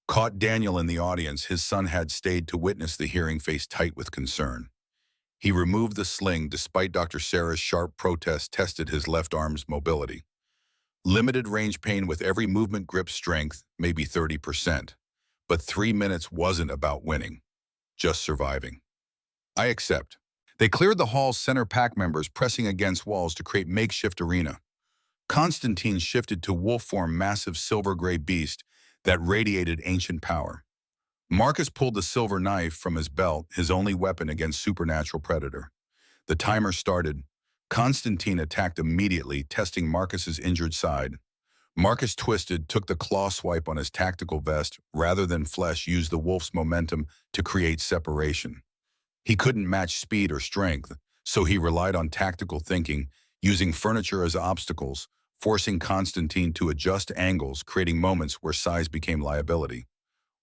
Caught Daniel in the audience, his son had stayed to witness the hearing, face tight with concern. He removed the sling despite Dr. Sarah's sharp protest, tested his left arm's mobility. Limited range pain with every movement, grip strength, maybe 30%. But 3 minutes wasn't about winning, just surviving. I accept. They cleared the hall's center, pack members pressing against walls to create makeshift arena. Konstantin shifted to wolf form, massive silver-gray beast that radiated ancient power. Marcus pulled the silver knife from his belt, his only weapon against supernatural predator. The timer started. Konstantin attacked immediately, testing Marcus's injured side. Marcus twisted, took the claw swipe on his tactical vest, rather than flesh, used the wolf's momentum to create separation. He couldn't match speed or strength, so he relied on tactical thinking, using furniture as obstacles, forcing Konstantin to adjust angles, creating moments where size became liability.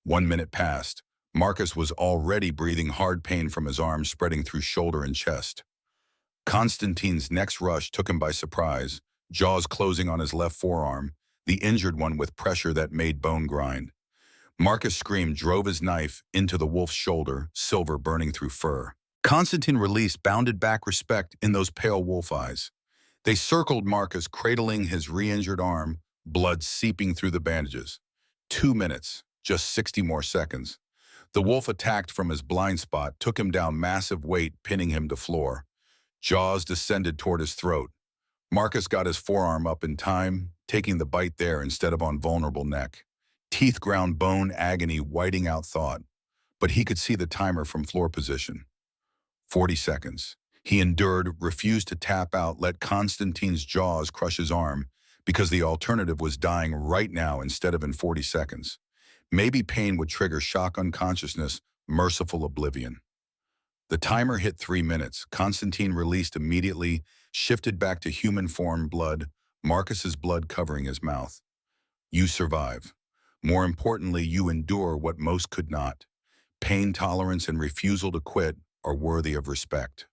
1 minute passed. Marcus was already breathing hard, pain from his arms spreading through shoulder and chest. Konstantin's next rush took him by surprise, jaws closing on his left forearm, the injured one with pressure that made bone grind. Marcus screamed, drove his knife into the wolf's shoulder, silver burning through fur. Konstantin released, bounded back, respect in those pale wolf eyes. They circled Marcus, cradling his re-injured arm, blood seeping through the bandages. 2 minutes, just 60 more seconds. The wolf attacked from his blind spot, took him down, massive weight pinning him to floor. Jaws descended toward his throat. Marcus got his forearm up in time, taking the bite there instead of on vulnerable neck. Teeth ground bone, agony whiting out thought. But he could see the timer from floor position. 40 seconds. He endured, refused to tap out, let Constantine's jaws crush his arm, because the alternative was dying right now instead of in 40 seconds. Maybe pain would trigger shock unconsciousness, merciful oblivion. The timer hit 3 minutes. Constantine released immediately, shifted back to human form blood, Marcus's blood covering his mouth. You survive. More importantly, you endure what most could not. Pain tolerance and refusal to quit are worthy of respect.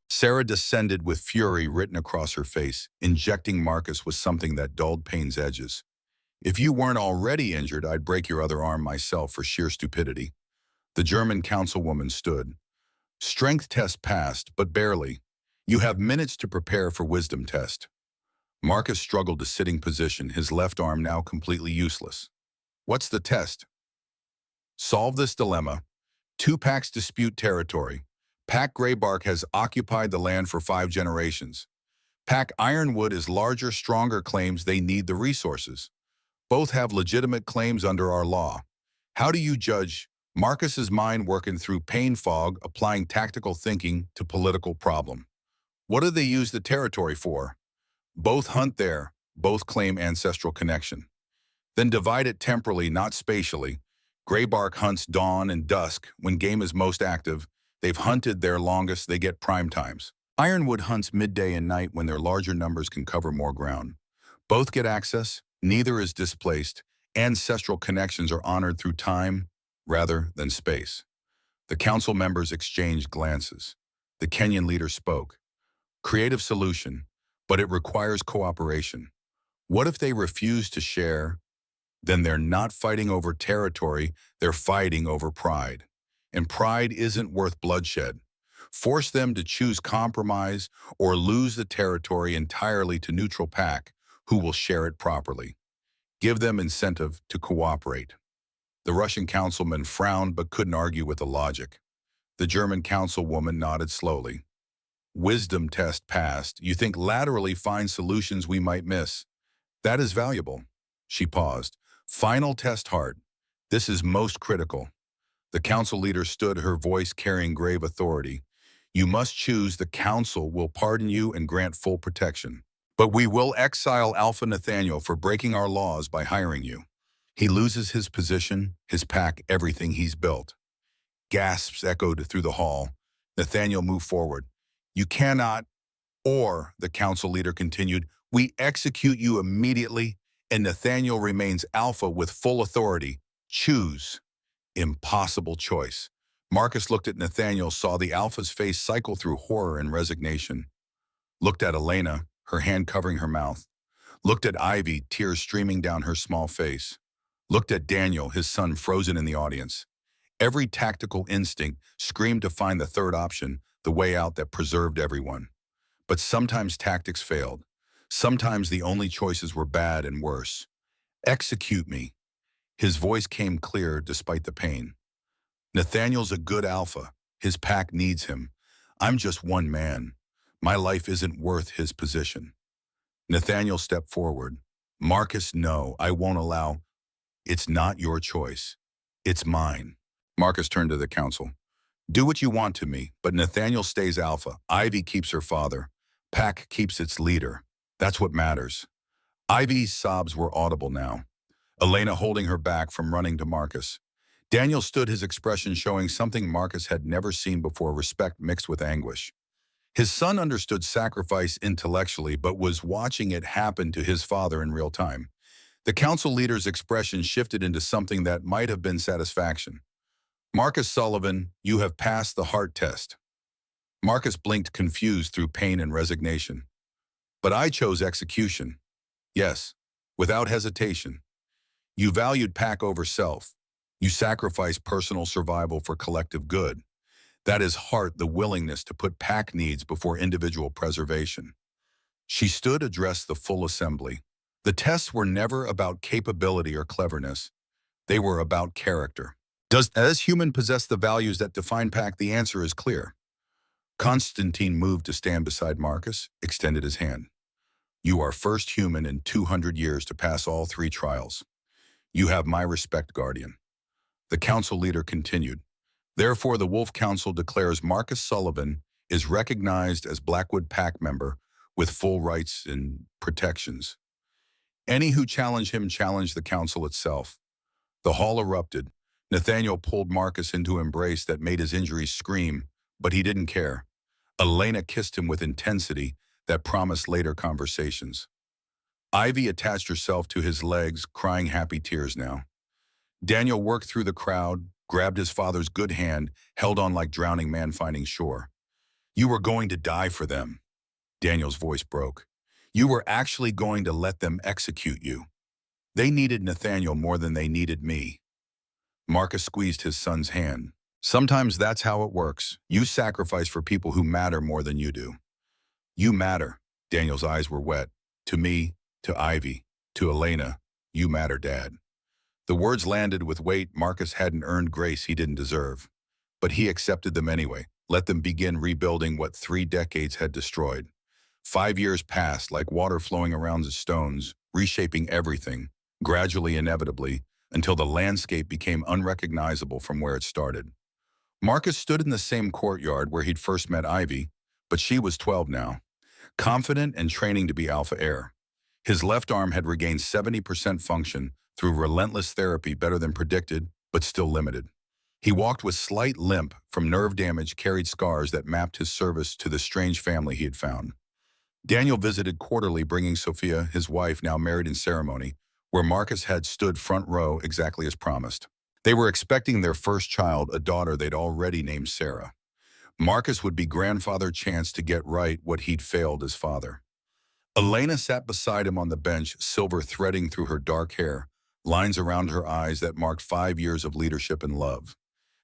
Sarah descended with fury written across her face, injecting Marcus with something that dulled pain's edges. If you weren't already injured, I'd break your other arm myself for sheer stupidity. The German councilwoman stood. Strength test passed, but barely. You have minutes to prepare for wisdom test. Marcus struggled to sitting position, his left arm now completely useless. What's the test? Solve this dilemma. 2 packs dispute territory. Pack Greybark has occupied the land for 5 generations. Pack Ironwood is larger, stronger, claims they need the resources. Both have legitimate claims under our law. How do you judge Marcus's mind working through pain fog, applying tactical thinking to political problem? What do they use the territory for? Both hunt there, both claim ancestral connection. Then divide it temporally, not spatially. Greybark hunts dawn and dusk when game is most active. They've hunted their longest, they get prime times. Ironwood hunts midday and night when their larger numbers can cover more ground. Both get access, neither is displaced. Ancestral connections are honored through time rather than space. The council members exchanged glances. The Kenyan leader spoke. Creative solution, but it requires cooperation. What if they refuse to share? Then they're not fighting over territory, they're fighting over pride. And pride isn't worth bloodshed. Force them to choose compromise or lose the territory entirely to neutral pack, who will share it properly. Give them incentive to cooperate. The Russian councilman frowned but couldn't argue with the logic. The German councilwoman nodded slowly. Wisdom test passed. You think laterally find solutions we might miss. That is valuable. She paused. Final test hard. This is most critical. The council leader stood, her voice carrying grave authority. You must choose. The council will pardon you and grant full protection. But we will exile Alpha Nathaniel for breaking our laws by hiring you. He loses his position, his pack, everything he's built. Gasps echoed through the hall. Nathaniel moved forward. You cannot, or, the council leader continued, we execute you immediately, and Nathaniel remains Alpha with full authority. Choose. Impossible choice. Marcus looked at Nathaniel, saw the Alpha's face cycle through horror and resignation. Looked at Elena, her hand covering her mouth. Looked at Ivy, tears streaming down her small face. Looked at Daniel, his son frozen in the audience. Every tactical instinct screamed to find the third option, the way out that preserved everyone. But sometimes tactics failed. Sometimes the only choices were bad and worse. Execute me. His voice came clear despite the pain. Nathaniel's a good Alpha. His pack needs him. I'm just one man. My life isn't worth his position. Nathaniel stepped forward. Marcus, no, I won't allow. It's not your choice. It's mine. Marcus turned to the council. Do what you want to me, but Nathaniel stays Alpha. Ivy keeps her father. Pack keeps its leader. That's what matters. Ivy's sobs were audible now. Elena holding her back from running to Marcus. Daniel stood, his expression showing something Marcus had never seen before, respect mixed with anguish. His son understood sacrifice intellectually, but was watching it happen to his father in real time. The council leader's expression shifted into something that might have been satisfaction. Marcus Sullivan, you have passed the heart test. Marcus blinked, confused through pain and resignation. But I chose execution. Yes, without hesitation. You valued pack over self. You sacrificed personal survival for collective good. That is heart, the willingness to put pack needs before individual preservation. She stood, addressed the full assembly. The tests were never about capability or cleverness. They were about character. Does human possess the values that define pack? The answer is clear. Constantine moved to stand beside Marcus, extended his hand. You are first human in 200 years to pass all 3 trials. You have my respect, Guardian. The council leader continued. Therefore, the Wolf Council declares Marcus Sullivan is recognized as Blackwood Pack member with full rights and protections. Any who challenge him challenge the council itself. The hall erupted. Nathaniel pulled Marcus into an embrace that made his injuries scream, but he didn't care. Elena kissed him with intensity that promised later conversations. Ivy attached herself to his legs, crying happy tears now. Daniel worked through the crowd, grabbed his father's good hand, held on like drowning man finding shore. You were going to die for them. Daniel's voice broke. You were actually going to let them execute you. They needed Nathaniel more than they needed me. Marcus squeezed his son's hand. Sometimes that's how it works. You sacrifice for people who matter more than you do. You matter. Daniel's eyes were wet. To me, to Ivy, to Elena, you matter, Dad. The words landed with weight. Marcus hadn't earned grace he didn't deserve. But he accepted them anyway. Let them begin rebuilding what 3 decades had destroyed. 5 years passed like water flowing around the stones, reshaping everything, gradually, inevitably, until the landscape became unrecognizable from where it started. Marcus stood in the same courtyard where he'd first met Ivy, but she was 12 now, confident and training to be alpha heir. His left arm had regained 70% function through relentless therapy, better than predicted, but still limited. He walked with slight limp from nerve damage, carried scars that mapped his service to the strange family he had found. Daniel visited quarterly, bringing Sophia, his wife, now married in ceremony, where Marcus had stood front row exactly as promised. They were expecting their first child, a daughter they'd already named Sarah. Marcus would be grandfather chance to get right what he'd failed as father. Elena sat beside him on the bench, silver threading through her dark hair, lines around her eyes that marked 5 years of leadership and love.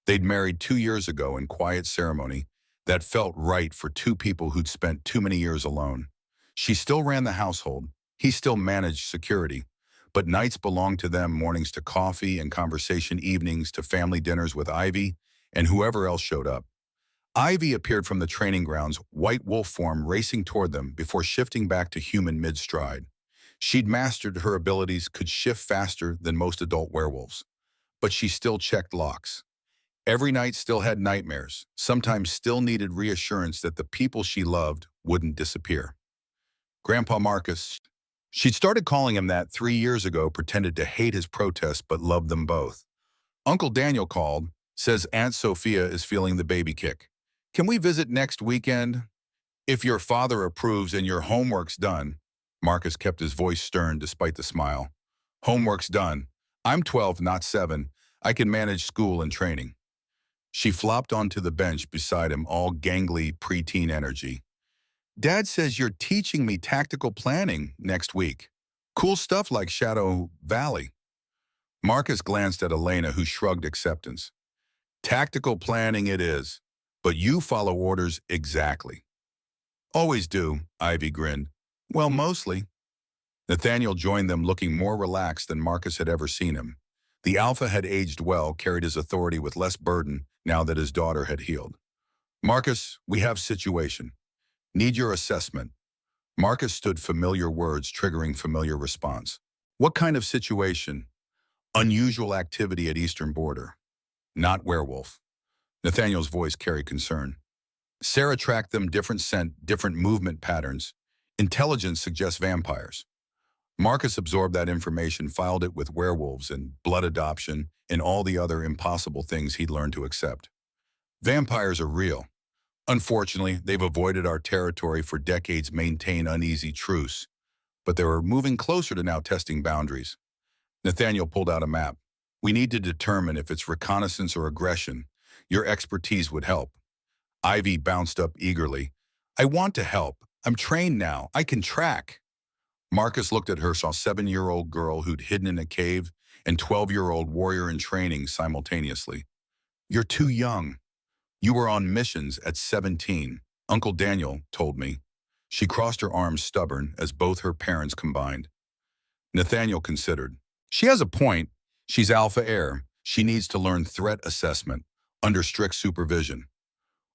They'd married 2 years ago in quiet ceremony that felt right for 2 people who'd spent too many years alone. She still ran the household. He still managed security. But nights belonged to them, mornings to coffee and conversation, evenings to family dinners with Ivy and whoever else showed up. Ivy appeared from the training grounds, white wolf form racing toward them before shifting back to human mid-stride. She'd mastered her abilities, could shift faster than most adult werewolves. But she still checked locks. Every night still had nightmares, sometimes still needed reassurance that the people she loved wouldn't disappear. Grandpa Marcus, she'd started calling him that 3 years ago, pretended to hate his protests but loved them both. Uncle Daniel called, says Aunt Sophia is feeling the baby kick. Can we visit next weekend? If your father approves and your homework's done. Marcus kept his voice stern despite the smile. Homework's done. I'm 12, not 7. I can manage school and training. She flopped onto the bench beside him, all gangly preteen energy. Dad says you're teaching me tactical planning next week. Cool stuff like Shadow Valley. Marcus glanced at Elena, who shrugged acceptance. Tactical planning it is, but you follow orders exactly. Always do, Ivy grinned. Well, mostly. Nathaniel joined them, looking more relaxed than Marcus had ever seen him. The alpha had aged well, carried his authority with less burden now that his daughter had healed. Marcus, we have situation. Need your assessment. Marcus stood, familiar words triggering familiar response. What kind of situation? Unusual activity at eastern border. Not werewolf. Nathaniel's voice carried concern. Sarah tracked them, different scent, different movement patterns. Intelligence suggests vampires. Marcus absorbed that information, filed it with werewolves and blood adoption and all the other impossible things he'd learned to accept. Vampires are real. Unfortunately, they've avoided our territory for decades, maintain uneasy truce, but they were moving closer to now testing boundaries. Nathaniel pulled out a map. We need to determine if it's reconnaissance or aggression. Your expertise would help. Ivy bounced up eagerly. I want to help. I'm trained now. I can track. Marcus looked at her, saw 7-year-old girl who'd hidden in a cave and 12-year-old warrior in training simultaneously. You're too young. You were on missions at 17, Uncle Daniel told me. She crossed her arms, stubborn, as both her parents combined. Nathaniel considered. She has a point. She's alpha heir. She needs to learn threat assessment under strict supervision.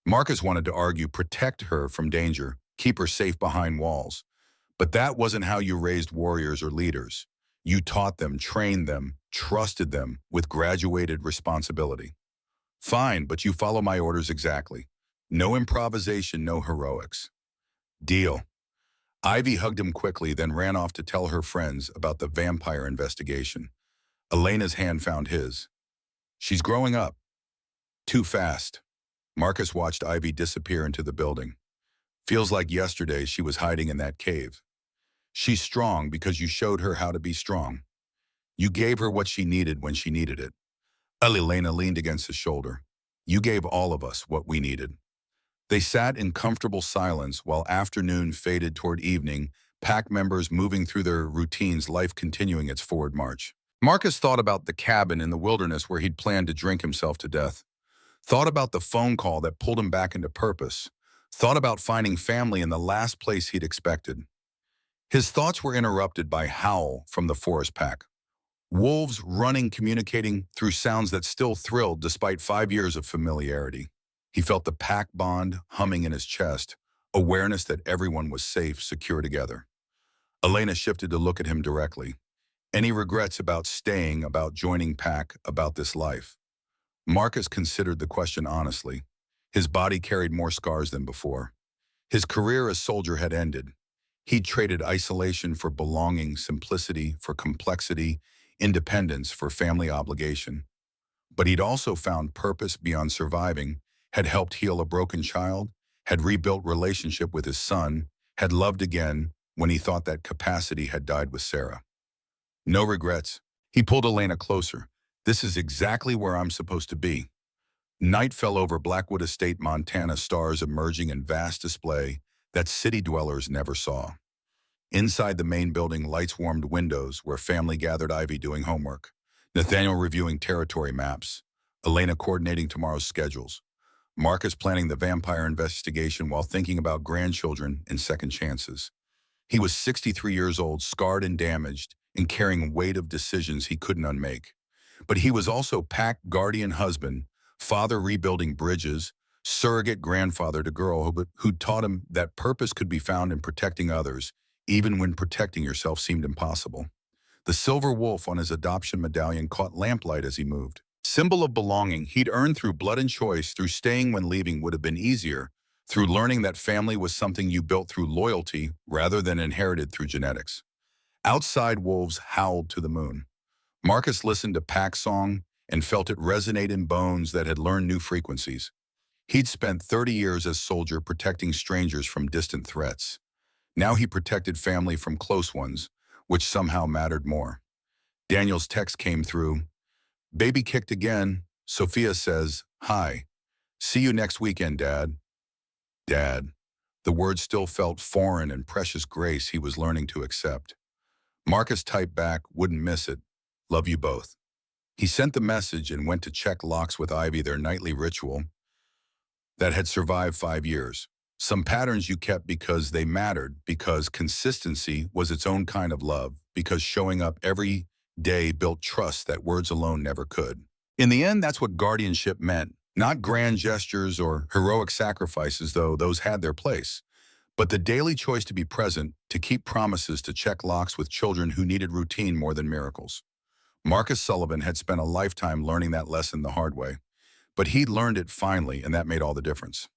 Marcus wanted to argue, protect her from danger, keep her safe behind walls. But that wasn't how you raised warriors or leaders. You taught them, trained them, trusted them with graduated responsibility. Fine, but you follow my orders exactly. No improvisation, no heroics. Deal. Ivy hugged him quickly, then ran off to tell her friends about the vampire investigation. Elena's hand found his. She's growing up. Too fast. Marcus watched Ivy disappear into the building. Feels like yesterday she was hiding in that cave. She's strong because you showed her how to be strong. You gave her what she needed when she needed it. Elena leaned against his shoulder. You gave all of us what we needed. They sat in comfortable silence while afternoon faded toward evening, pack members moving through their routines, life continuing its forward march. Marcus thought about the cabin in the wilderness where he'd planned to drink himself to death. Thought about the phone call that pulled him back into purpose. Thought about finding family in the last place he'd expected. His thoughts were interrupted by howl from the forest pack. Wolves running, communicating through sounds that still thrilled despite 5 years of familiarity. He felt the pack bond humming in his chest, awareness that everyone was safe, secure together. Elena shifted to look at him directly. Any regrets about staying, about joining pack, about this life? Marcus considered the question honestly. His body carried more scars than before. His career as soldier had ended. He'd traded isolation for belonging, simplicity for complexity, independence for family obligation. But he'd also found purpose beyond surviving, had helped heal a broken child, had rebuilt relationship with his son, had loved again when he thought that capacity had died with Sarah. No regrets. He pulled Elena closer. This is exactly where I'm supposed to be. Night fell over Blackwood Estate, Montana, stars emerging in vast display that city dwellers never saw. Inside the main building, lights warmed windows where family gathered, Ivy doing homework, Nathaniel reviewing territory maps, Elena coordinating tomorrow's schedules, Marcus planning the vampire investigation while thinking about grandchildren and second chances. He was 63 years old, scarred and damaged, and carrying weight of decisions he couldn't unmake. But he was also pack guardian husband, father rebuilding bridges, surrogate grandfather to girl who taught him that purpose could be found in protecting others, even when protecting yourself seemed impossible. The silver wolf on his adoption medallion caught lamplight as he moved. Symbol of belonging he'd earned through blood and choice, through staying when leaving would have been easier, through learning that family was something you built through loyalty rather than inherited through genetics. Outside, wolves howled to the moon. Marcus listened to pack song and felt it resonate in bones that had learned new frequencies. He'd spent 30 years as soldier protecting strangers from distant threats. Now he protected family from close ones, which somehow mattered more. Daniel's text came through. Baby kicked again. Sophia says, hi. See you next weekend, Dad. Dad. The word still felt foreign and precious grace he was learning to accept. Marcus typed back, wouldn't miss it. Love you both. He sent the message and went to check locks with Ivy, their nightly ritual that had survived 5 years. Some patterns you kept because they mattered, because consistency was its own kind of love, because showing up every day built trust that words alone never could. In the end, that's what guardianship meant. Not grand gestures or heroic sacrifices, though those had their place, but the daily choice to be present, to keep promises, to check locks with children who needed routine more than miracles. Marcus Sullivan had spent a lifetime learning that lesson the hard way, but he'd learned it finally, and that made all the difference.